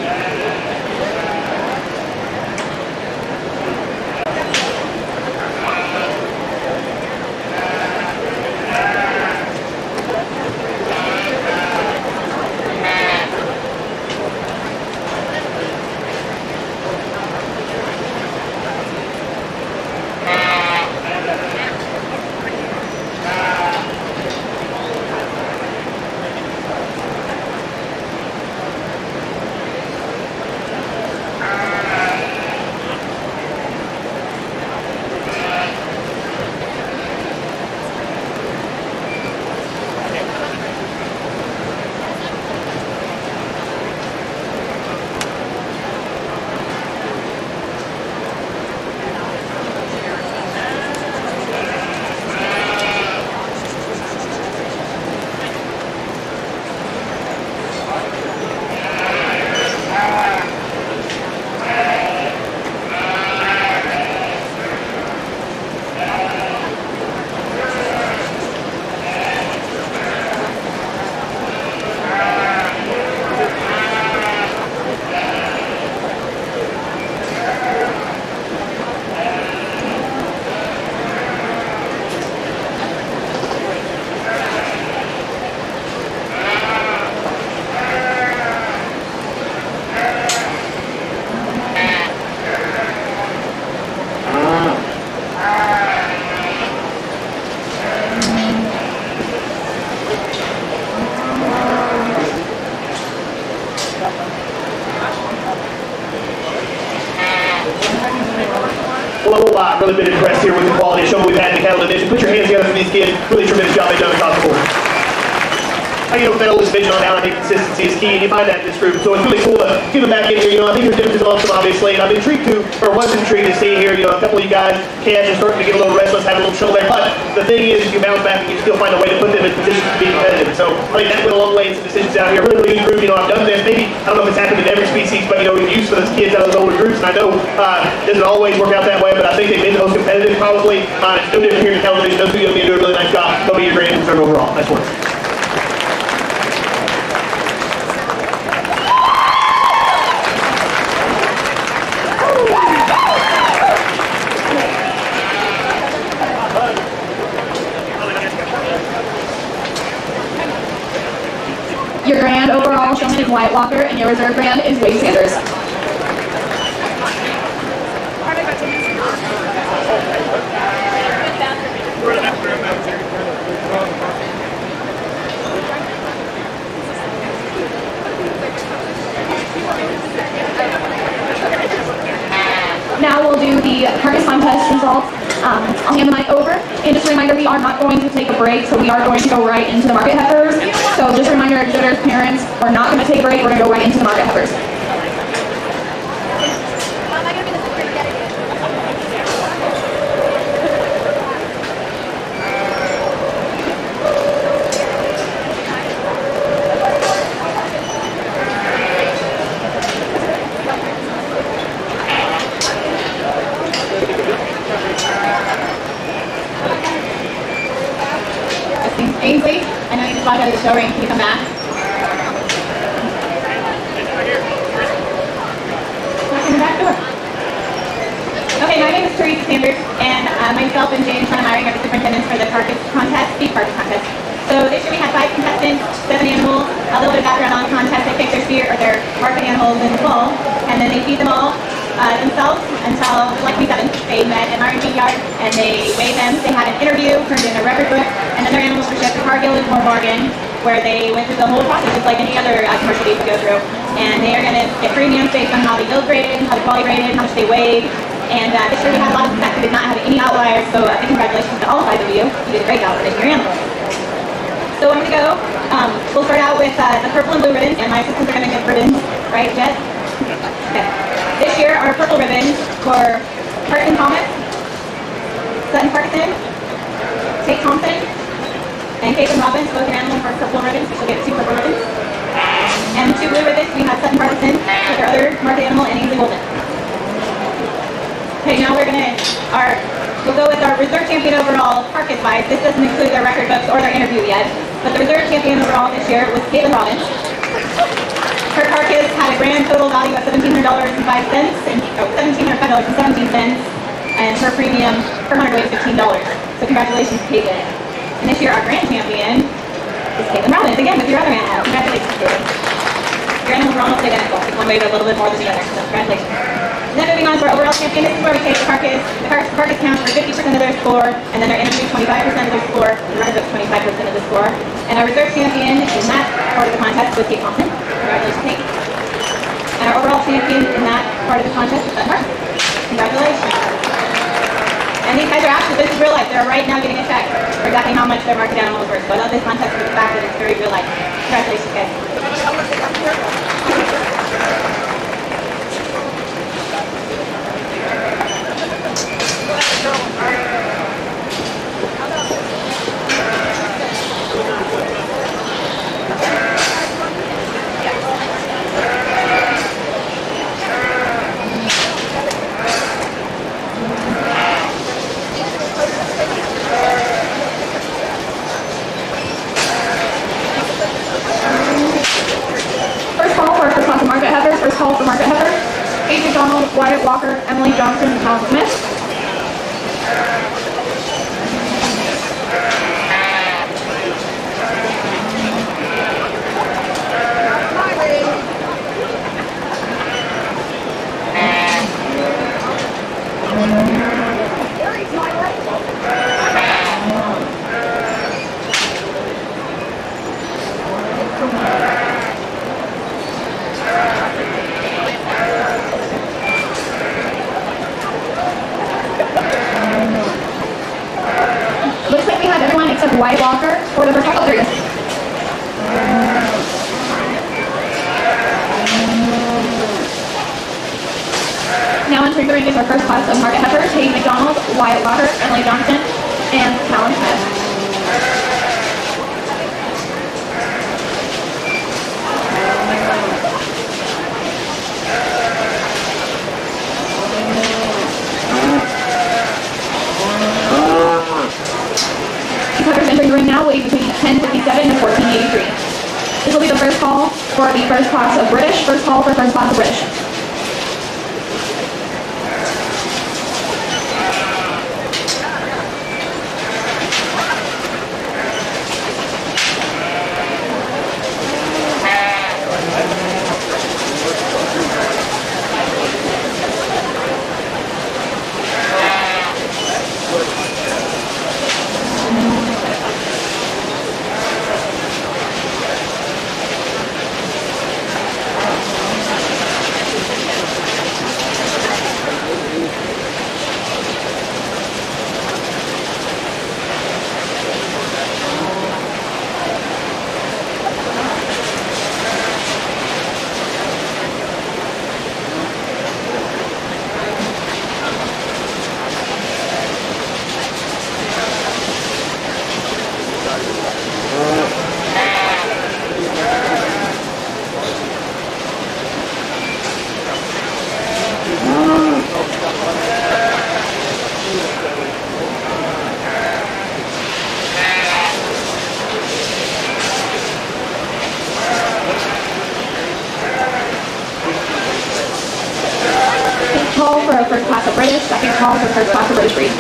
Well, I've really been impressed here with the quality of show we've had in the cattle division. Put your hands together for these kids. Really tremendous job they've done across the board. I get a medal division on down. I think consistency is key, and you find that in this group. So it's really cool to get them back in here. I think there's differences amongst them, obviously, and I'm intrigued to, or was intrigued to see here, a couple of you guys, Cans are starting to get a little restless, have a little trouble there. But the thing is, you bounce back and you still find a way to put them in positions to be competitive. So I think that went a long way in some decisions out here. Really good group. I've done this. Maybe, I don't know if it's happened in every species, but we've used for those kids out of those older groups, and I know it doesn't always work out that way, but I think they've been the most competitive, probably. It's no different here in television. Those two young men do a really nice job. They'll be your grand concern overall. Nice work. Your grand overall showman is Wyatt Walker, and your reserve grand is Wade Sanders. Now we'll do the carcass contest results. I'll hand the mic over. And just a reminder, we are not going to take a break, so we are going to go right into the market heifers. So just a reminder, exhibitors, parents, we're not going to take a break. We're going to go right into the market heifers. Ainsley, I know you just walked out of the show ring. Can you come back? Walk in the back door. Okay, my name is Teresa Sanders, and myself and James Myring are the superintendents for the carcass contest, beef carcass contest. So this year we had 5 contestants, 7 animals. A little bit of background on the contest: they pick their steer or their market animals in the fall, and then they feed them all themselves until like we said, they met at R&D Yard and they weighed them. They had an interview, turned in a record book, and then their animals were shipped to Cargill and Fort Morgan, where they went through the whole process just like any other commercial beef would go through. And they are going to get premiums based on how they yield graded, how they quality rated, how much they weighed. And this year we had a lot of success. We did not have any outliers, so big congratulations to all 5 of you. You did a great job with your animals. So I'm going to go. We'll start out with the purple and blue ribbons, and my assistants are going to get ribbons, right, Jet? Okay. This year, our purple ribbons were Curtin Thomas, Sutton Parkinson, Tate Thompson, and Caitlin Robbins, both an animal for purple ribbons. She'll get 2 purple ribbons. And the 2 blue ribbons, we have Sutton Parkinson with their other market animal, and Ainsley Holden. Okay, now we're going to, we'll go with our reserve champion overall, carcass wise. This doesn't include their record books or their interview yet, but the reserve champion overall this year was Caitlin Robbins. Her carcass had a grand total value of $1,700.05, and $1,705.17, and her premium per hundredweight is $15. So congratulations, Caitlin. And this year our grand champion is Caitlin Robbins, again with your other animal. Congratulations, Caitlin. Your animals are almost identical. One weighed a little bit more than the other, so congratulations. And then moving on to our overall champion, this is where we take the carcass. The carcass counts for 50% of their score, and then their interview 25% of their score, and the record book 25% of the score. And our reserve champion in that part of the contest was Kate Thompson. Congratulations, Kate. And our overall champion in that part of the contest was Sutton Parkinson. Congratulations. And these guys are actually, this is real life. They're right now getting a check for exactly how much their market animal was worth. So I love this contest for the fact that it's very real life. Congratulations, guys. First call for Margaret Heather, Kate McDonald, Wyatt Walker, Emily Johnson, and Tom Smith. Looks like we have everyone except Wyatt Walker for the first call. There he is. Now entering the ring is our first class of Margaret Heifer, Kate McDonald, Wyatt Walker, Emily Johnson, and Callum Smith. Heifers entering the ring now weighing between 1057 and 1483. This will be the first call for the first class of British, first call for first class of British. Call for a first class of British, second call for first class of British breed.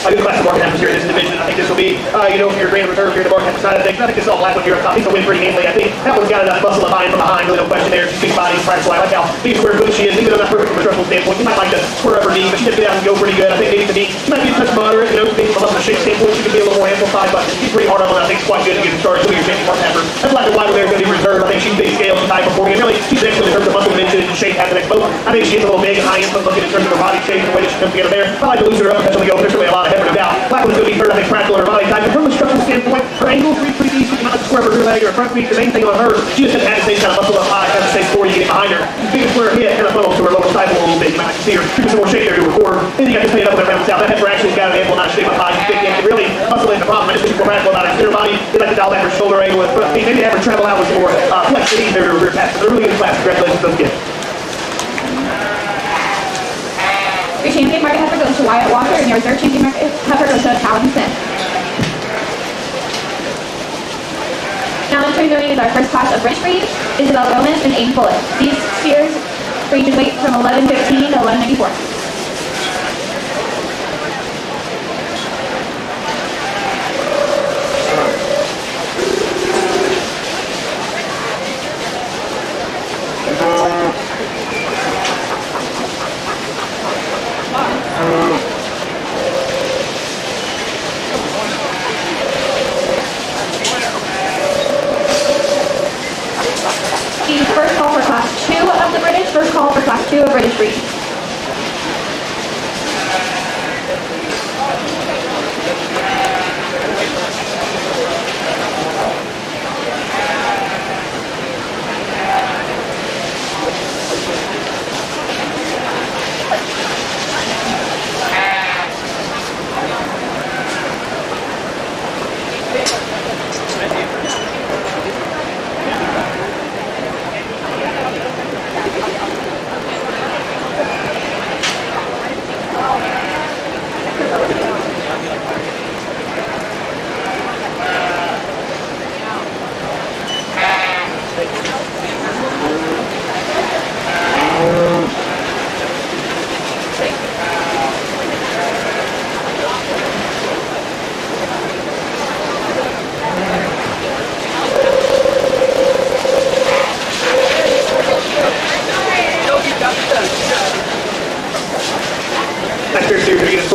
a good class of market happens here in this division. I think this will be, you know, for your grand reserve here, the market side of things. I think this all black one here up top. He's going to win pretty handily. I think that one's got enough muscle behind from behind, really no question there. She's big body, practical. I like how big square foot she is. Even though not perfect from a structural standpoint, you might like to square up her knee, but she can get out and go pretty good. I think maybe to me, she might be a touch moderate, you know, maybe from a muscle shape standpoint, she could be a little more amplified, but she's pretty hard on one. I think it's quite good to get her started. So your champion mark hammer. That black and white one there is going to be reserved. I think she's big scale, she's high performing, and really she's excellent in terms of muscle dimension and shape at the next boat. I think she gets a little big and high input looking in terms of her body shape and the way that she comes together there. I like to loosen her up, especially go. There's really a lot of effort about. Black one's going to be third, I think, practical in her body type. And from a structural standpoint, her angle is pretty easy. She's not square for her leg or her front feet. The main thing on her, she just doesn't have the same kind of muscle up high, kind of the same score you get behind her. Big square hip kind of funnels to her lower stifle a little bit. You might see her keep some more shape there to her quarter. Then you got to clean it up with her round south. That heifer actually got an ample amount of shape up high. She's big and really muscle in the problem. I just think she's more practical about her body. They like to dial back her shoulder angle and front feet. Maybe have her travel out with more flexibility there to her rear pass. They're really good class. Congratulations to those kids. Your champion market heifer goes to Wyatt Walker, and your reserve champion market heifer goes to Calvin Smith. Now entering the ring is our first class of British breed, Isabel Gomez and Aiden Bullitt. These steers range in weight from 1115 to 1194. The first call for class 2 of the British, first call for class 2 of British breed.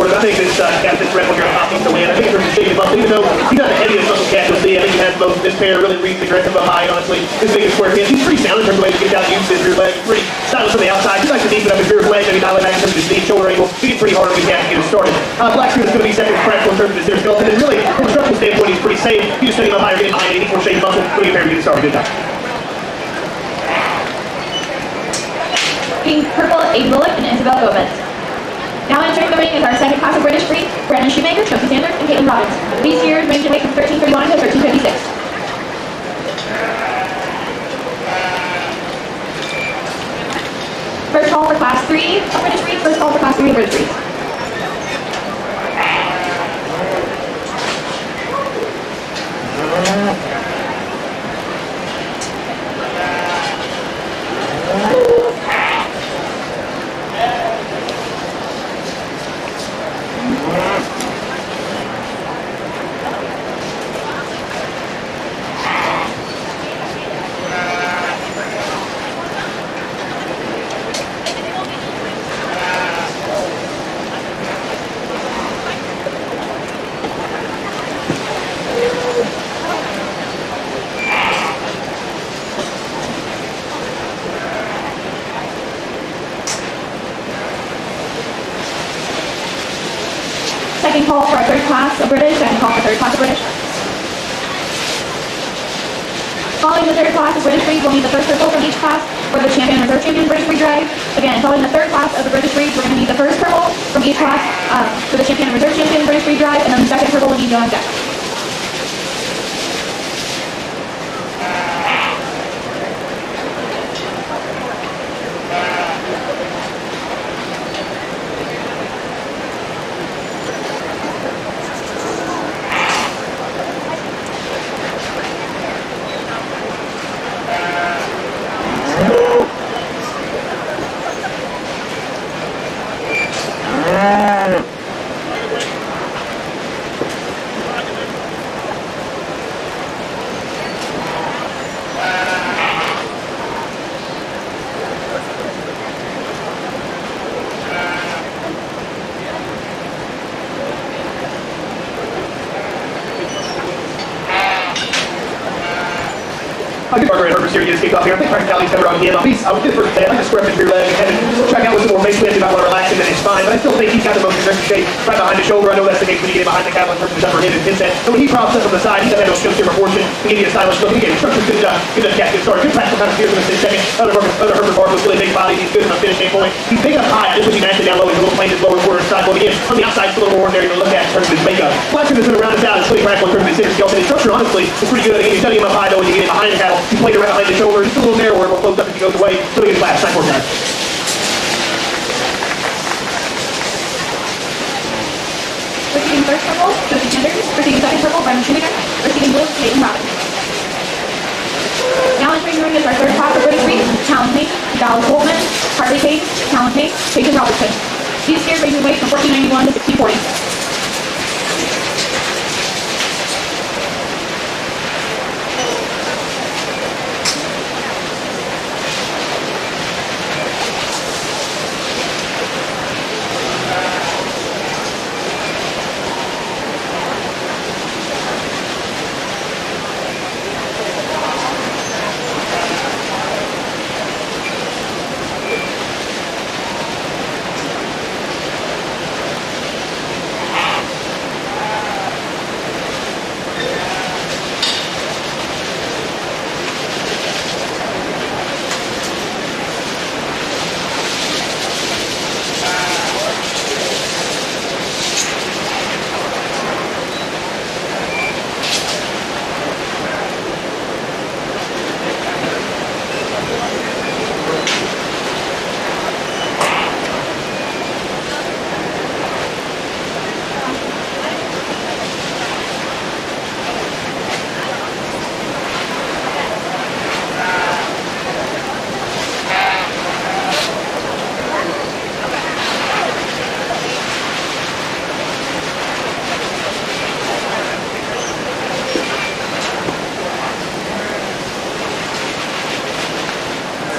I think this this red one here on top needs to win. I think in terms of shape and muscle, even though he's not the heaviest muscle cat you'll see, I think he has both. This pair really reads aggressive but high, honestly. His biggest square hip. He's pretty sound in terms of the way he gets out and uses his rear leg. Pretty stylish on the outside. He likes to deepen up his rear leg, maybe dial it back in terms of his knee, shoulder angle. He gets pretty hard when he has to get it started. Black Street is going to be second practical in terms of his rear skeleton. And really, from a structural standpoint, he's pretty safe. You just setting him up higher, getting behind it, he needs more shape and muscle. Pretty good pair to get it started. Good job. Pink Purple, Aiden Bullitt, and Isabel Gomez. Now entering the ring is our second class of British breed, Brandon Shoemaker, Chelsea Sanders, and Caitlin Robbins. These steers range in weight from 1331 to 1356. First call for class 3 of British breed, first call for class 3 of British breed. Second call for our third class of British, second call for third class of British. Following the third class of British breed, we'll need the first purple from each class for the champion and reserve champion British breed drive. Again, following the third class of the British breed, we're going to need the first purple from each class for the champion and reserve champion British breed drive, and then the second purple will need to go on deck. Good Margaret Herbert here gets kicked off here. I think practicality's covered on him. I would get first say, I like the square fit for your leg and check out with some more base lift if I want to relax him in his spine. But I still think he's got the most aggressive shape right behind the shoulder. I know that's the case when you get behind the cattle in terms of his upper hip and pin set. So when he props up from the side, he doesn't have no skill to proportion. He can get a stylish look. Again, structure's good enough. Good enough catch, good start. Good practical kind of steers in the 6 seconds. Other Herbert Barb was really big body. He's good enough finishing point. He's big enough high. I just wish he matched it down low. He's a little plain his lower quarter side. But again, on the outside, it's a little more ordinary to look at in terms of his makeup. Last thing that's going to round us out is pretty practical in terms of his center skills. And his structure, honestly, is pretty good. Again, he's setting him up high though when you get behind the cattle. He's playing it right behind the shoulder. Just a little narrower, more close up as he goes away. So he gets last. 9-4 guys. Receiving first purple, Joseph Sanders. Receiving second purple, Brendan Schumacher. Receiving blue, Peyton Robbins. Now entering the ring is our third class of British Reed, Talon Payne, Dallas Holtman, Harley Payne, Talon Payne, Peyton Robertson. These steers range in weight from 1491 to 1640.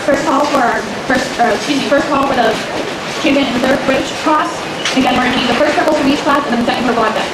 First call for the champion in the third British class. Again, we're going to need the first purple from each class and then the second purple on deck.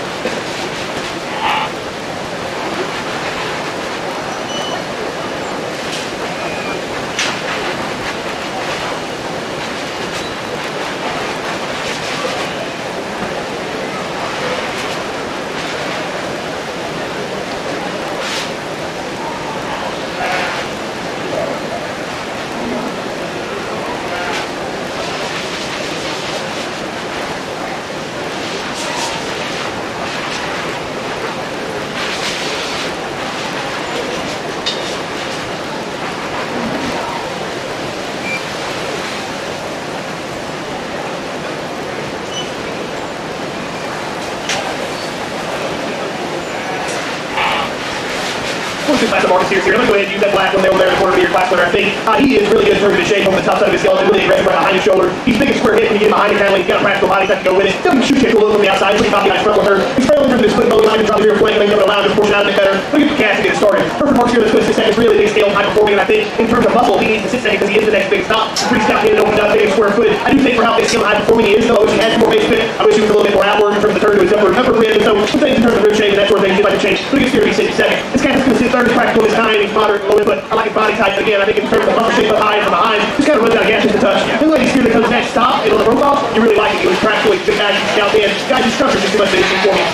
Class of Marcus here. I'm going to go ahead and use that black one there in the corner of your class winner. I think he is really good in terms of his shape on the top side of his skeleton, really aggressive right behind his shoulder. He's big and square hip when you get behind the cattle. He's got a practical body type to go with it. Doesn't shoot kick a little from the outside, pretty cocky, nice front with her. He's fairly into the split belly line and drop here flank, and then allow him to portion out a bit better. Look at the cast to get it started. Perfect Marcus here in the 6 seconds, really big scale, high performing, and I think in terms of muscle, he needs to 6 seconds because he is the next big stop. He's pretty stout, and opened up, big and square foot. I do think for how big scale and high performing he is, though, I wish he had some more base fit. I wish he was a little bit more outward in terms of the turn to his upper rib, and so some things in terms of rib shape and that sort of thing he'd like to change. But he gets here to be 62nd. This cat is going to sit third, is practical in his time, he's moderate and low input. I like his body type. Again, I think in terms of upper shape of high from behind, just kind of runs out of gas just a touch. The ladies here that comes next stop and on the profile, you really like it. He was practical, he's good guy, he's scout in. Guys, his structure's just too much for me.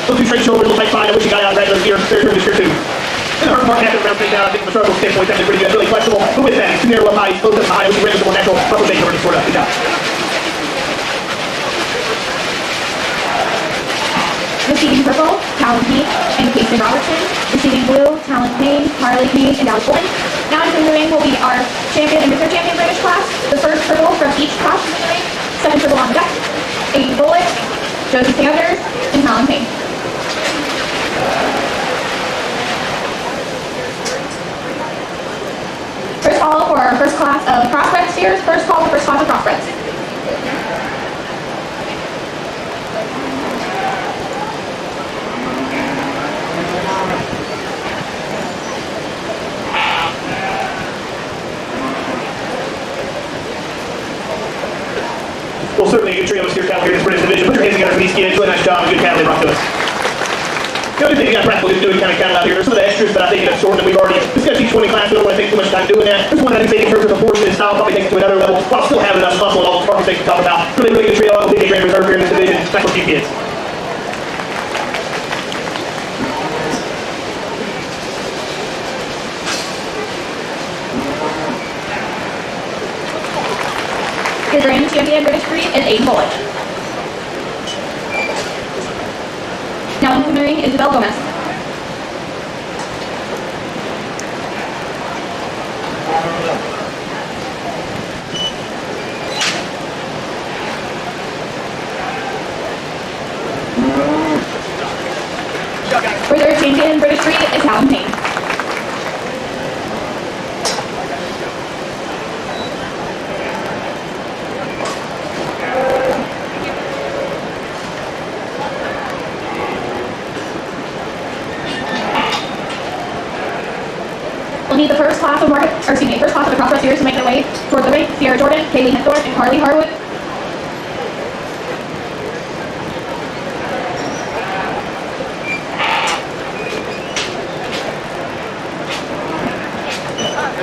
Those two straight shoulders, little tight fine. I wish he got out of that here. Very good here too. And the Herbert Mark after round things out, I think from a structural standpoint, that's pretty good, really flexible. But with that, he's too narrow up high, he's close up high, which is a more natural upper shape over the sort of. Good job. Receiving purple, Talon Payne and Peyton Robertson. Receiving blue, Talon Payne, Harley Payne, and Dallas Holtman. Now entering the ring will be our champion and reserve champion British class. The first purple from each class is in the ring. Second purple on deck. Aiden Bullock, Josie Sanders, and Talon Payne. First call for our first class of crossbred steers. First call for first class of crossbreds. Well, certainly a good trio of steer cattle here in this British division. Put your hands together for these kids. Really nice job. Good cattle they brought to us. The other thing you got practical is doing kind of out here. There's some of the extras that I think it's sort that we've already discussed each 20 class. We don't want to take too much time doing that. There's one that I think in terms of proportion and style probably takes it to another level while still having enough muscle and all the targets they can talk about. Really, really good trio. I think a great reserve here in this division. That's what you kids. Your grand champion British breed is Aiden Bullock. Now in the ring is Isabel Gomez. Reserve champion British breed is Helen Payne. We'll need the first class of the cross series to make their way towards the ring. Sierra Jordan, Kaylee Hethorn, and Carly Harwood.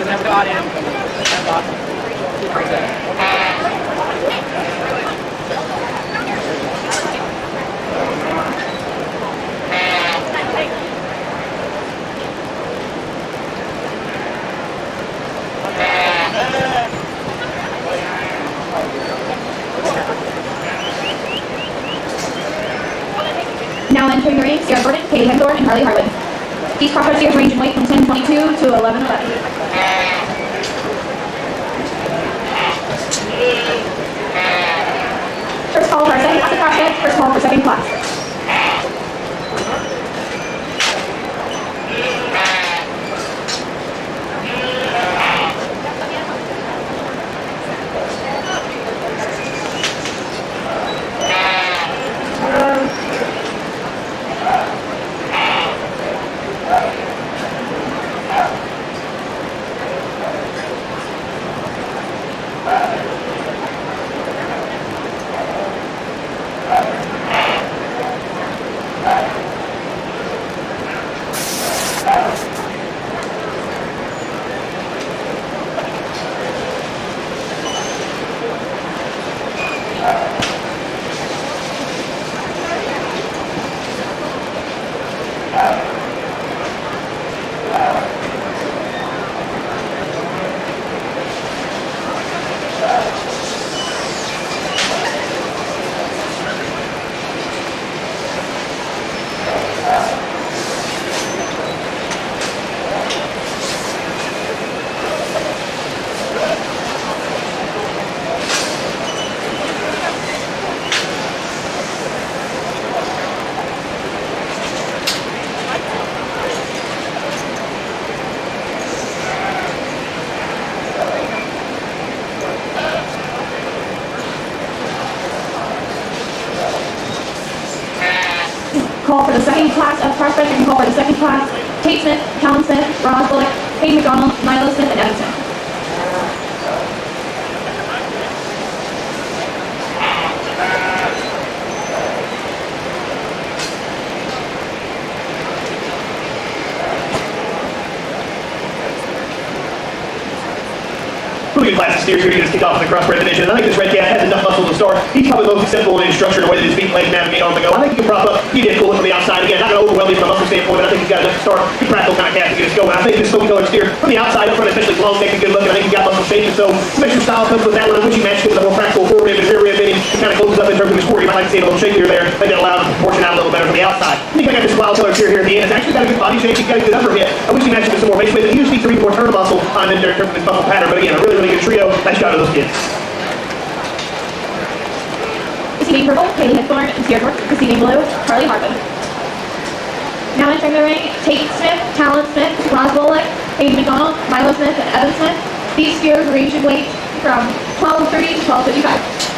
Never got in. That's awesome. Now entering the ring, Sierra Jordan, Kaylee Hethorn, and Carly Harwood. These cross series range in weight from 10.22 to 11.11. First call for our second class of crossfit, first call for second class. Call for the second class of prospect and call for the second class Tate Smith, Callan Smith, Ross Bullock, Hayden McDonald, Milo Smith, and Evan Smith. Really good class of steers here to get us kicked off in the crossbred division. I think this red cat has enough muscle to start. He's probably the most acceptable in his structure in the way that his feet, legs, navigate on the go. I think he can prop up. He did cool it from the outside again. Not going to overwhelm you from a muscle standpoint, but I think he's got enough to start. He's a practical kind of cat to get us going. I think this smoky colored steer from the outside up front, especially long neck, a good look. And I think he's got muscle shape. And so some extra style comes with that one. I wish he matched it with a more practical fore rib and rear rib fitting. It kind of closes up in terms of his core. You might like to see it a little shakier there. I think that allows the proportion out a little better from the outside. I think I got this wild color steer here at the end. It's actually got a good body shape. He's got a good upper hip. I wish he matched it with some more base weight. He usually needs to read more turn muscle on in terms of his muscle pattern. But again, a really, really good trio. Nice job to those kids. Receiving purple, Kaylee Hethorn, and Sierra Jordan. Receiving blue, Carly Harwood. Now entering the ring, Tate Smith, Callan Smith, Ross Bullock, Hayden McDonald, Milo Smith, and Evan Smith. These steers range in weight from 12.30 to 12.55.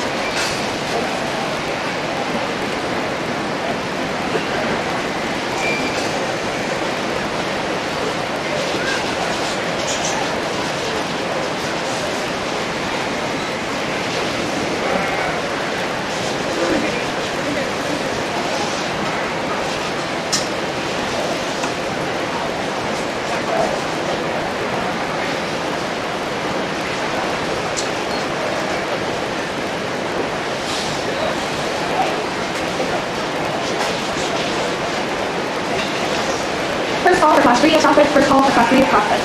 Class 3 of CrossFit. First call for Class 3 of CrossFit.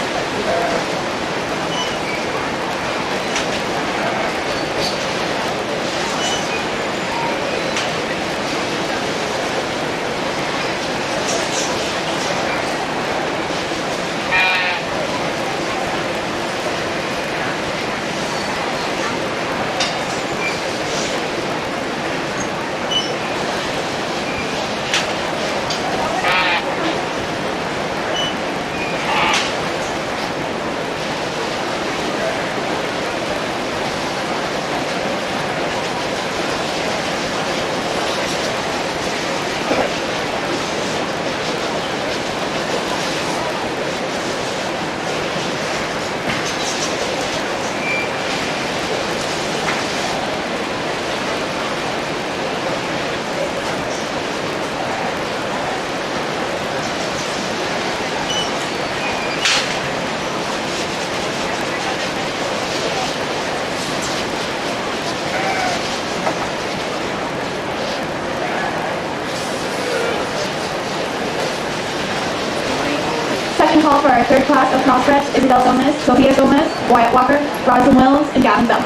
Second call for our third class of cross reps, Isabel Gomez, Sophia Gomez, Wyatt Walker, Roslyn Wills, and Gavin Bell.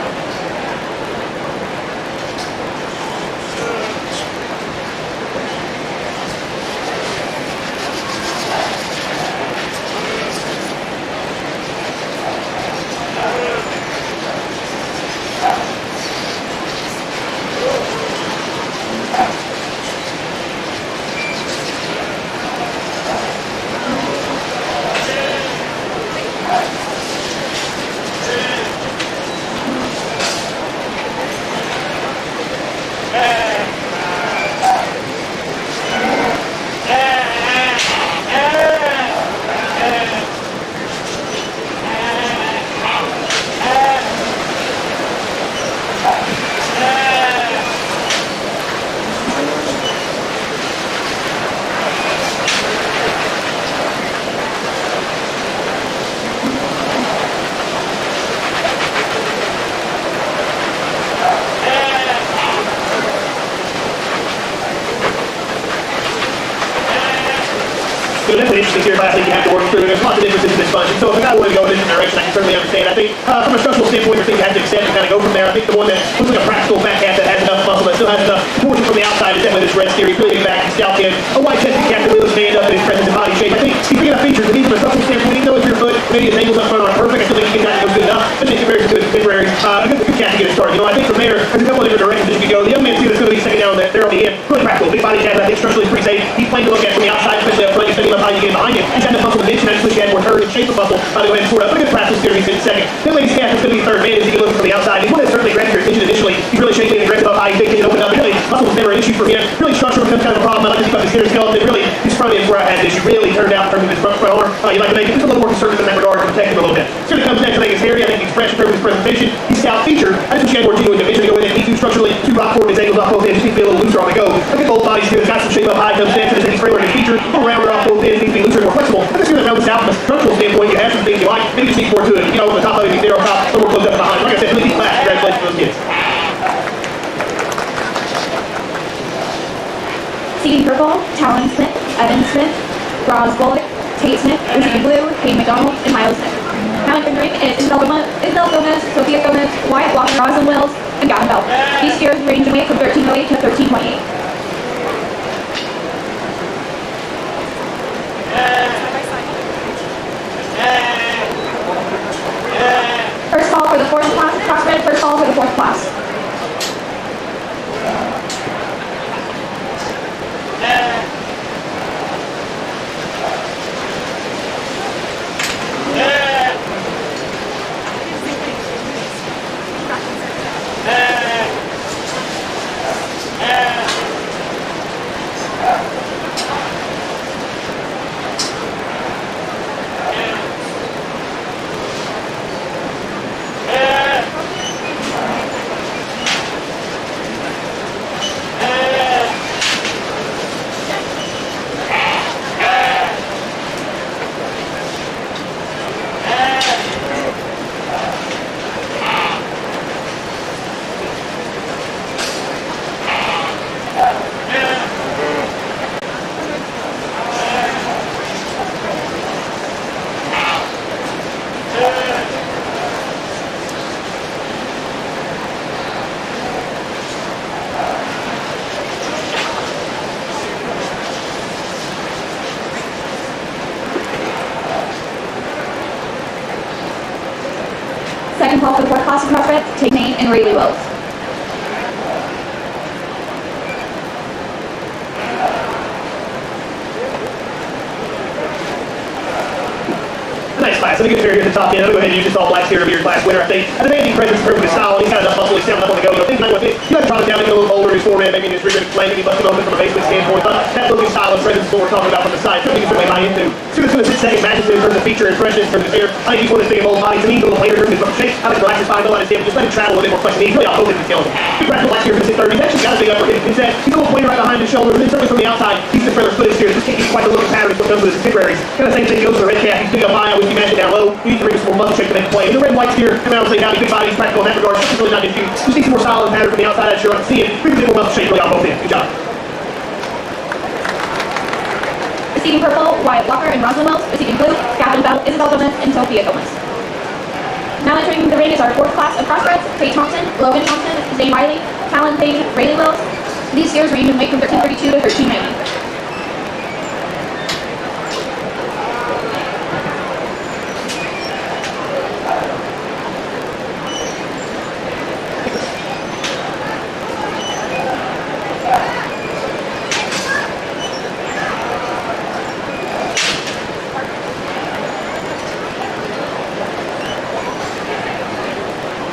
So definitely interesting here, but I think you have to work through. There's lots of differences in this bunch. And so if a guy wanted to go in a different direction, I can certainly understand. I think from a structural standpoint, there's things you have to accept and kind of go from there. I think the one that looks like a practical back half that has enough muscle, that still has enough force from the outside, is definitely this red steer. He's really getting back, he's stout kid. A white chested cat that really stand up in his presence and body shape. I think he's picking up features that even from a structural standpoint, even though his rear foot, maybe his ankles up front aren't perfect, I still think he can kind of go good enough. I think compared to good contemporaries, a good cat to get it started. You know, I think from there, there's a couple of different directions you can go. The young man too that's going to be second down there on the end, really practical, big body cat, I think structurally pretty safe. He's playing to look at from the outside, especially up front. You're thinking about how you get behind him. He's got enough muscle dimension. I just wish he had more turn and shape of muscle. To go ahead and sort up. But a good practical steer. He's in second. Then ladies calf is going to be third man as he can look from the outside. He's one that certainly grabbed your attention initially. He's really shaping and aggressive up high. He's thinking open up. Really, muscle was never an issue for him. Really, structure becomes kind of a problem. I like to think about his hitter skeleton. Really, his front end where I had an issue. Really turned out in terms of his front arm. You like to make him just a little more conservative in that regard to protect him a little bit. So he comes next. I think it's hairy. I think he's fresh in terms of his presentation. He's stout featured. I just wish he had more genuine dimension to go in and he too structurally too rock forward. His ankles off both ends. He needs to be a little looser on the go. Look at both bodies here. He's got some shape up high. Comes next. He's framer in his feature. A little rounder off both ends. Needs to be looser and more flexible. I just feel that helps out from a structural standpoint. You have some things you like. Maybe just need more to it. You know, on the top of it, he's there on top. A little more close up behind. Like I said, really deep class. Congratulations to those kids. Seating purple, Talon Smith, Evan Smith, Roz Bullock, Tate Smith, Receiving blue, Hayden McDonald, and Miles Smith. Now entering the ring is Isabel Gomez, Sophia Gomez, Wyatt Walker, Roslyn Wills, and Gavin Bell. These steers range in weight from 1308 to 1328. First call for the fourth class, CrossFit, first call for the fourth class. class of CrossFit, take Nate and Rayleigh Wells. Nice class. Let me get here at the top end. I'll go ahead and use this all black here of your class winner, I think. I think Andy presents perfect style. He's kind of muscle. He's standing up on the go. Things like with it. You got to drop it down, make it a little bolder. His forehead, maybe in his rear flank, maybe left it open from a basement standpoint. But that looking style and presence is what we're talking about from the side. Something you can certainly buy into. Students going to sit second, matches in terms of feature and freshness, in terms of hair. I think he's one of the big old bodies. To me, he's a little player in terms of shape. I like to relax his spine, don't let his hip. Just let him travel a little bit more flexion. He's really all over the details. Good practical last year for the 30. He's actually got a big upper hip. He's a little pointer right behind his shoulder. And then certainly from the outside, he's the trailer split here. Just can't get quite the looking pattern as what comes with his contemporaries. Kind of same thing goes for the red cap. He's big up high, always be matching down low. You need to bring some more muscle shape to make the play. And the red and white's here. Come out and say, now he's big body, he's practical in that regard. It's really not an issue. Just need some more solid pattern from the outside. I'm sure I can see it. Bring a bit more muscle shape really on both ends. Good job. Receiving purple, Wyatt Walker and Rosalind Wells. Receiving blue, Catherine Bell, Isabel Gomez, and Sophia Gomez. Now entering the ring is our fourth class of CrossFits, Tate Thompson, Logan Thompson, Zane Wiley, Callan Payne, Rayleigh Wells. These skiers range in weight from 1332 to 1390.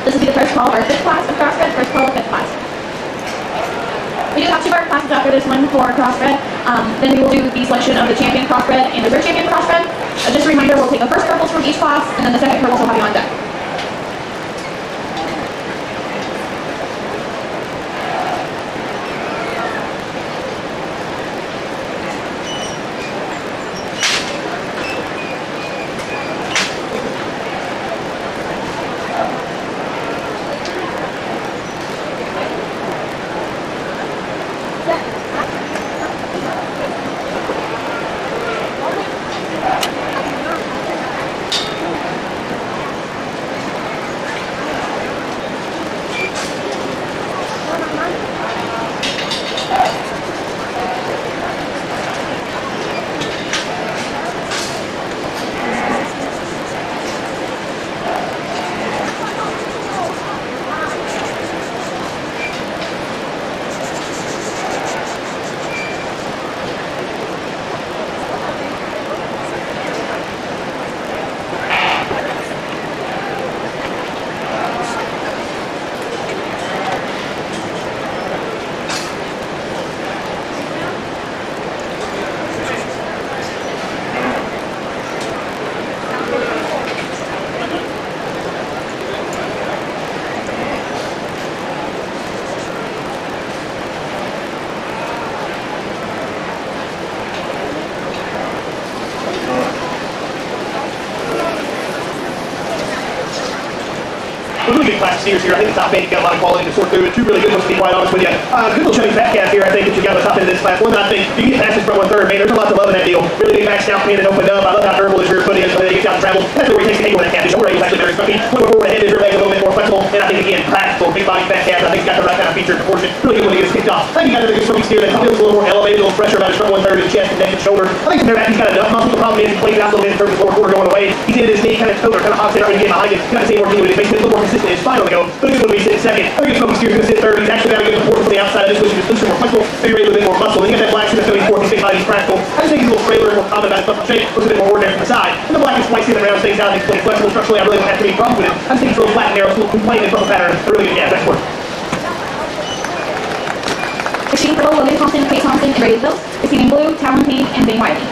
This will be the first call of our fifth class of CrossFit, first call of the fifth class. We do have 2 more classes after this one for CrossFit. Then we will do the selection of the champion CrossFit and reserve champion CrossFit. Just a reminder, we'll take the first purples from each class, and then the second purples will have you on deck. Really good class of seniors here. I think the top end, you got a lot of quality to sort through. And 2 really good ones, to be quite honest with you. Good little chubby fat calf here, I think, that you got on the top end of this class. One that I think, you get past this front 1/3, man, there's a lot to love in that deal. Really big back scalp in and opened up. I love how durable his rear foot is when he gets out to travel. That's where he takes the angle of that calf. His shoulder is actually very funky. When we're forward ahead, his rear leg a little bit more flexible. And I think, again, practical, big body fat calf. I think he's got the right kind of feature and proportion. Really good when he gets kicked off. I think he got a good stroke here. That probably looks a little more elevated, a little fresher about his front 1/3 of the chest and neck and shoulder. I think from there back, he's got a duck muscle. The problem is he plays out a little bit in terms of lower quarter going away. He's in his knee, kind of shoulder, kind of hops in, already getting behind him. Kind of seeing more dealing with his face, a little more consistent in his spine on the go. But a good one when he sits second. I think it's Smoky Steer's going to sit third. He's actually got a good support from the outside of this, which is just more flexible, maybe a little bit more muscle. Then you got that black suit that's going to be fourth. He's big body, he's practical. I just think he's a little frailer and more common about his muscle shape. Looks a bit more ordinary from the side. And the black is white sitting around, stays out, he's plenty flexible. Structurally, I really don't have too many problems with him. I just think he's a little flat and narrow, it's a little complaint and muscle pattern. A really good gap. That's work. Receiving purple, Logan Thompson, Tate Thompson, and Rayleigh Wells. Receiving blue, Callan Payne, and Zane Wiley.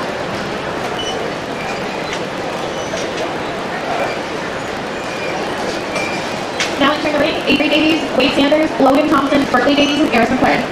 Now entering the ring, Avery Davies, Wade Sanders, Logan Thompson, Berkeley Davies, and Eris McLaren.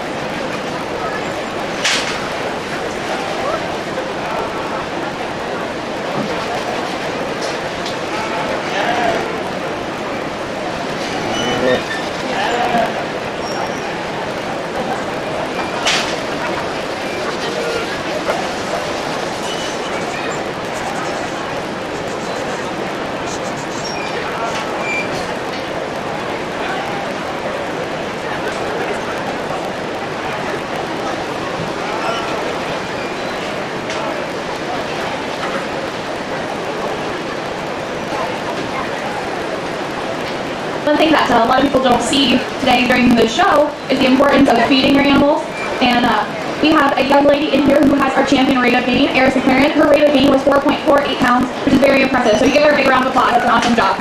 One thing that a lot of people don't see today during the show is the importance of feeding your animals. And we have a young lady in here who has our champion rate of gain, Eris McLaren. Her rate of gain was 4.48 pounds, which is very impressive. So you give her a big round of applause. That's an awesome job.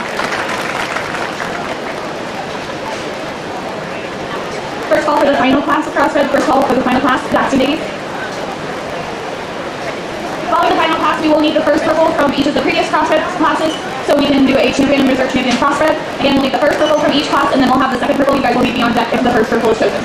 First call for the final class of CrossFit. First call for the final class, Jackson Days. Following the final class, we will need the first purple from each of the previous CrossFit classes, so we can do a champion and reserve champion CrossFit. Again, we'll need the first purple from each class, and then we'll have the second purple. You guys will need to be on deck if the first purple is chosen.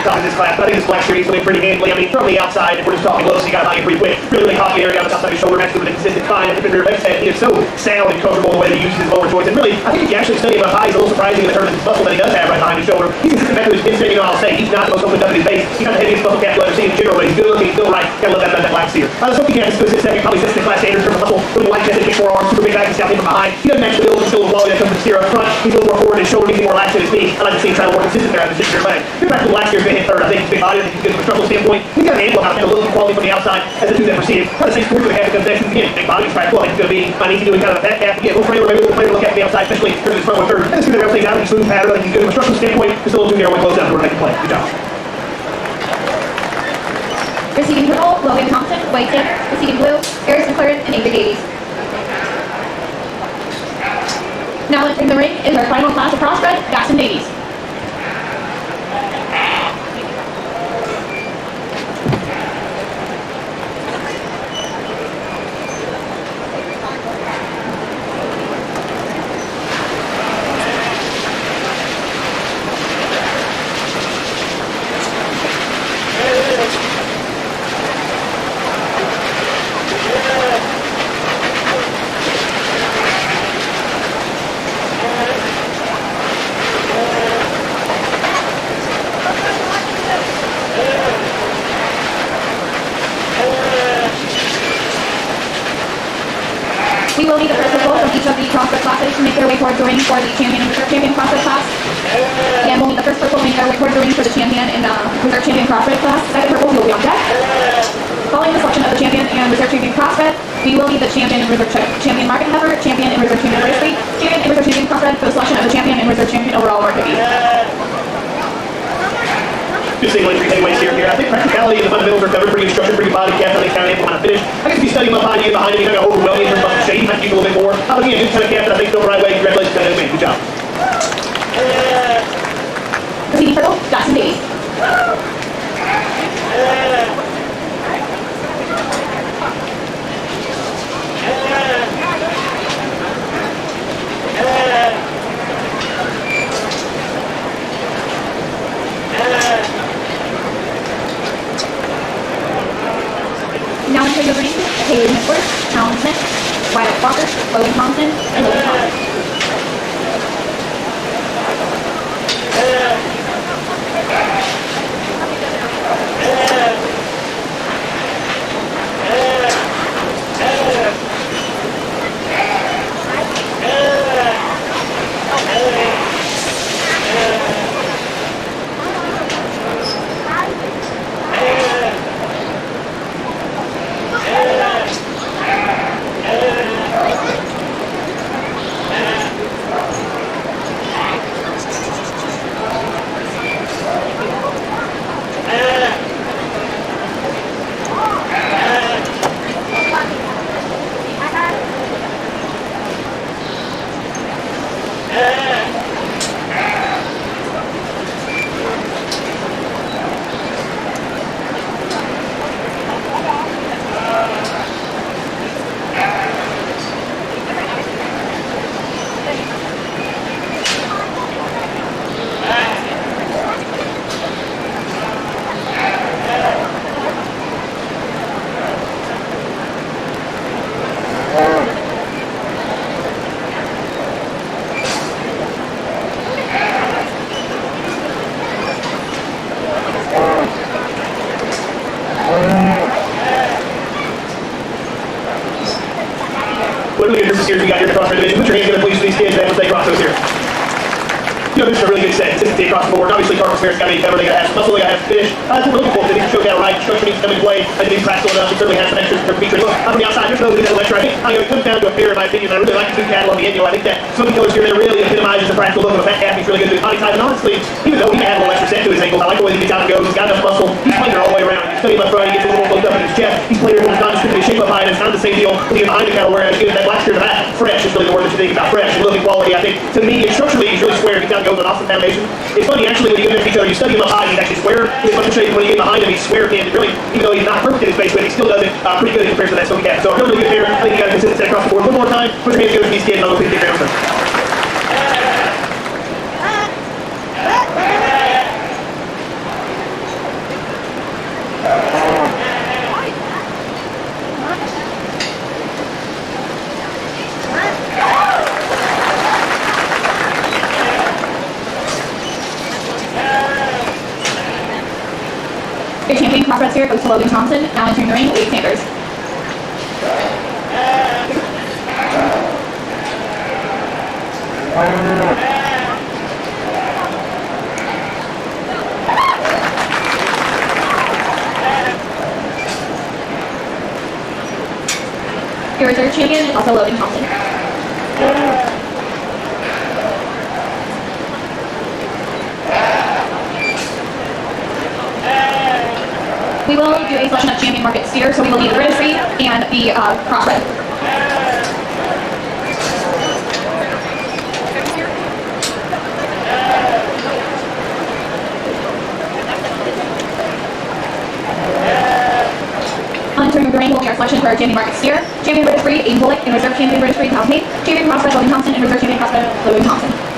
Talking this class, but I think this black series will be pretty handily. I mean, from the outside, if we're just talking low, so you got to pretty quick. Really caught the area on the outside of his shoulder, matched with a consistent climb. And the rear leg set, he is so sound and comfortable in the way that he uses his lower joints. And really, I think if you actually study him up high, it's a little surprising in the terms of his muscle that he does have right behind his shoulder. He's consistent back to his pin setting, I'll say. He's not the most opened up in his base. He's not the heaviest muscle cap you'll ever see in general, but he's good looking, he's still right. Gotta love that about that black seer. I just hope he can have his second, probably sets the class standard in terms of muscle. Really light chested, big forearms, super big back, he's in from behind. He doesn't match the build and still the quality that comes from the steer up front. He's a little more forward, his shoulder, he's more lax in his knee. I like to see him try to more consistent there at the particular leg. Get back to the black seer's gonna hit third. I think he's big body, I think he's good from a structural standpoint. He's got an ankle out, a little quality from the outside as the two that proceeded. Try to say score to the half comes next. Again, big body, try to pull. I think he's gonna be uneasy doing kind of a back half. Again, a little frame, maybe a little frame to look at from the outside, especially in his front one third. And this is gonna be out of the smooth pattern. I think he's good from a structural standpoint. Just a little too narrow when close down to make a play. Good job. Receiving purple, Logan Thompson, weight tip. Receiving blue, Eris McLaren and Avery Davies. Now entering the ring is our final class of CrossFit, Jackson Davies. We will need the first purple from each of the CrossFit classes to make their way towards the ring for the champion and reserve champion CrossFit class. Again, we'll need the first purple to make their way towards the ring for the champion and reserve champion CrossFit class. Second purple will be on deck. Following the selection of the champion and reserve champion CrossFit, we will need the champion and reserve champion market heifer, champion and reserve champion race weight, champion and reserve champion CrossFit for the selection of the champion and reserve champion overall market weight. Good single entry heavyweights here. I think practicality and the fundamentals are covered, pretty structured, pretty body cap, really kind of able to finish. I guess if you study him up behind you, you're going to overwhelm you in terms of shape. You might use a little bit more. Again, good kind of cap that I think still the right way. Congratulations, man. Good job. Receiving purple, Jackson Davies. Now entering the ring, Haley Network, Alan Smith, Wyatt Walker, Logan Thompson, and Logan Thompson. steers we got here across our division. Put your hands together, please, for these kids once they cross those here. You know, this is a really good set. Consistency across the board. Obviously, Cardinals Fair's got to be covered. They got to have muscle. They got to have finish. That's what we're looking for. They need to show that right. Structure needs to come into play. They need practical enough. We certainly have some extras for features. Look, I'm from the outside. There's no lead in the lecture. I think it comes down to a pair, in my opinion. I really like the two cattle on the end. I think that some of the colors here that really epitomizes the practical look of a fat calf. He's really good with body type. And honestly, even though he may have a little extra set to his ankle, I like the way he gets out and goes. He's got enough muscle. He's playing all the way around. He's studying left front. He gets a little more close up in his chest. He's playing with his non-distributed shape up high. And it's kind of the same deal when you get behind the cattle. Whereas getting that black steer in the back, fresh is really the word that you think about fresh. And looking quality, I think, to me, structurally, he's really square. He gets out and goes with an awesome foundation. It's funny, actually, when you get next to each other, you study him up high, he's actually square. He's much shape. When you get behind him, he's square again. Really, even though he's not perfect in his face, but he still does it pretty good in comparison to that Smoky Cat. So a really good pair. I think you got a consistent set across the board. One more time, put your hands together for these kids, and I'll go pick your down. Your champion crossbred steer goes to Logan Thompson. Now entering the ring, Wade Sanders. Your reserve champion is also Logan Thompson. We will do a selection of champion market steer, so we will need the registry and the crossbred. On entering the ring will be our selection for our champion market steer, champion registry, Aiden Bullock, and reserve champion registry, Kyle Pate, champion crossbred, Logan Thompson, and reserve champion crossbred, Logan Thompson.